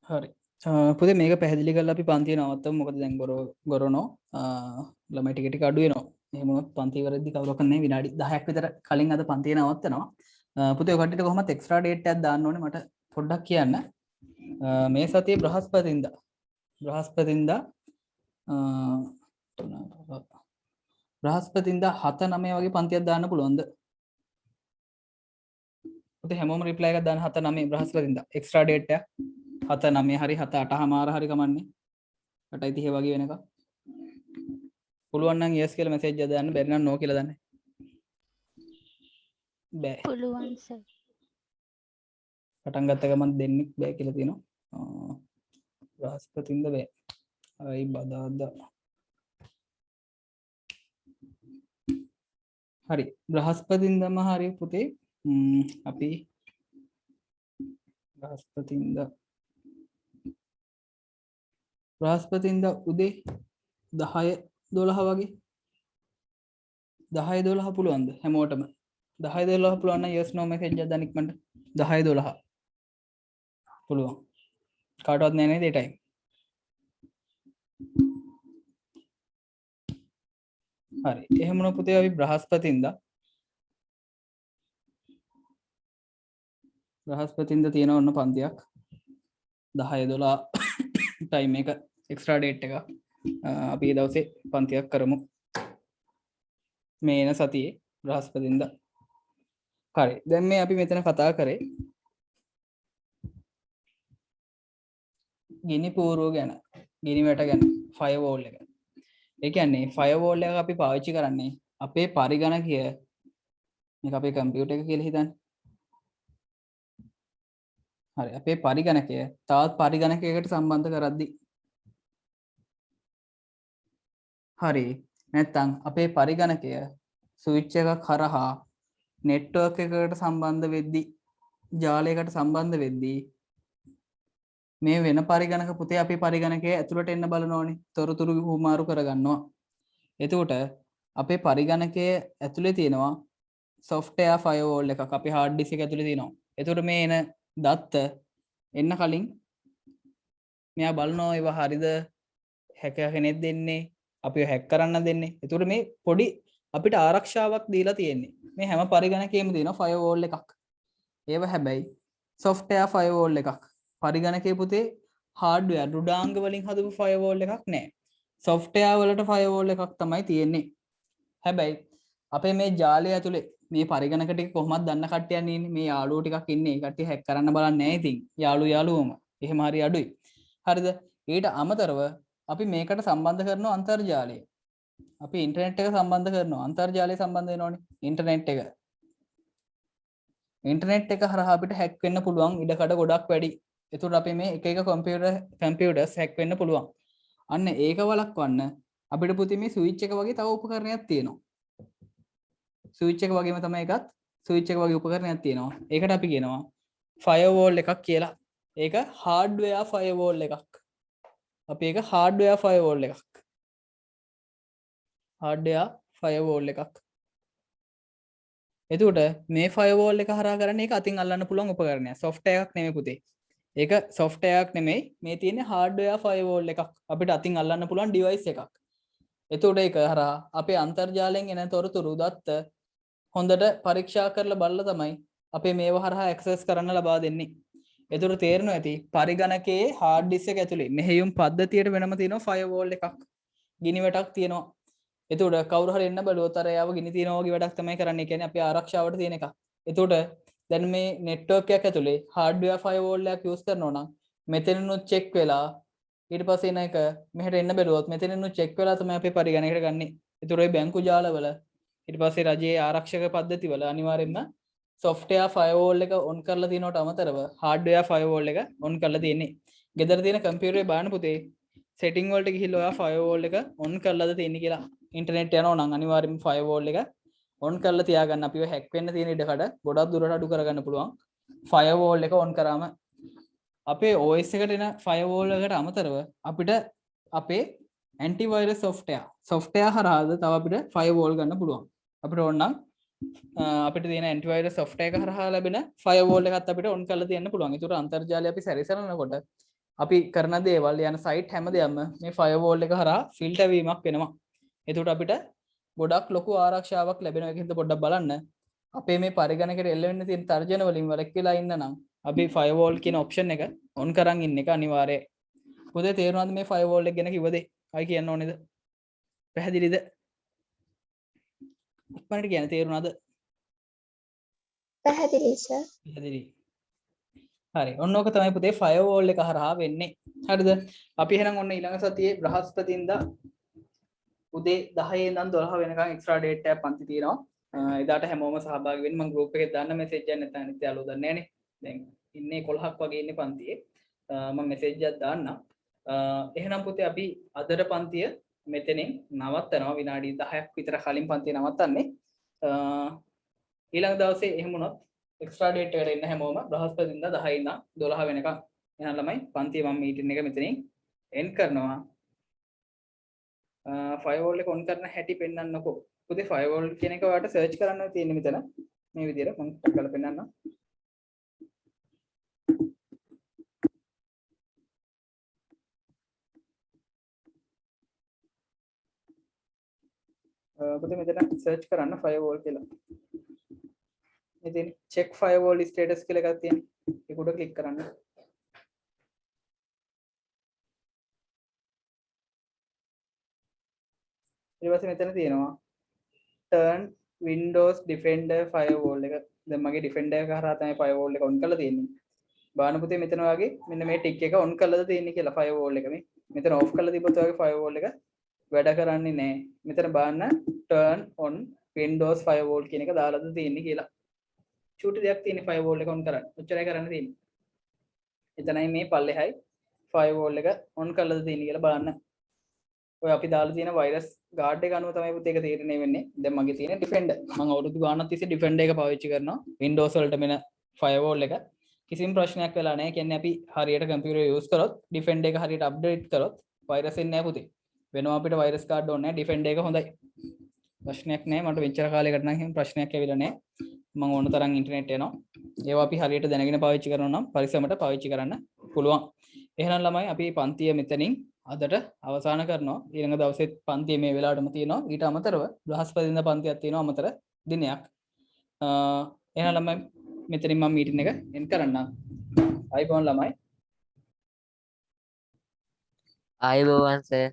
හරි. පුතේ මේක පැහැදිලි කරලා අපි පන්තිය නවත්තමු. මොකද දැන් ගොරනෝ ළමයි ටික ටික අඩු වෙනවා. එහෙම වුණොත් පන්ති ඉවරෙද්දි කවුරක් නැහැ විනාඩි 10ක් විතර කලින් අද පන්තිය නවත්තනවා. පුතේ ඔය කට්ටියට කොහොමද එක්ස්ට්‍රා ඩේට් එකක් දාන්න ඕනේ මට පොඩ්ඩක් කියන්න. මේ සතියේ බ්‍රහස්පතින්දා 7-9 වගේ පන්තියක් දාන්න පුළුවන්ද? පුතේ හැමෝම රිප්ලයි එකක් දාන්න 7-9 බ්‍රහස්පතින්දා එක්ස්ට්‍රා ඩේට් එක 7-9 හරි 7-8 හරි කමන්නේ 8:30 වගේ වෙනකම් පුළුවන් නම් yes කියලා මෙසේජ් එකක් දාන්න බැරි නම් no කියලා දාන්න බෑ පුළුවන් සර්. පටන් ගත්ත ගමන් දෙන්නෙක් බෑ කියලා තියෙනවා බ්‍රහස්පතින්ද බෑ අයි බදාදා හරි බ්‍රහස්පතින්දම හරි පුතේ අපි බ්‍රහස්පතින්දා උදේ 10-12 වගේ 10-12 පුළුවන්ද හැමෝටම 10-12 පුළුවන් නම් yes no message එකක් දාන්න ඉක්මනට 10-12 පුළුවන් කාටවත් නෑ නේද ඒ ටයිම් හරි එහෙම වුණොත් පුතේ අපි බ්‍රහස්පතින්දා තියෙන ඔන්න පන්තියක් 10-12 ටයිම් එක එක්ස්ට්‍රා ඩේට් එක අපි ඒ දවසේ පන්තියක් කරමු මේ එන සතියේ බ්‍රහස්පතින්දා හරි දැන් මේ අපි මෙතන කතා කරේ ගිනි පූරුව ගැන ගිනි වැට ගැන ෆයර්වෝල් එක ඒ කියන්නේ ෆයර්වෝල් එක අපි පාවිච්චි කරන්නේ අපේ පරිගණකය මේක අපේ කම්පියුටර් එක කියලා හිතන්න හරි අපේ පරිගණකය තවත් පරිගණකයකට සම්බන්ධ කරද්දී හරි නැත්නම් අපේ පරිගණකය ස්විච් එකක් කරහා නෙට්වර්ක් එකකට සම්බන්ධ වෙද්දී ජාලයකට සම්බන්ධ වෙද්දී මේ වෙන පරිගණක පුතේ අපේ පරිගණකයේ ඇතුළට එන්න බලනෝනේ තොරතුරු හුමාරු කරගන්නවා එතකොට අපේ පරිගණකයේ ඇතුලේ තියෙනවා software firewall එකක් අපේ hard disk එක ඇතුලේ තියෙනවා එතකොට මේ එන දත්ත එන්න කලින් මෙයා බලනවා ඒවා හරිද හැකර් කෙනෙක් දෙන්නේ අපි හැක් කරන්න දෙන්නේ එතකොට මේ පොඩි අපිට ආරක්ෂාවක් දීලා තියෙන්නේ මේ හැම පරිගණකයකම තියෙනවා firewall එකක් ඒව හැබැයි software firewall එකක් පරිගණකයේ පුතේ hardware රුඩාංග වලින් හදපු firewall එකක් නෑ software වලට firewall එකක් තමයි තියෙන්නේ හැබැයි අපේ මේ ජාලය ඇතුලේ මේ පරිගණක ටික කොහොමද දන්න කට්ටියක් ඉන්නේ මේ යාළුවෝ ටිකක් ඉන්නේ ඒ කට්ටිය හැක් කරන්න බලන්නේ නැහැ ඉතින් යාළුවෝම එහෙම හරි අඩුයි හරිද ඊට අමතරව අපි මේකට සම්බන්ධ කරනවා අන්තර්ජාලය අපි ඉන්ටර්නෙට් එක සම්බන්ධ කරනවා අන්තර්ජාලය සම්බන්ධ වෙනවනේ ඉන්ටර්නෙට් එක හරහා අපිට හැක් වෙන්න පුළුවන් ඉඩකඩ ගොඩක් වැඩි එතකොට අපි මේ එක එක කම්පියුටර්ස් හැක් වෙන්න පුළුවන් අන්න ඒක වළක්වන්න අපිට පුතේ මේ ස්විච් එක වගේ තව උපකරණයක් තියෙනවා ස්විච් එක වගේම තමයි එකත් ස්විච් එක වගේ උපකරණයක් තියෙනවා. ඒකට අපි කියනවා ෆයර්වෝල් එකක් කියලා. ඒක හાર્ඩ්වෙයාර් ෆයර්වෝල් එකක්. අපි ඒක හાર્ඩ්වෙයාර් ෆයර්වෝල් එකක්. හાર્ඩ්වෙයාර් ෆයර්වෝල් එකක්. එතකොට මේ ෆයර්වෝල් එක හරහා කරන්නේ ඒක අතින් අල්ලන්න පුළුවන් උපකරණයක්. සොෆ්ට්වෙයාර් එකක් නෙමෙයි පුතේ. ඒක සොෆ්ට්වෙයාර් එකක් නෙමෙයි. මේ තියෙන්නේ හાર્ඩ්වෙයාර් ෆයර්වෝල් එකක්. අපිට අතින් අල්ලන්න පුළුවන් ඩිවයිස් එකක්. එතකොට ඒක හරහා අපේ අන්තර්ජාලයෙන් එන තොරතුරු දත්ත හොඳට පරීක්ෂා කරලා බලලා තමයි අපේ මේව හරහා ඇක්සස් කරන්න ලබා දෙන්නේ. එතකොට තේරෙනවා ඇති පරිගණකයේ හાર્ඩ් ඩිස්ක් එක ඇතුලේ මෙහෙයුම් පද්ධතියට වෙනම තියෙනවා ෆයර්වෝල් එකක්. ගිනි වැටක් තියෙනවා. එතකොට කවුරු හරි එන්න බලුවොත් අර යාව ගිනි තියනවා වගේ වැඩක් තමයි කරන්නේ. ඒ කියන්නේ අපේ ආරක්ෂාවට තියෙන එකක්. එතකොට දැන් මේ නෙට්වර්ක් එකක් ඇතුලේ හાર્ඩ්වෙයාර් ෆයර්වෝල් එකක් යූස් කරනවා නම් මෙතනිනුත් චෙක් වෙලා ඊට පස්සේ එන එක මෙහෙට එන්න බැලුවොත් මෙතනිනුත් චෙක් වෙලා තමයි අපේ පරිගණකයට ගන්නෙ. ඒතර ඔය බැංකු ජාලවල ඊට පස්සේ රජයේ ආරක්ෂක පද්ධතිවල අනිවාර්යයෙන්ම software firewall එක on කරලා තියෙනවට අමතරව hardware firewall එක on කරලා තියෙන්නේ. ගෙදර තියෙන කම්පියුටරේ බලන්න පුතේ setting වලට ගිහිල්ලා ඔයා firewall එක on කරලාද තියෙන්නේ කියලා. ඉන්ටර්නෙට් යනවා නම් අනිවාර්යයෙන්ම firewall එක on කරලා තියාගන්න. අපිව hack වෙන්න තියෙන ඉඩකඩ ගොඩක් දුරට අඩු කරගන්න පුළුවන්. firewall එක on කරාම අපේ OS එකට එන firewall එකට අමතරව අපිට අපේ antivirus software හරහාද තව අපිට firewall ගන්න පුළුවන්. අපිට ඕන නම් අපිට තියෙන antivirus software එක හරහා ලැබෙන firewall එකත් අපිට on කරලා තියන්න පුළුවන්. ඒතර අන්තර්ජාලය අපි සැරිසරනකොට අපි කරන දේවල් යන site හැමදේම මේ firewall එක හරහා filter වීමක් වෙනවා. ඒකට අපිට ගොඩක් ලොකු ආරක්ෂාවක් ලැබෙනවා. ඒකෙන්ද පොඩ්ඩක් බලන්න. අපේ මේ පරිගණකයට එල්ල වෙන්න තියෙන තර්ජන වලින් වළක්වලා ඉන්න නම් අපි firewall කියන option එක on කරන් ඉන්න එක අනිවාර්යයි. පොතේ තේරුණාද මේ firewall එක ගැන කිව්වද? අය කියන්න ඕනේද? පැහැදිලිද? ඉක්මනට කියන්න තේරුණාද? පැහැදිලි සර්. පැහැදිලි. හරි. ඔන්න ඕක තමයි පුතේ firewall එක හරහා වෙන්නේ. හරිද? අපි එහෙනම් ඔන්න ඊළඟ සතියේ බ්‍රහස්පතින්දා උදේ 10 ඉඳන් 12 වෙනකන් එක්ස්ට්‍රා ඩේට් එකක් පන්ති තියෙනවා. එදාට හැමෝම සහභාගී වෙන්න. මම ගෲප් එකේ දාන්න මෙසේජ් එකක් නැත්නම් අනිත් යාළුවෝ දන්නේ නැහනේ. දැන් ඉන්නේ 11ක් වගේ ඉන්නේ පන්තියේ. මම මෙසේජ් එකක් දාන්නම්. එහෙනම් පුතේ අපි අදට පන්තිය මෙතනින් නවත්තනවා. විනාඩි 10ක් විතර කලින් පන්තිය නවත්තන්නේ. ඊළඟ දවසේ එහෙම වුණොත් එක්ස්ට්‍රා ඩේට් එකට එන්න හැමෝම බ්‍රහස්පතින්දා 10 ඉඳන් 12 වෙනකන්. එහෙනම් ළමයි පන්තියේ මම මීටින් එක මෙතනින් එන්ඩ් කරනවා. firewall එක on කරන හැටි පෙන්නන්නකෝ. පුතේ firewall කියන එක ඔයාලට search කරන්න තියෙන්නේ මෙතන. මේ විදිහට මම කරලා පෙන්නන්නම්. පුතේ මෙතන search කරන්න firewall කියලා. ඉතින් check firewall status කියලා එකක් තියෙනවා. ඒක උඩ click කරන්න. ඊට පස්සේ මෙතන තියෙනවා turn windows defender firewall එක. දැන් මගේ defender එක හරහා තමයි firewall එක on කරලා තියෙන්නේ. බාන පුතේ මෙතන වගේ මෙන්න මේ tick එක on කරලාද තියෙන්නේ කියලා firewall එක මේ. මෙතන off කරලා තිබ්බොත් වගේ firewall එක වැඩ කරන්නේ නැහැ. මෙතන බාන්න turn on windows firewall කියන එක දාලාද තියෙන්නේ කියලා. චූටි දෙයක් තියෙන්නේ firewall එක on කරන්න. ඔච්චරයි කරන්න තියෙන්නේ. එතනයි මේ පල්ලෙහායි firewall එක on කරලාද තියෙන්නේ කියලා බලන්න. ඔය අපි දාලා තියෙන virus guard එක අනුව තමයි පුතේ ඒක තීරණය වෙන්නේ. දැන් මගේ තියෙන defender. මම අවුරුදු ගාණක් තිස්සේ defender එක පාවිච්චි කරනවා. Windows වලට මෙන firewall එක. කිසිම ප්‍රශ්නයක් වෙලා නැහැ. කියන්නේ අපි හරියට computer use කරොත් defender එක හරියට update කරොත් virus එන්නේ නැහැ පුතේ. වෙනවා අපිට virus guard ඕනේ නැහැ. defender එක හොඳයි. ප්‍රශ්නයක් නැහැ. මට වෙච්චර කාලයකට නම් එහෙම ප්‍රශ්නයක් ඇවිල්ලා නැහැ. මම ඕන තරම් ඉන්ටර්නෙට් එනවා. ඒවා අපි හරියට දැනගෙන පාවිච්චි කරනවා නම් පරිස්සමට පාවිච්චි කරන්න පුළුවන්. එහෙනම් ළමයි අපි පන්තිය මෙතනින් අදට අවසන් කරනවා. ඊළඟ දවසෙත් පන්තිය මේ වෙලාවටම තියෙනවා. ඊට අමතරව බ්‍රහස්පතින්දා පන්තියක් තියෙනවා අමතර දිනයක්. එහෙනම් ළමයි මෙතනින් මම මීටින් එක එන්ඩ් කරන්නම්. ආයිබෝන් ළමයි. ආයුබෝවන් සර්.